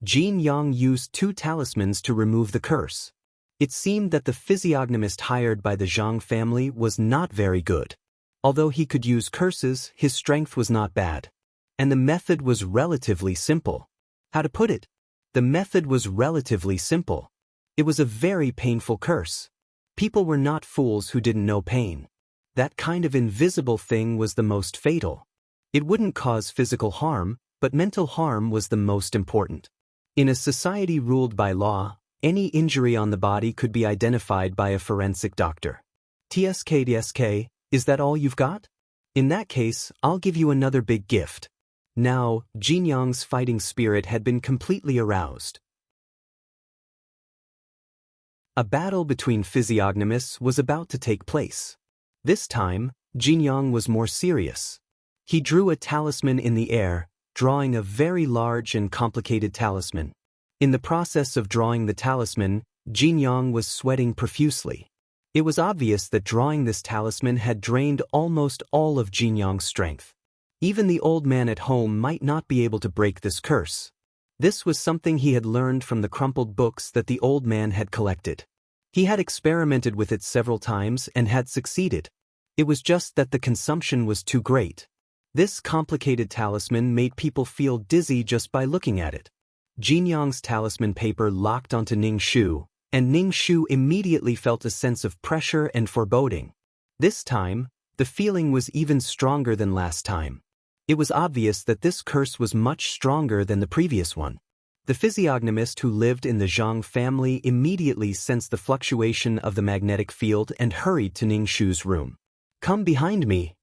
Jin Yang used 2 talismans to remove the curse. It seemed that the physiognomist hired by the Zhang family was not very good. Although he could use curses, his strength was not bad. And the method was relatively simple. How to put it? The method was relatively simple. It was a very painful curse. People were not fools who didn't know pain. That kind of invisible thing was the most fatal. It wouldn't cause physical harm, but mental harm was the most important. In a society ruled by law, any injury on the body could be identified by a forensic doctor. TSK, is that all you've got? In that case, I'll give you another big gift. Now, Jin Yang's fighting spirit had been completely aroused. A battle between physiognomists was about to take place. This time, Jin Yang was more serious. He drew a talisman in the air, drawing a very large and complicated talisman. In the process of drawing the talisman, Jin Yang was sweating profusely. It was obvious that drawing this talisman had drained almost all of Jin Yang's strength. Even the old man at home might not be able to break this curse. This was something he had learned from the crumpled books that the old man had collected. He had experimented with it several times and had succeeded. It was just that the consumption was too great. This complicated talisman made people feel dizzy just by looking at it. Jinyang's talisman paper locked onto Ning Shu, and Ning Shu immediately felt a sense of pressure and foreboding. This time, the feeling was even stronger than last time. It was obvious that this curse was much stronger than the previous one. The physiognomist who lived in the Zhang family immediately sensed the fluctuation of the magnetic field and hurried to Ning Shu's room. "Come behind me!"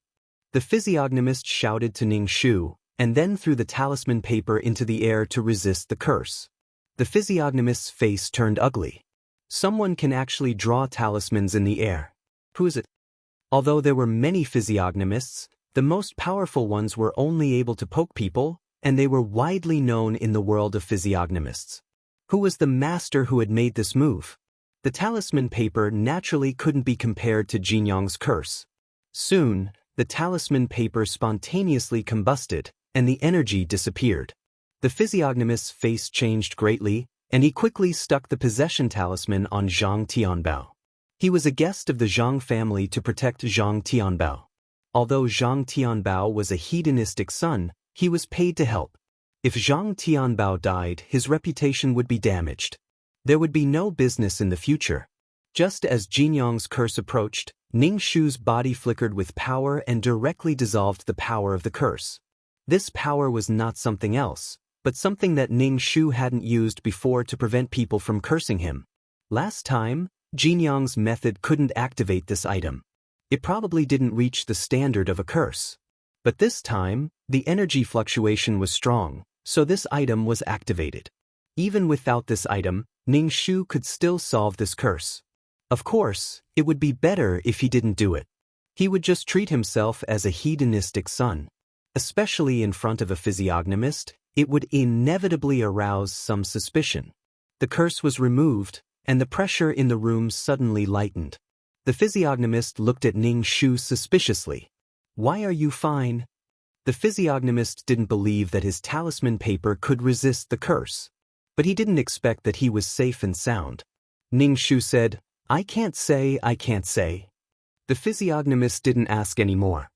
The physiognomist shouted to Ning Shu, and then threw the talisman paper into the air to resist the curse. The physiognomist's face turned ugly. Someone can actually draw talismans in the air. Who is it? Although there were many physiognomists, the most powerful ones were only able to poke people, and they were widely known in the world of physiognomists. Who was the master who had made this move? The talisman paper naturally couldn't be compared to Jinyang's curse. Soon, the talisman paper spontaneously combusted, and the energy disappeared. The physiognomist's face changed greatly, and he quickly stuck the possession talisman on Zhang Tianbao. He was a guest of the Zhang family to protect Zhang Tianbao. Although Zhang Tianbao was a hedonistic son, he was paid to help. If Zhang Tianbao died, his reputation would be damaged. There would be no business in the future. Just as Jinyang's curse approached, Ning Shu's body flickered with power and directly dissolved the power of the curse. This power was not something else, but something that Ning Shu hadn't used before to prevent people from cursing him. Last time, Jinyang's method couldn't activate this item. It probably didn't reach the standard of a curse. But this time, the energy fluctuation was strong, so this item was activated. Even without this item, Ning Shu could still solve this curse. Of course, it would be better if he didn't do it. He would just treat himself as a hedonistic son. Especially in front of a physiognomist, it would inevitably arouse some suspicion. The curse was removed, and the pressure in the room suddenly lightened. The physiognomist looked at Ning Shu suspiciously. "Why are you fine?" The physiognomist didn't believe that his talisman paper could resist the curse. But he didn't expect that he was safe and sound. Ning Shu said, I can't say. The physiognomist didn't ask any more.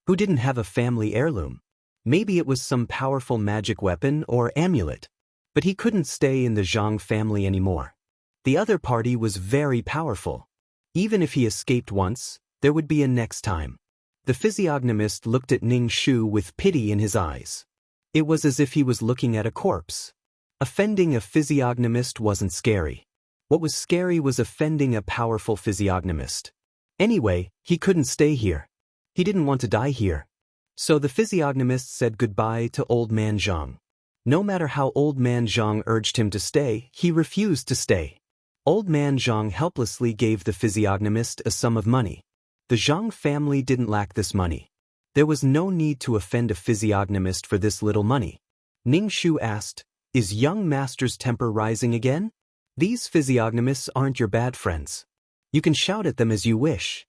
Who didn't have a family heirloom? Maybe it was some powerful magic weapon or amulet. But he couldn't stay in the Zhang family anymore. The other party was very powerful. Even if he escaped once, there would be a next time. The physiognomist looked at Ning Shu with pity in his eyes. It was as if he was looking at a corpse. Offending a physiognomist wasn't scary. What was scary was offending a powerful physiognomist. Anyway, he couldn't stay here. He didn't want to die here. So the physiognomist said goodbye to Old Man Zhang. No matter how Old Man Zhang urged him to stay, he refused to stay. Old Man Zhang helplessly gave the physiognomist a sum of money. The Zhang family didn't lack this money. There was no need to offend a physiognomist for this little money. Ning Shu asked, Is young master's temper rising again? These physiognomists aren't your bad friends. You can shout at them as you wish.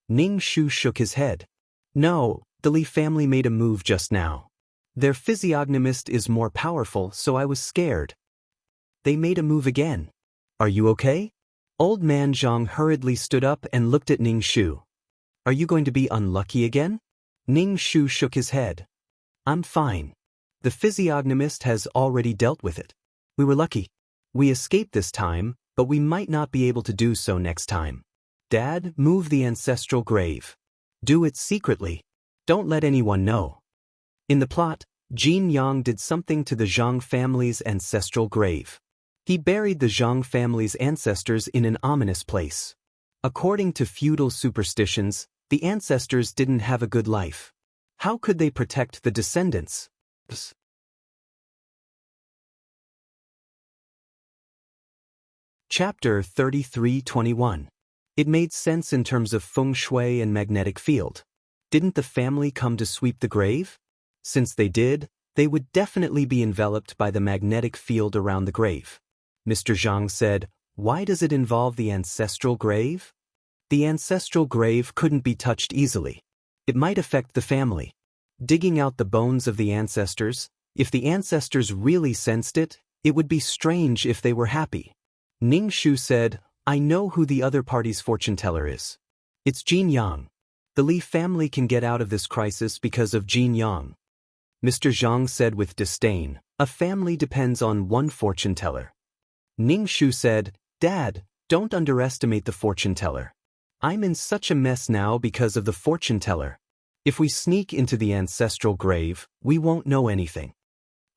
Ning Shu shook his head. No, the Li family made a move just now. Their physiognomist is more powerful, so I was scared. They made a move again. Are you okay? Old Man Zhang hurriedly stood up and looked at Ning Shu. Are you going to be unlucky again? Ning Shu shook his head. I'm fine. The physiognomist has already dealt with it. We were lucky. We escaped this time, but we might not be able to do so next time. Dad, move the ancestral grave. Do it secretly. Don't let anyone know. In the plot, Jin Yang did something to the Zhang family's ancestral grave. He buried the Zhang family's ancestors in an ominous place. According to feudal superstitions, the ancestors didn't have a good life. How could they protect the descendants? Chapter 33:21. It made sense in terms of feng shui and magnetic field. Didn't the family come to sweep the grave? Since they did, they would definitely be enveloped by the magnetic field around the grave. Mr. Zhang said, Why does it involve the ancestral grave? The ancestral grave couldn't be touched easily. It might affect the family. Digging out the bones of the ancestors, if the ancestors really sensed it, it would be strange if they were happy. Ning Shu said, I know who the other party's fortune teller is. It's Jin Yang. The Li family can get out of this crisis because of Jin Yang. Mr. Zhang said with disdain, a family depends on one fortune teller. Ning Shu said, Dad, don't underestimate the fortune teller. I'm in such a mess now because of the fortune teller. If we sneak into the ancestral grave, we won't know anything.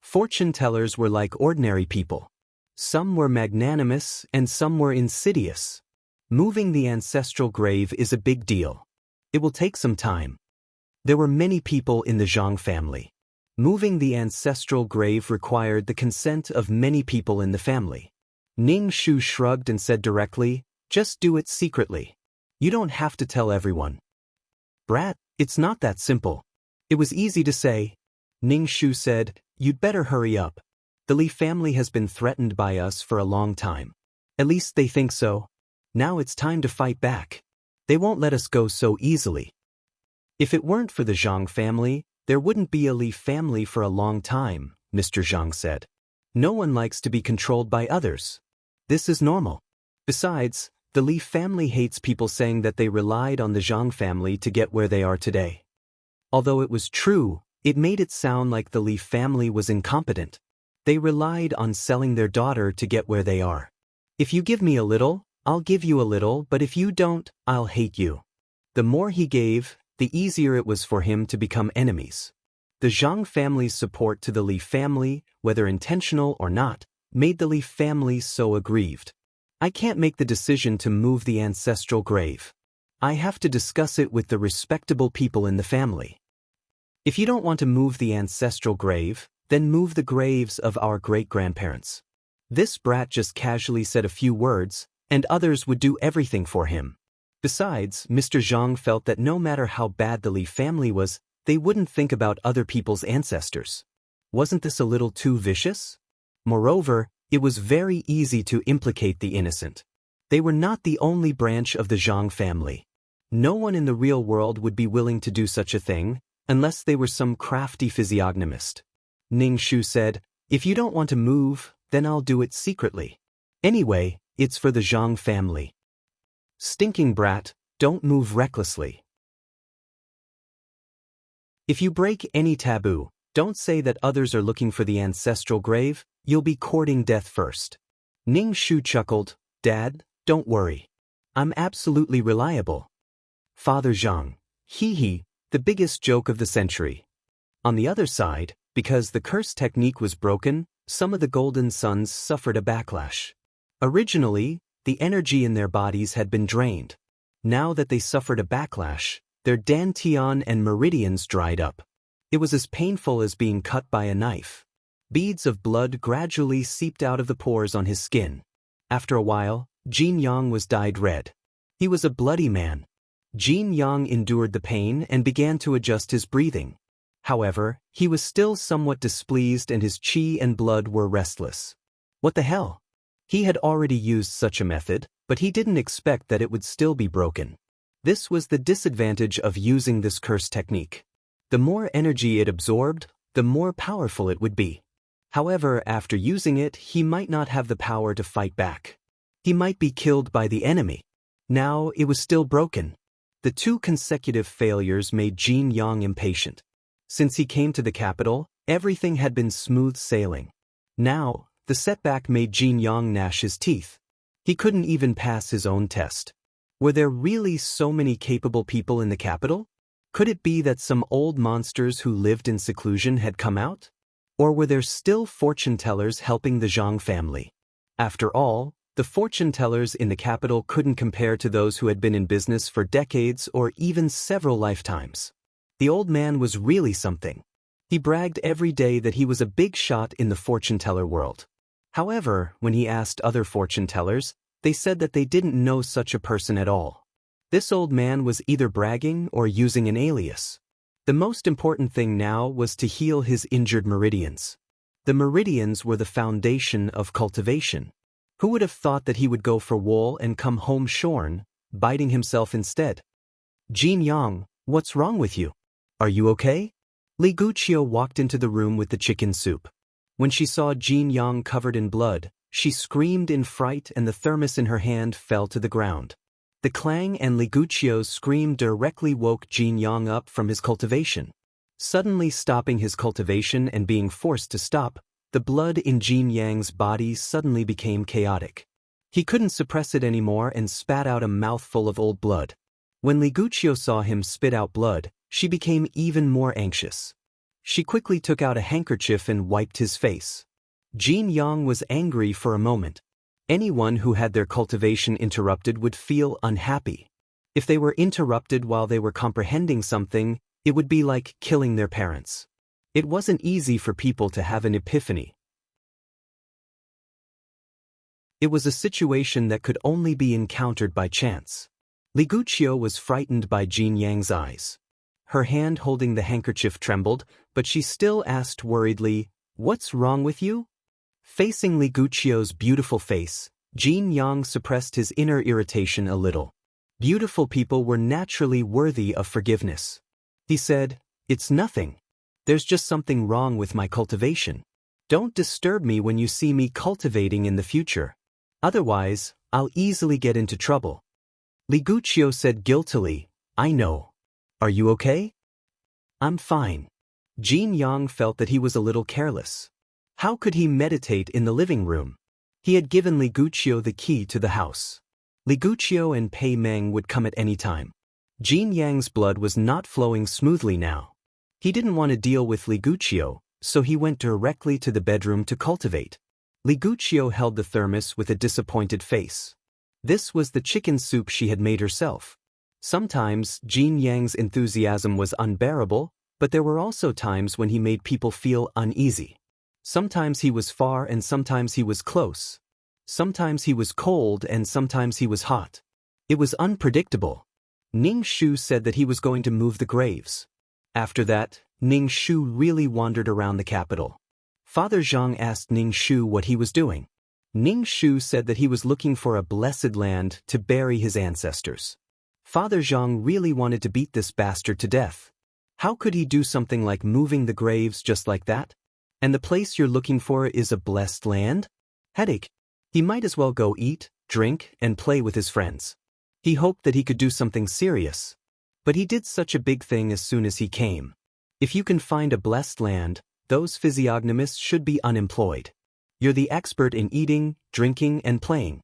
Fortune tellers were like ordinary people. Some were magnanimous and some were insidious. Moving the ancestral grave is a big deal. It will take some time. There were many people in the Zhang family. Moving the ancestral grave required the consent of many people in the family. Ning Shu shrugged and said directly, just do it secretly. You don't have to tell everyone. Brat, it's not that simple. It was easy to say. Ning Shu said, you'd better hurry up. The Li family has been threatened by us for a long time. At least they think so. Now it's time to fight back. They won't let us go so easily. If it weren't for the Zhang family, there wouldn't be a Li family for a long time, Mr. Zhang said. No one likes to be controlled by others. This is normal. Besides, the Li family hates people saying that they relied on the Zhang family to get where they are today. Although it was true, it made it sound like the Li family was incompetent. They relied on selling their daughter to get where they are. If you give me a little, I'll give you a little, but if you don't, I'll hate you. The more he gave, the easier it was for him to become enemies. The Zhang family's support to the Li family, whether intentional or not, made the Li family so aggrieved. I can't make the decision to move the ancestral grave. I have to discuss it with the respectable people in the family. If you don't want to move the ancestral grave, then move the graves of our great-grandparents. This brat just casually said a few words, and others would do everything for him. Besides, Mr. Zhang felt that no matter how bad the Li family was, they wouldn't think about other people's ancestors. Wasn't this a little too vicious? Moreover, it was very easy to implicate the innocent. They were not the only branch of the Zhang family. No one in the real world would be willing to do such a thing, unless they were some crafty physiognomist. Ning Shu said, if you don't want to move, then I'll do it secretly. Anyway, it's for the Zhang family. Stinking brat, don't move recklessly. If you break any taboo, don't say that others are looking for the ancestral grave, you'll be courting death first. Ning Shu chuckled, Dad, don't worry. I'm absolutely reliable. Father Zhang, hee, the biggest joke of the century. On the other side, because the curse technique was broken, some of the Golden Sons suffered a backlash. Originally, the energy in their bodies had been drained. Now that they suffered a backlash, their dantian and meridians dried up. It was as painful as being cut by a knife. Beads of blood gradually seeped out of the pores on his skin. After a while, Jin Yang was dyed red. He was a bloody man. Jin Yang endured the pain and began to adjust his breathing. However, he was still somewhat displeased and his qi and blood were restless. What the hell? He had already used such a method, but he didn't expect that it would still be broken. This was the disadvantage of using this curse technique. The more energy it absorbed, the more powerful it would be. However, after using it, he might not have the power to fight back. He might be killed by the enemy. Now it was still broken. The 2 consecutive failures made Jin Yang impatient. Since he came to the capital, everything had been smooth sailing. Now, the setback made Jin Yang gnash his teeth. He couldn't even pass his own test. Were there really so many capable people in the capital? Could it be that some old monsters who lived in seclusion had come out? Or were there still fortune tellers helping the Zhang family? After all, the fortune tellers in the capital couldn't compare to those who had been in business for decades or even several lifetimes. The old man was really something. He bragged every day that he was a big shot in the fortune teller world. However, when he asked other fortune tellers, they said that they didn't know such a person at all. This old man was either bragging or using an alias. The most important thing now was to heal his injured meridians. The meridians were the foundation of cultivation. Who would have thought that he would go for wool and come home shorn, biting himself instead? Jin Yang, what's wrong with you? Are you okay? Li Guqiu walked into the room with the chicken soup. When she saw Jin Yang covered in blood, she screamed in fright and the thermos in her hand fell to the ground. The clang and Li Guqiu's scream directly woke Jin Yang up from his cultivation. Suddenly stopping his cultivation and being forced to stop, the blood in Jin Yang's body suddenly became chaotic. He couldn't suppress it anymore and spat out a mouthful of old blood. When Li Guqiu saw him spit out blood, she became even more anxious. She quickly took out a handkerchief and wiped his face. Jin Yang was angry for a moment. Anyone who had their cultivation interrupted would feel unhappy. If they were interrupted while they were comprehending something, it would be like killing their parents. It wasn't easy for people to have an epiphany. It was a situation that could only be encountered by chance. Li Guqiu was frightened by Jin Yang's eyes. Her hand holding the handkerchief trembled, but she still asked worriedly, "What's wrong with you?" Facing Li Guqiu's beautiful face, Jin Yang suppressed his inner irritation a little. Beautiful people were naturally worthy of forgiveness. He said, "It's nothing. There's just something wrong with my cultivation. Don't disturb me when you see me cultivating in the future. Otherwise, I'll easily get into trouble." Li Guqiu said guiltily, "I know. Are you okay?" "I'm fine." Jin Yang felt that he was a little careless. How could he meditate in the living room? He had given Li Guqiu the key to the house. Li Guqiu and Pei Meng would come at any time. Jin Yang's blood was not flowing smoothly now. He didn't want to deal with Li Guqiu, so he went directly to the bedroom to cultivate. Li Guqiu held the thermos with a disappointed face. This was the chicken soup she had made herself. Sometimes Jin Yang's enthusiasm was unbearable, but there were also times when he made people feel uneasy. Sometimes he was far and sometimes he was close. Sometimes he was cold and sometimes he was hot. It was unpredictable. Ning Shu said that he was going to move the graves. After that, Ning Shu really wandered around the capital. Father Zhang asked Ning Shu what he was doing. Ning Shu said that he was looking for a blessed land to bury his ancestors. Father Zhang really wanted to beat this bastard to death. How could he do something like moving the graves just like that? And the place you're looking for is a blessed land? Headache. He might as well go eat, drink, and play with his friends. He hoped that he could do something serious. But he did such a big thing as soon as he came. If you can find a blessed land, those physiognomists should be unemployed. You're the expert in eating, drinking, and playing.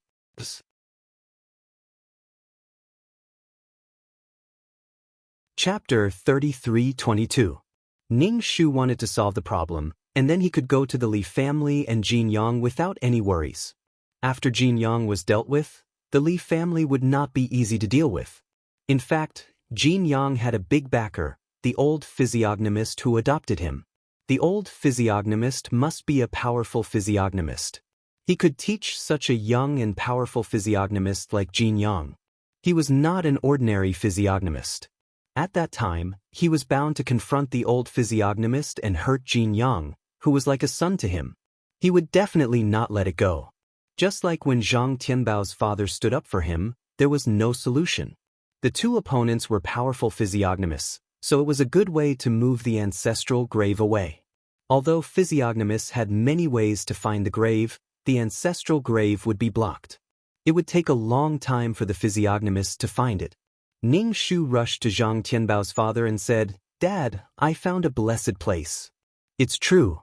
Chapter 33-22. Ning Shu wanted to solve the problem, and then he could go to the Li family and Jin Yang without any worries. After Jin Yang was dealt with, the Li family would not be easy to deal with. In fact, Jin Yang had a big backer, the old physiognomist who adopted him. The old physiognomist must be a powerful physiognomist. He could teach such a young and powerful physiognomist like Jin Yang. He was not an ordinary physiognomist. At that time, he was bound to confront the old physiognomist and hurt Jin Yang, who was like a son to him. He would definitely not let it go. Just like when Zhang Tianbao's father stood up for him, there was no solution. The two opponents were powerful physiognomists, so it was a good way to move the ancestral grave away. Although physiognomists had many ways to find the grave, the ancestral grave would be blocked. It would take a long time for the physiognomists to find it. Ning Shu rushed to Zhang Tianbao's father and said, "Dad, I found a blessed place." "It's true."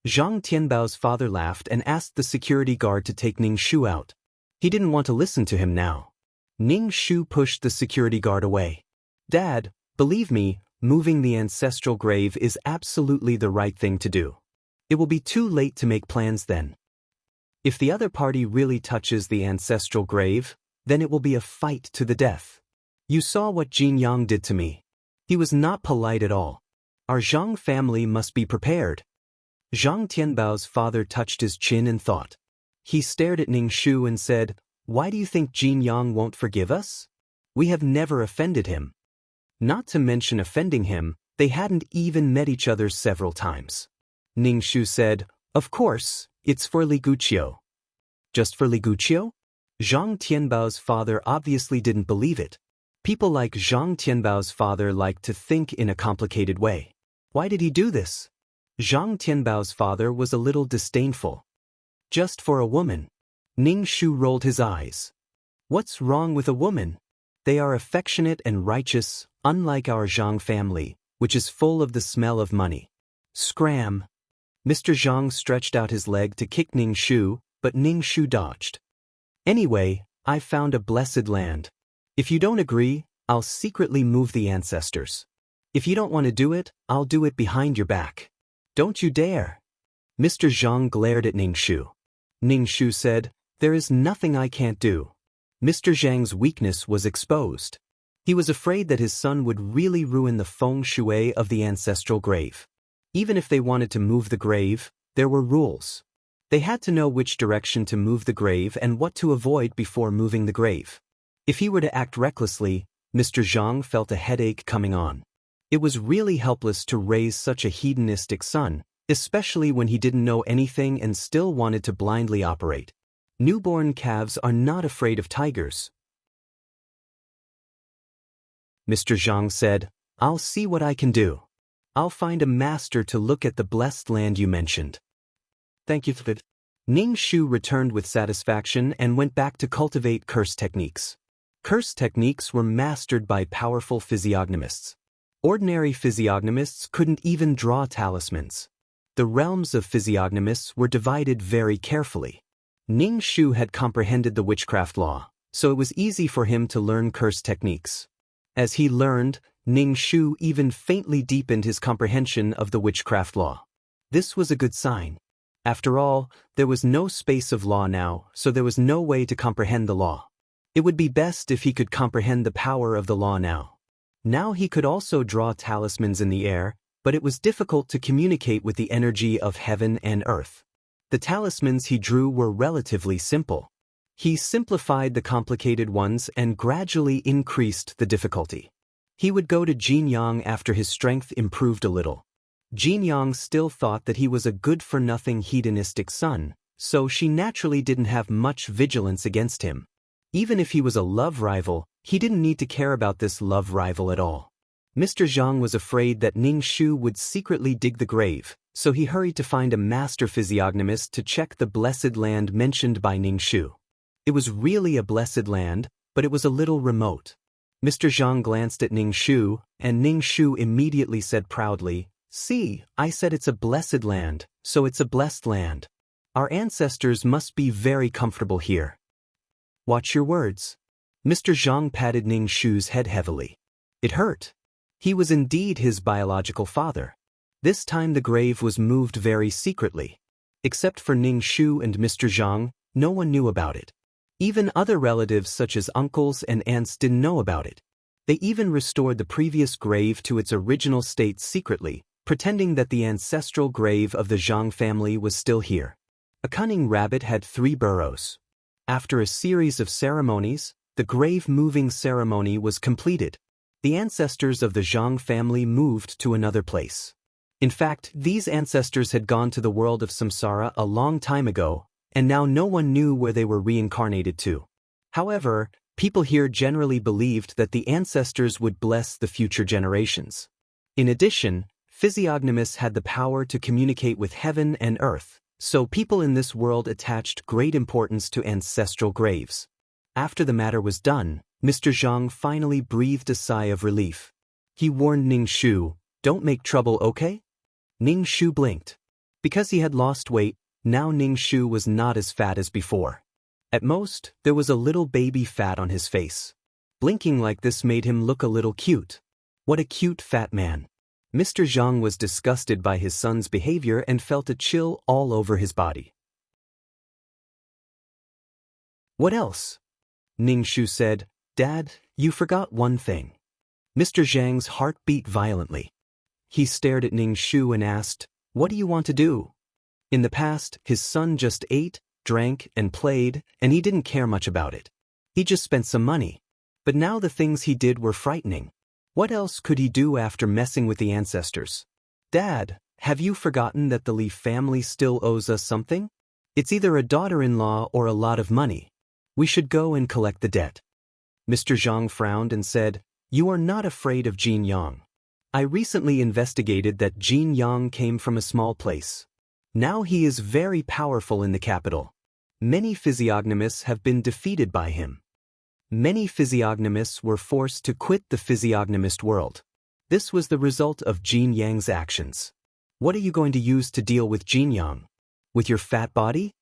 Zhang Tianbao's father laughed and asked the security guard to take Ning Shu out. He didn't want to listen to him now. Ning Shu pushed the security guard away. "Dad, believe me, moving the ancestral grave is absolutely the right thing to do. It will be too late to make plans then. If the other party really touches the ancestral grave, then it will be a fight to the death. You saw what Jin Yang did to me. He was not polite at all. Our Zhang family must be prepared." Zhang Tianbao's father touched his chin and thought. He stared at Ning Shu and said, "Why do you think Jin Yang won't forgive us? We have never offended him. Not to mention offending him, they hadn't even met each other several times." Ning Shu said, "Of course, it's for Li Guqiu." "Just for Li Guqiu?" Zhang Tianbao's father obviously didn't believe it. People like Zhang Tianbao's father liked to think in a complicated way. Why did he do this? Zhang Tianbao's father was a little disdainful. Just for a woman. Ning Shu rolled his eyes. What's wrong with a woman? They are affectionate and righteous, unlike our Zhang family, which is full of the smell of money. Scram. Mr. Zhang stretched out his leg to kick Ning Shu, but Ning Shu dodged. Anyway, I've found a blessed land. If you don't agree, I'll secretly move the ancestors. If you don't want to do it, I'll do it behind your back. Don't you dare. Mr. Zhang glared at Ning Shu. Ning Shu said, there is nothing I can't do. Mr. Zhang's weakness was exposed. He was afraid that his son would really ruin the feng shui of the ancestral grave. Even if they wanted to move the grave, there were rules. They had to know which direction to move the grave and what to avoid before moving the grave. If he were to act recklessly, Mr. Zhang felt a headache coming on. It was really helpless to raise such a hedonistic son, especially when he didn't know anything and still wanted to blindly operate. Newborn calves are not afraid of tigers. Mr. Zhang said, I'll see what I can do. I'll find a master to look at the blessed land you mentioned. Thank you, Fid. Ning Shu returned with satisfaction and went back to cultivate curse techniques. Curse techniques were mastered by powerful physiognomists. Ordinary physiognomists couldn't even draw talismans. The realms of physiognomists were divided very carefully. Ning Shu had comprehended the witchcraft law, so it was easy for him to learn curse techniques. As he learned, Ning Shu even faintly deepened his comprehension of the witchcraft law. This was a good sign. After all, there was no space of law now, so there was no way to comprehend the law. It would be best if he could comprehend the power of the law now. Now he could also draw talismans in the air, but it was difficult to communicate with the energy of heaven and earth. The talismans he drew were relatively simple. He simplified the complicated ones and gradually increased the difficulty. He would go to Jin Yang after his strength improved a little. Jin Yang still thought that he was a good-for-nothing hedonistic son, so she naturally didn't have much vigilance against him. Even if he was a love rival, he didn't need to care about this love rival at all. Mr. Zhang was afraid that Ning Shu would secretly dig the grave, so he hurried to find a master physiognomist to check the blessed land mentioned by Ning Shu. It was really a blessed land, but it was a little remote. Mr. Zhang glanced at Ning Shu, and Ning Shu immediately said proudly, "See, I said it's a blessed land, so it's a blessed land. Our ancestors must be very comfortable here." Watch your words. Mr. Zhang patted Ning Shu's head heavily. It hurt. He was indeed his biological father. This time the grave was moved very secretly. Except for Ning Shu and Mr. Zhang, no one knew about it. Even other relatives such as uncles and aunts didn't know about it. They even restored the previous grave to its original state secretly, pretending that the ancestral grave of the Zhang family was still here. A cunning rabbit had 3 burrows. After a series of ceremonies, the grave-moving ceremony was completed. The ancestors of the Zhang family moved to another place. In fact, these ancestors had gone to the world of samsara a long time ago, and now no one knew where they were reincarnated to. However, people here generally believed that the ancestors would bless the future generations. In addition, physiognomists had the power to communicate with heaven and earth, so people in this world attached great importance to ancestral graves. After the matter was done, Mr. Zhang finally breathed a sigh of relief. He warned Ning Shu, "Don't make trouble, okay?" Ning Shu blinked. Because he had lost weight, now Ning Shu was not as fat as before. At most, there was a little baby fat on his face. Blinking like this made him look a little cute. What a cute fat man. Mr. Zhang was disgusted by his son's behavior and felt a chill all over his body. "What else?" Ning Shu said, "Dad, you forgot one thing." Mr. Zhang's heart beat violently. He stared at Ning Shu and asked, "What do you want to do?" In the past, his son just ate, drank, and played, and he didn't care much about it. He just spent some money. But now the things he did were frightening. What else could he do after messing with the ancestors? "Dad, have you forgotten that the Li family still owes us something? It's either a daughter-in-law or a lot of money. We should go and collect the debt." Mr. Zhang frowned and said, "You are not afraid of Jin Yang." I recently investigated that Jin Yang came from a small place. Now he is very powerful in the capital. Many physiognomists have been defeated by him. Many physiognomists were forced to quit the physiognomist world. This was the result of Jin Yang's actions. What are you going to use to deal with Jin Yang? With your fat body?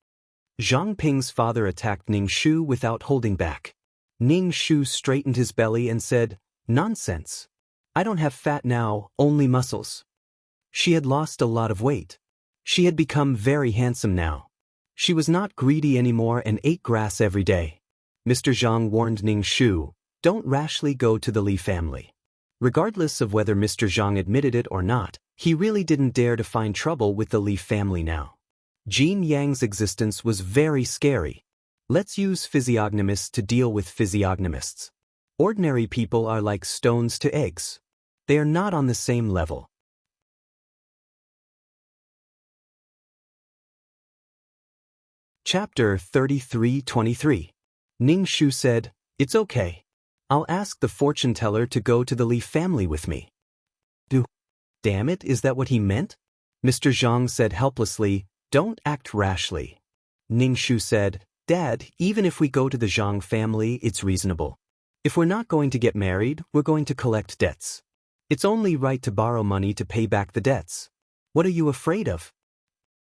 Zhang Ping's father attacked Ning Shu without holding back. Ning Shu straightened his belly and said, "Nonsense. I don't have fat now, only muscles." She had lost a lot of weight. She had become very handsome now. She was not greedy anymore and ate grass every day. Mr. Zhang warned Ning Shu, "Don't rashly go to the Li family." Regardless of whether Mr. Zhang admitted it or not, he really didn't dare to find trouble with the Li family now. Jin Yang's existence was very scary. Let's use physiognomists to deal with physiognomists. Ordinary people are like stones to eggs. They are not on the same level. Chapter 33-23. Ning Shu said, "It's okay. I'll ask the fortune teller to go to the Li family with me." Damn it, is that what he meant? Mr. Zhang said helplessly, "Don't act rashly." Ning Shu said, "Dad, even if we go to the Zhang family, it's reasonable. If we're not going to get married, we're going to collect debts. It's only right to borrow money to pay back the debts. What are you afraid of?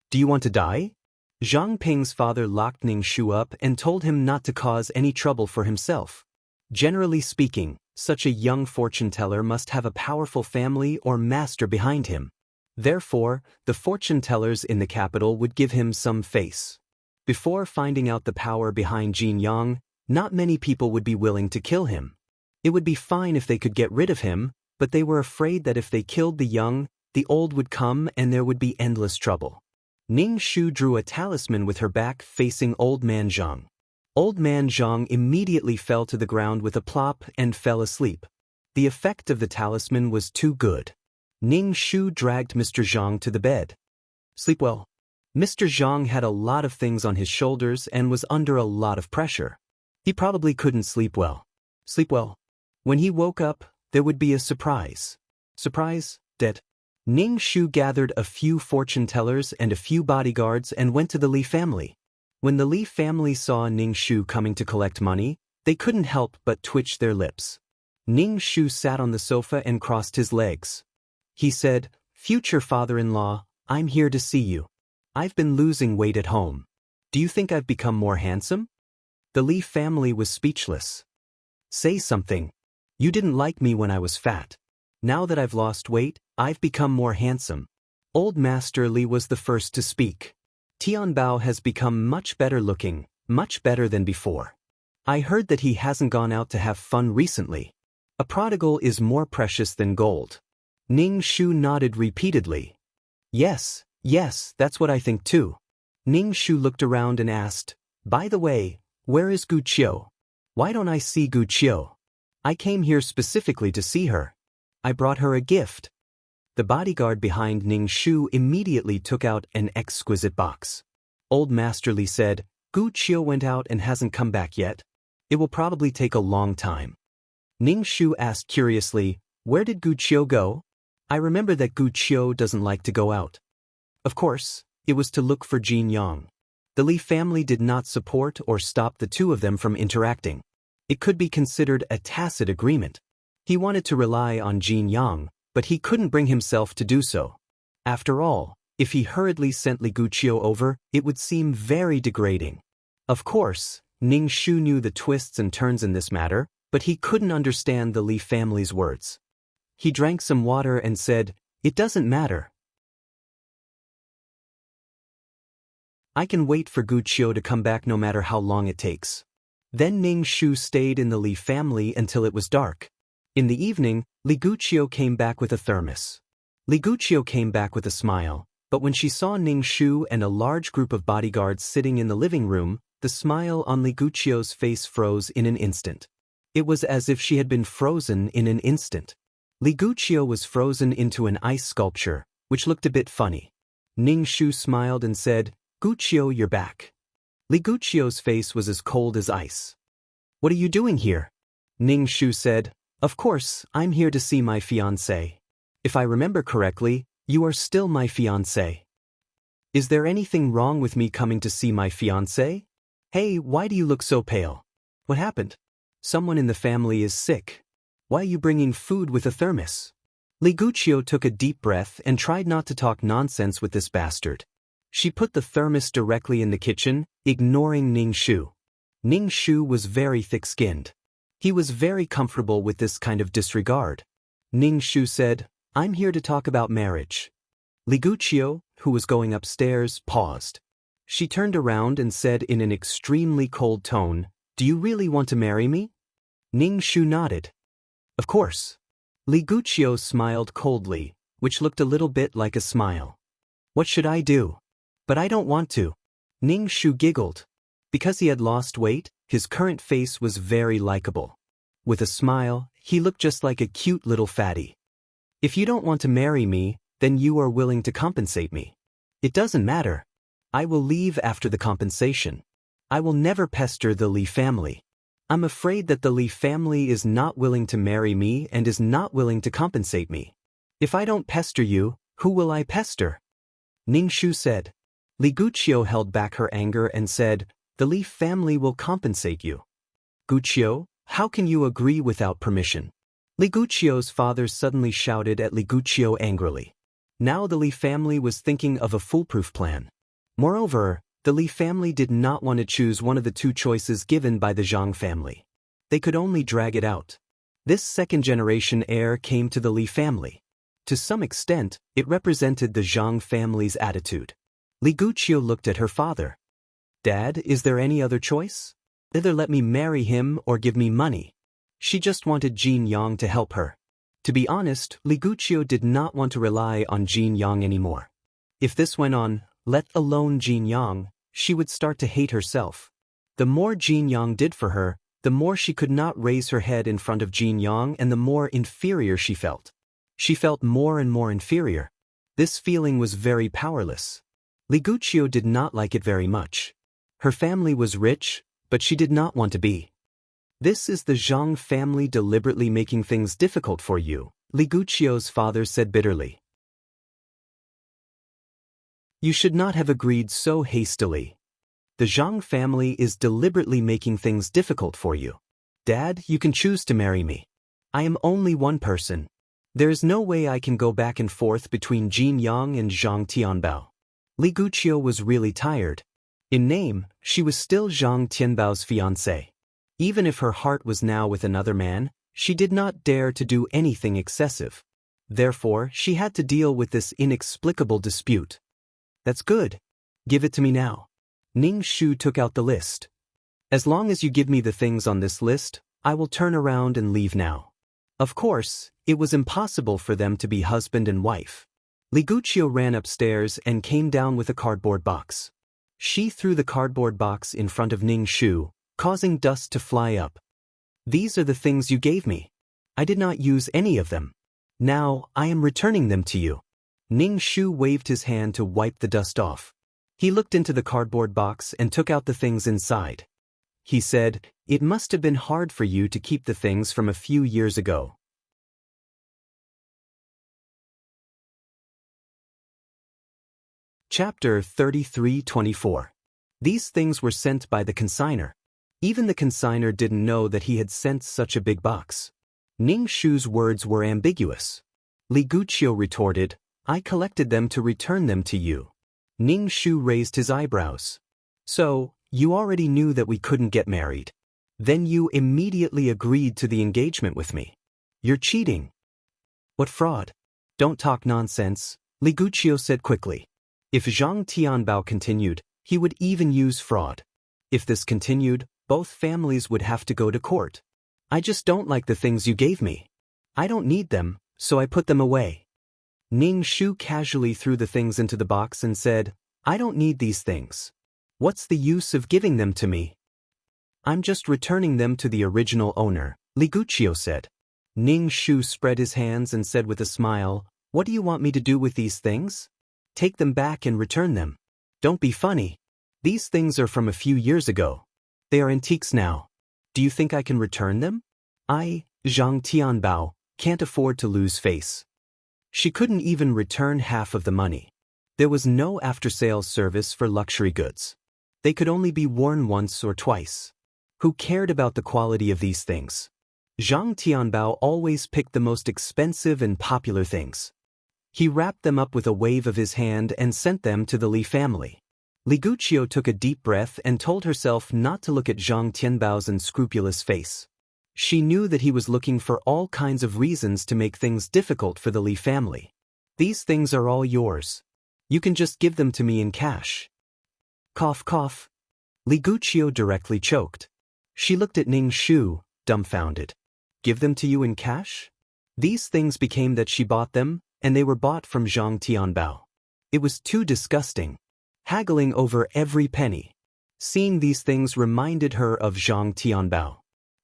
Do you want to die?" Zhang Ping's father locked Ning Shu up and told him not to cause any trouble for himself. Generally speaking, such a young fortune teller must have a powerful family or master behind him. Therefore, the fortune tellers in the capital would give him some face. Before finding out the power behind Jin Yang, not many people would be willing to kill him. It would be fine if they could get rid of him, but they were afraid that if they killed the young, the old would come and there would be endless trouble. Ning Shu drew a talisman with her back facing Old Man Zhang. Old Man Zhang immediately fell to the ground with a plop and fell asleep. The effect of the talisman was too good. Ning Shu dragged Mr. Zhang to the bed. "Sleep well." Mr. Zhang had a lot of things on his shoulders and was under a lot of pressure. He probably couldn't sleep well. Sleep well. When he woke up, there would be a surprise. Surprise? Dead. Ning Shu gathered a few fortune tellers and a few bodyguards and went to the Li family. When the Li family saw Ning Shu coming to collect money, they couldn't help but twitch their lips. Ning Shu sat on the sofa and crossed his legs. He said, "Future father-in-law, I'm here to see you. I've been losing weight at home. Do you think I've become more handsome?" The Li family was speechless. "Say something. You didn't like me when I was fat. Now that I've lost weight, I've become more handsome." Old Master Li was the first to speak. "Tianbao has become much better looking, much better than before. I heard that he hasn't gone out to have fun recently. A prodigal is more precious than gold." Ning Shu nodded repeatedly. Yes, that's what I think too." Ning Shu looked around and asked, "By the way, where is Gu Qiu? Why don't I see Gu Qiu? I came here specifically to see her. I brought her a gift." The bodyguard behind Ning Shu immediately took out an exquisite box. Old Master Li said, "Gu Qiu went out and hasn't come back yet. It will probably take a long time." Ning Shu asked curiously, "Where did Gu Qiu go? I remember that Gu Qiu doesn't like to go out." Of course, it was to look for Jin Yang. The Li family did not support or stop the two of them from interacting. It could be considered a tacit agreement. He wanted to rely on Jin Yang, but he couldn't bring himself to do so. After all, if he hurriedly sent Li Guqiu over, it would seem very degrading. Of course, Ning Shu knew the twists and turns in this matter, but he couldn't understand the Li family's words. He drank some water and said, "It doesn't matter. I can wait for Gu Qiu to come back no matter how long it takes." Then Ning Shu stayed in the Li family until it was dark. In the evening, Li Guqiu came back with a thermos. Li Guqiu came back with a smile, but when she saw Ning Shu and a large group of bodyguards sitting in the living room, the smile on Li Guqiu's face froze in an instant. It was as if she had been frozen in an instant. Li Guqiu was frozen into an ice sculpture, which looked a bit funny. Ning Shu smiled and said, "Guqiu, you're back." Li Guqiu's face was as cold as ice. "What are you doing here?" Ning Shu said, "Of course, I'm here to see my fiancé." If I remember correctly, you are still my fiancé. Is there anything wrong with me coming to see my fiancé? Hey, why do you look so pale? What happened? Someone in the family is sick. Why are you bringing food with a thermos? Liguccio took a deep breath and tried not to talk nonsense with this bastard. She put the thermos directly in the kitchen, ignoring Ning Shu. Ning Shu was very thick-skinned. He was very comfortable with this kind of disregard. Ning Shu said, "I'm here to talk about marriage." Liguccio, who was going upstairs, paused. She turned around and said in an extremely cold tone, "Do you really want to marry me?" Ning Shu nodded. "Of course." Liguccio smiled coldly, which looked a little bit like a smile. "What should I do?" "But I don't want to." Ning Shu giggled. Because he had lost weight, his current face was very likable. With a smile, he looked just like a cute little fatty. "If you don't want to marry me, then you are willing to compensate me. It doesn't matter. I will leave after the compensation. I will never pester the Li family. I'm afraid that the Li family is not willing to marry me and is not willing to compensate me. If I don't pester you, who will I pester?" Ning Shu said. Liguccio held back her anger and said, "The Li family will compensate you." "Guccio, how can you agree without permission?" Liguccio's father suddenly shouted at Liguccio angrily. Now the Li family was thinking of a foolproof plan. Moreover, the Li family did not want to choose one of the two choices given by the Zhang family. They could only drag it out. This second-generation heir came to the Li family. To some extent, it represented the Zhang family's attitude. Liguccio looked at her father. "Dad, is there any other choice? Either let me marry him or give me money." She just wanted Jin Yang to help her. To be honest, Liguccio did not want to rely on Jin Yang anymore. If this went on, let alone Jin Yang, she would start to hate herself. The more Jin Yang did for her, the more she could not raise her head in front of Jin Yang and the more inferior she felt. She felt more and more inferior. This feeling was very powerless. Liguccio did not like it very much. Her family was rich, but she did not want to be. "This is the Zhang family deliberately making things difficult for you," Liguccio's father said bitterly. "You should not have agreed so hastily. The Zhang family is deliberately making things difficult for you. Dad, you can choose to marry me. I am only one person. There is no way I can go back and forth between Jin Yang and Zhang Tianbao." Liguccio was really tired. In name, she was still Zhang Tianbao's fiancée. Even if her heart was now with another man, she did not dare to do anything excessive. Therefore, she had to deal with this inexplicable dispute. "That's good. Give it to me now." Ning Shu took out the list. "As long as you give me the things on this list, I will turn around and leave now." Of course, it was impossible for them to be husband and wife. Liguccio ran upstairs and came down with a cardboard box. She threw the cardboard box in front of Ning Shu, causing dust to fly up. "These are the things you gave me. I did not use any of them. Now, I am returning them to you." Ning Shu waved his hand to wipe the dust off. He looked into the cardboard box and took out the things inside. He said, "It must have been hard for you to keep the things from a few years ago." Chapter 33-24. These things were sent by the consignor. Even the consignor didn't know that he had sent such a big box. Ning Shu's words were ambiguous. Liguccio retorted, "I collected them to return them to you." Ning Shu raised his eyebrows. "So, you already knew that we couldn't get married. Then you immediately agreed to the engagement with me. You're cheating." "What fraud?" "Don't talk nonsense," Liguccio said quickly. If Zhang Tianbao continued, he would even use fraud. If this continued, both families would have to go to court. "I just don't like the things you gave me. I don't need them, so I put them away." Ning Shu casually threw the things into the box and said, "I don't need these things. What's the use of giving them to me?" "I'm just returning them to the original owner," Liguccio said. Ning Shu spread his hands and said with a smile, "What do you want me to do with these things? Take them back and return them. Don't be funny. These things are from a few years ago. They are antiques now. Do you think I can return them? I, Zhang Tianbao, can't afford to lose face." She couldn't even return half of the money. There was no after-sales service for luxury goods. They could only be worn once or twice. Who cared about the quality of these things? Zhang Tianbao always picked the most expensive and popular things. He wrapped them up with a wave of his hand and sent them to the Li family. Li Guqiu took a deep breath and told herself not to look at Zhang Tianbao's unscrupulous face. She knew that he was looking for all kinds of reasons to make things difficult for the Li family. These things are all yours. You can just give them to me in cash. Cough cough. Li Guqiu directly choked. She looked at Ning Shu, dumbfounded. Give them to you in cash? These things became that she bought them, and they were bought from Zhang Tianbao. It was too disgusting. Haggling over every penny. Seeing these things reminded her of Zhang Tianbao.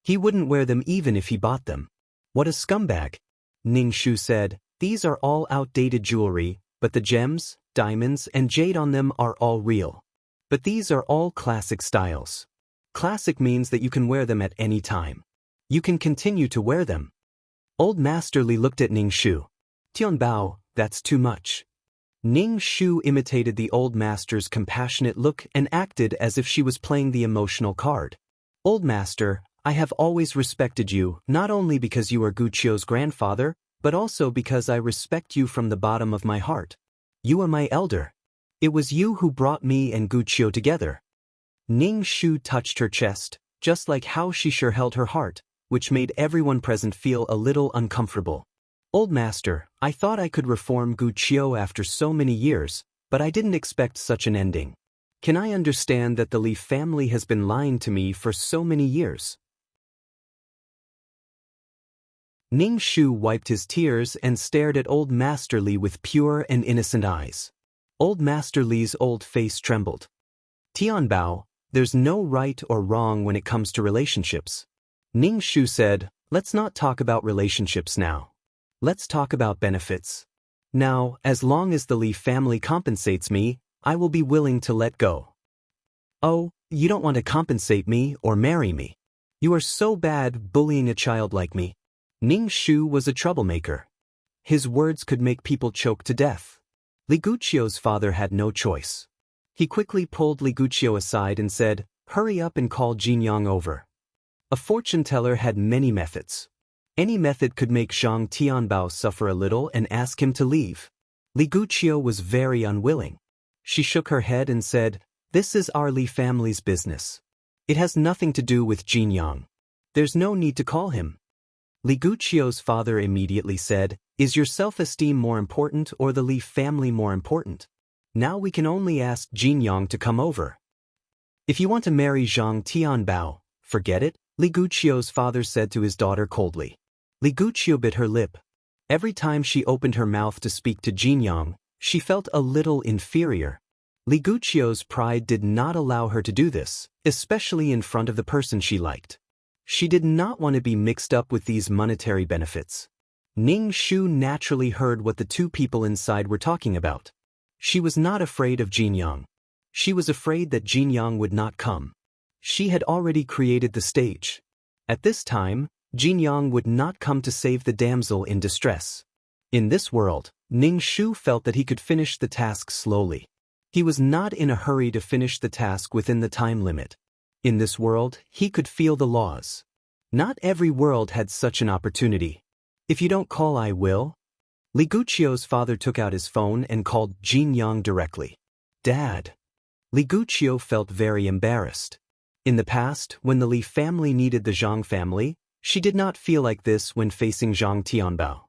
He wouldn't wear them even if he bought them. What a scumbag. Ning Shu said, these are all outdated jewelry, but the gems, diamonds, and jade on them are all real. But these are all classic styles. Classic means that you can wear them at any time. You can continue to wear them. Old Master Li looked at Ning Shu. Tianbao, that's too much. Ning Shu imitated the old master's compassionate look and acted as if she was playing the emotional card. Old Master, I have always respected you, not only because you are Guqiu's grandfather, but also because I respect you from the bottom of my heart. You are my elder. It was you who brought me and Guqiu together. Ning Shu touched her chest, just like how she sure held her heart, which made everyone present feel a little uncomfortable. Old Master, I thought I could reform Guqiu after so many years, but I didn't expect such an ending. Can I understand that the Li family has been lying to me for so many years? Ning Shu wiped his tears and stared at Old Master Li with pure and innocent eyes. Old Master Li's old face trembled. Tianbao, there's no right or wrong when it comes to relationships. Ning Shu said, let's not talk about relationships now. Let's talk about benefits. Now, as long as the Li family compensates me, I will be willing to let go. Oh, you don't want to compensate me or marry me. You are so bad bullying a child like me. Ning Shu was a troublemaker. His words could make people choke to death. Li Guqiu's father had no choice. He quickly pulled Li Guqiu aside and said, hurry up and call Jinyang over. A fortune teller had many methods. Any method could make Zhang Tianbao suffer a little and ask him to leave. Li Guqiu was very unwilling. She shook her head and said, this is our Li family's business. It has nothing to do with Jinyang. There's no need to call him. Li Guqiu's father immediately said, is your self-esteem more important or the Li family more important? Now we can only ask Jinyang to come over. If you want to marry Zhang Tianbao, forget it, Li Guqiu's father said to his daughter coldly. Li Guqiu bit her lip. Every time she opened her mouth to speak to Jinyang, she felt a little inferior. Li Guqiu's pride did not allow her to do this, especially in front of the person she liked. She did not want to be mixed up with these monetary benefits. Ning Shu naturally heard what the two people inside were talking about. She was not afraid of Jinyang. She was afraid that Jinyang would not come. She had already created the stage. At this time, Jinyang would not come to save the damsel in distress. In this world, Ning Shu felt that he could finish the task slowly. He was not in a hurry to finish the task within the time limit. In this world, he could feel the laws. Not every world had such an opportunity. If you don't call, I will. Li Guqiu's father took out his phone and called Jinyang directly. Dad. Li Guqiu felt very embarrassed. In the past, when the Li family needed the Zhang family, she did not feel like this when facing Zhang Tianbao.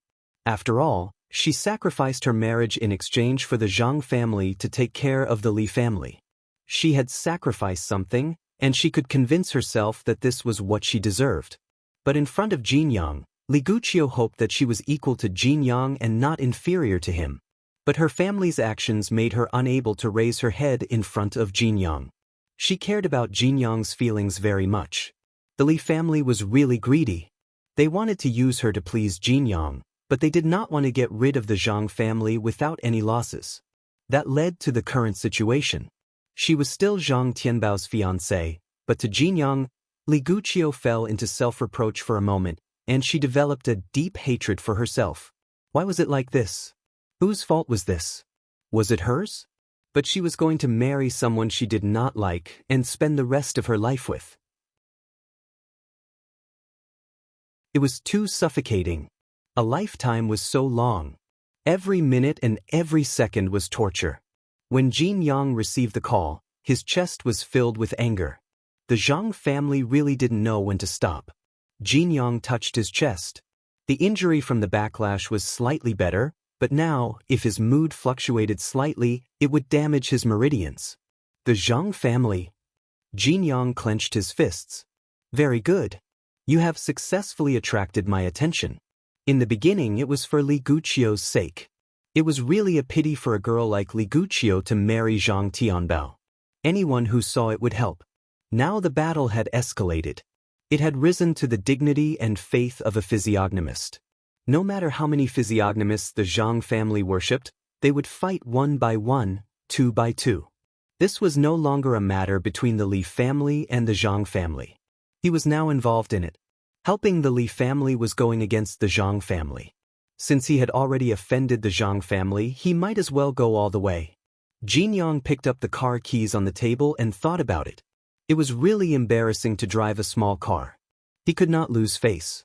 After all, she sacrificed her marriage in exchange for the Zhang family to take care of the Li family. She had sacrificed something, and she could convince herself that this was what she deserved. But in front of Jinyang, Li Guqiu hoped that she was equal to Jinyang and not inferior to him. But her family's actions made her unable to raise her head in front of Jinyang. She cared about Jinyang's feelings very much. The Li family was really greedy. They wanted to use her to please Jinyang, but they did not want to get rid of the Zhang family without any losses. That led to the current situation. She was still Zhang Tianbao's fiancée, but to Jinyang, Li Guqiu fell into self-reproach for a moment, and she developed a deep hatred for herself. Why was it like this? Whose fault was this? Was it hers? But she was going to marry someone she did not like and spend the rest of her life with. It was too suffocating. A lifetime was so long. Every minute and every second was torture. When Jin Yang received the call, his chest was filled with anger. The Zhang family really didn't know when to stop. Jin Yang touched his chest. The injury from the backlash was slightly better, but now, if his mood fluctuated slightly, it would damage his meridians. The Zhang family. Jin Yang clenched his fists. Very good. You have successfully attracted my attention. In the beginning it was for Li Guqiu's sake. It was really a pity for a girl like Li Guqiu to marry Zhang Tianbao. Anyone who saw it would help. Now the battle had escalated. It had risen to the dignity and faith of a physiognomist. No matter how many physiognomists the Zhang family worshipped, they would fight one by one, two by two. This was no longer a matter between the Li family and the Zhang family. He was now involved in it. Helping the Li family was going against the Zhang family. Since he had already offended the Zhang family, he might as well go all the way. Jin Yang picked up the car keys on the table and thought about it. It was really embarrassing to drive a small car. He could not lose face.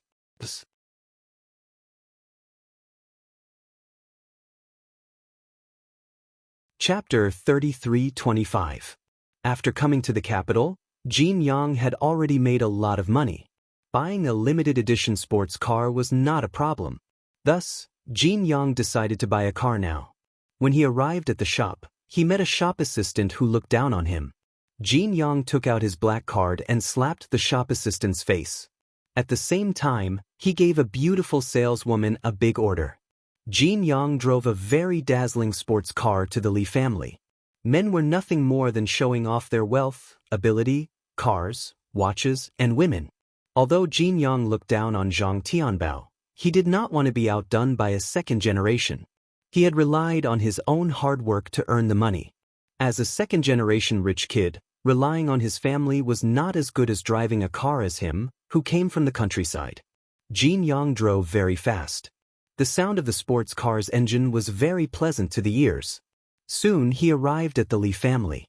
Chapter 33-25. After coming to the capital, Jin Yang had already made a lot of money. Buying a limited edition sports car was not a problem. Thus, Jin Yang decided to buy a car now. When he arrived at the shop, he met a shop assistant who looked down on him. Jin Yang took out his black card and slapped the shop assistant's face. At the same time, he gave a beautiful saleswoman a big order. Jin Yang drove a very dazzling sports car to the Li family. Men were nothing more than showing off their wealth, ability, cars, watches, and women. Although Jin Yang looked down on Zhang Tianbao, he did not want to be outdone by a second generation. He had relied on his own hard work to earn the money. As a second-generation rich kid, relying on his family was not as good as driving a car as him, who came from the countryside. Jin Yang drove very fast. The sound of the sports car's engine was very pleasant to the ears. Soon he arrived at the Li family.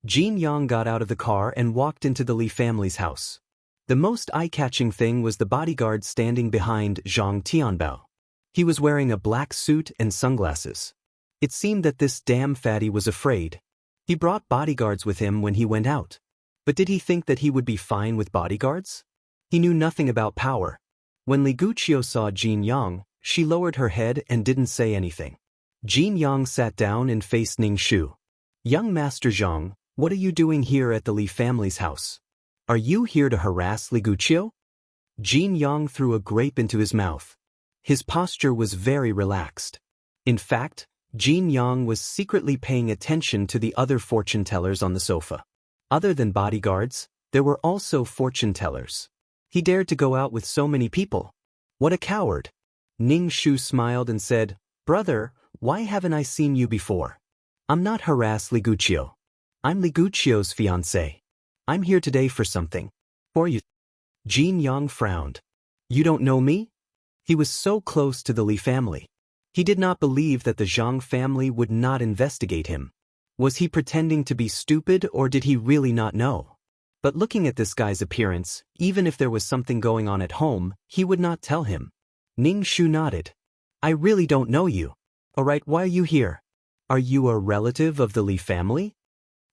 Jin Yang got out of the car and walked into the Li family's house. The most eye-catching thing was the bodyguard standing behind Zhang Tianbao. He was wearing a black suit and sunglasses. It seemed that this damn fatty was afraid. He brought bodyguards with him when he went out. But did he think that he would be fine with bodyguards? He knew nothing about power. When Li Guqiu saw Jin Yang, she lowered her head and didn't say anything. Jin Yang sat down and faced Ning Shu. Young Master Zhang, what are you doing here at the Li family's house? Are you here to harass Li Guqiu? Jin Yang threw a grape into his mouth. His posture was very relaxed. In fact, Jin Yang was secretly paying attention to the other fortune tellers on the sofa. Other than bodyguards, there were also fortune tellers. He dared to go out with so many people. What a coward! Ning Shu smiled and said, Brother, why haven't I seen you before? I'm not harass Li Guqiu. I'm Li Guqiu's fiancé. I'm here today for something. For you. Jin Yang frowned. You don't know me? He was so close to the Li family. He did not believe that the Zhang family would not investigate him. Was he pretending to be stupid or did he really not know? But looking at this guy's appearance, even if there was something going on at home, he would not tell him. Ning Shu nodded. I really don't know you. Alright, why are you here? Are you a relative of the Li family?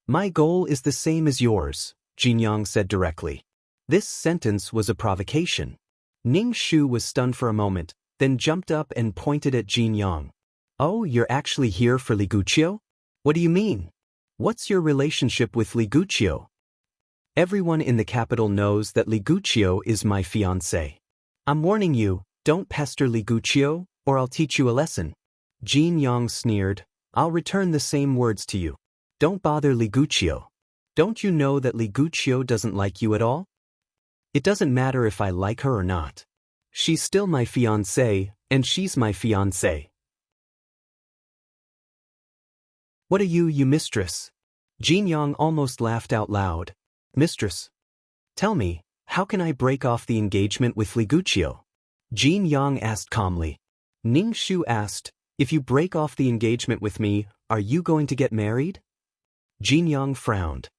My goal is the same as yours, Jin Yang said directly. This sentence was a provocation. Ning Shu was stunned for a moment, then jumped up and pointed at Jin Yang. Oh, you're actually here for Li Guqiu? What do you mean? What's your relationship with Li Guqiu? Everyone in the capital knows that Li Guqiu is my fiancé. I'm warning you, don't pester Li Guqiu, or I'll teach you a lesson. Jin Yang sneered, I'll return the same words to you. Don't bother Li Guqiu. Don't you know that Li Guqiu doesn't like you at all? It doesn't matter if I like her or not. She's still my fiancé, and she's my fiancé. What are you mistress? Jin Yang almost laughed out loud. Mistress. Tell me, how can I break off the engagement with Li Guqiu? Jin Yang asked calmly. Ning Shu asked, "If you break off the engagement with me, are you going to get married?" Jin Yang frowned.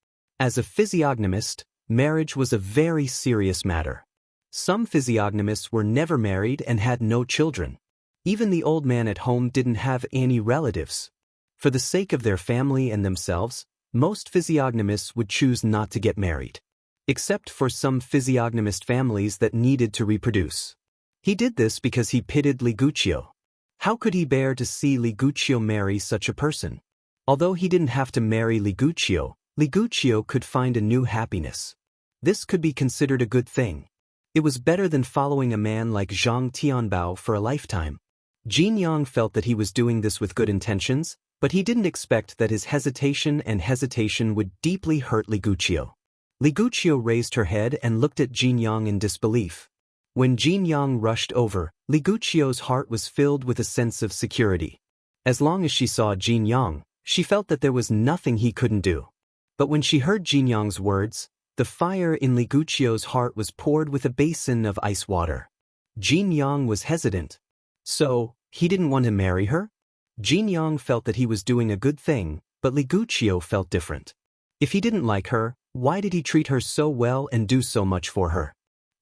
As a physiognomist, marriage was a very serious matter. Some physiognomists were never married and had no children. Even the old man at home didn't have any relatives. For the sake of their family and themselves, most physiognomists would choose not to get married. Except for some physiognomist families that needed to reproduce. He did this because he pitied Li Guqiu. How could he bear to see Li Guqiu marry such a person? Although he didn't have to marry Li Guqiu could find a new happiness. This could be considered a good thing. It was better than following a man like Zhang Tianbao for a lifetime. Jin Yang felt that he was doing this with good intentions, but he didn't expect that his hesitation would deeply hurt Li Guqiu. Li Guqiu raised her head and looked at Jin Yang in disbelief. When Jin Yang rushed over, Li Guqiu's heart was filled with a sense of security. As long as she saw Jin Yang, she felt that there was nothing he couldn't do. But when she heard Jin Yang's words, the fire in Li Guqiu's heart was poured with a basin of ice water. Jin Yang was hesitant. So, he didn't want to marry her? Jin Yang felt that he was doing a good thing, but Li Guqiu felt different. If he didn't like her, why did he treat her so well and do so much for her?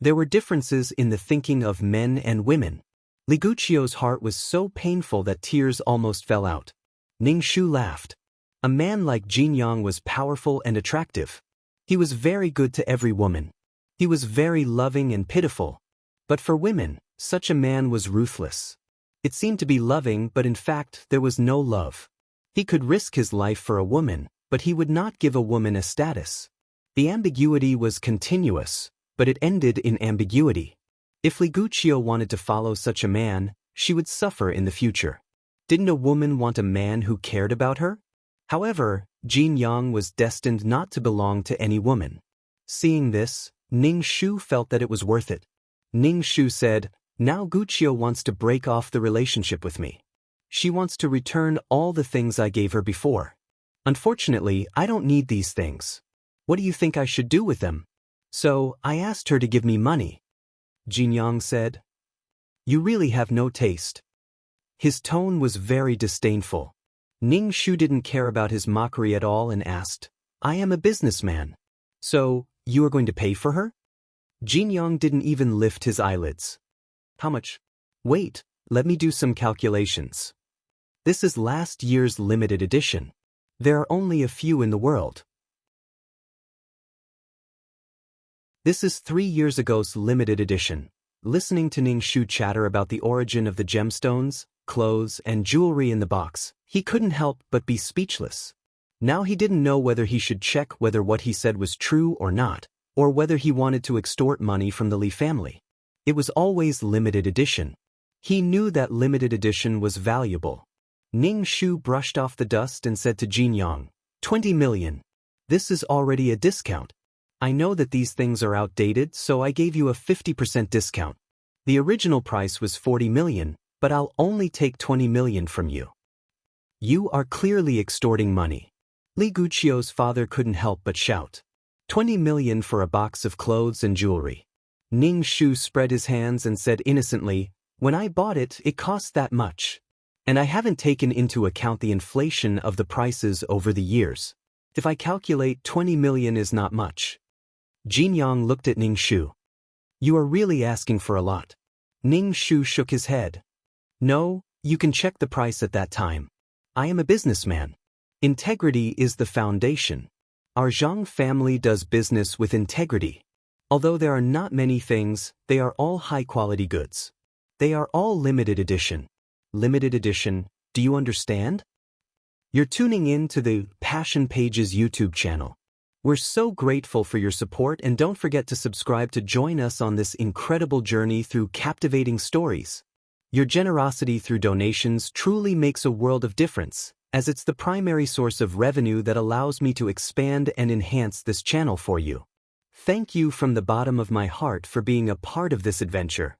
There were differences in the thinking of men and women. Li Guqiu's heart was so painful that tears almost fell out. Ning Shu laughed. A man like Jin Yang was powerful and attractive. He was very good to every woman. He was very loving and pitiful. But for women, such a man was ruthless. It seemed to be loving, but in fact there was no love. He could risk his life for a woman, but he would not give a woman a status. The ambiguity was continuous, but it ended in ambiguity. If Li Guqiu wanted to follow such a man, she would suffer in the future. Didn't a woman want a man who cared about her? However, Jin Yang was destined not to belong to any woman. Seeing this, Ning Shu felt that it was worth it. Ning Shu said, "Now Guqiu wants to break off the relationship with me. She wants to return all the things I gave her before. Unfortunately, I don't need these things. What do you think I should do with them? So, I asked her to give me money." Jin Yang said, "You really have no taste." His tone was very disdainful. Ning Shu didn't care about his mockery at all and asked, "I am a businessman. So, you are going to pay for her?" Jin Yang didn't even lift his eyelids. "How much?" "Wait, let me do some calculations. This is last year's limited edition. There are only a few in the world. This is 3 years ago's limited edition." Listening to Ning Shu chatter about the origin of the gemstones, clothes, and jewelry in the box, he couldn't help but be speechless. Now he didn't know whether he should check whether what he said was true or not, or whether he wanted to extort money from the Li family. It was always limited edition. He knew that limited edition was valuable. Ning Shu brushed off the dust and said to Jin Yang, 20 million. This is already a discount. I know that these things are outdated, so I gave you a 50% discount. The original price was 40 million, but I'll only take 20 million from you. You are clearly extorting money. Li Guqiu's father couldn't help but shout. 20 million for a box of clothes and jewelry. Ning Shu spread his hands and said innocently, "When I bought it, it cost that much. And I haven't taken into account the inflation of the prices over the years. If I calculate 20 million is not much." Jin Yang looked at Ning Shu. "You are really asking for a lot." Ning Shu shook his head. "No, you can check the price at that time. I am a businessman. Integrity is the foundation. Our Zhang family does business with integrity. Although there are not many things, they are all high-quality goods. They are all limited edition. Limited edition, do you understand?" You're tuning in to the Passion Pages YouTube channel. We're so grateful for your support, and don't forget to subscribe to join us on this incredible journey through captivating stories. Your generosity through donations truly makes a world of difference, as it's the primary source of revenue that allows me to expand and enhance this channel for you. Thank you from the bottom of my heart for being a part of this adventure.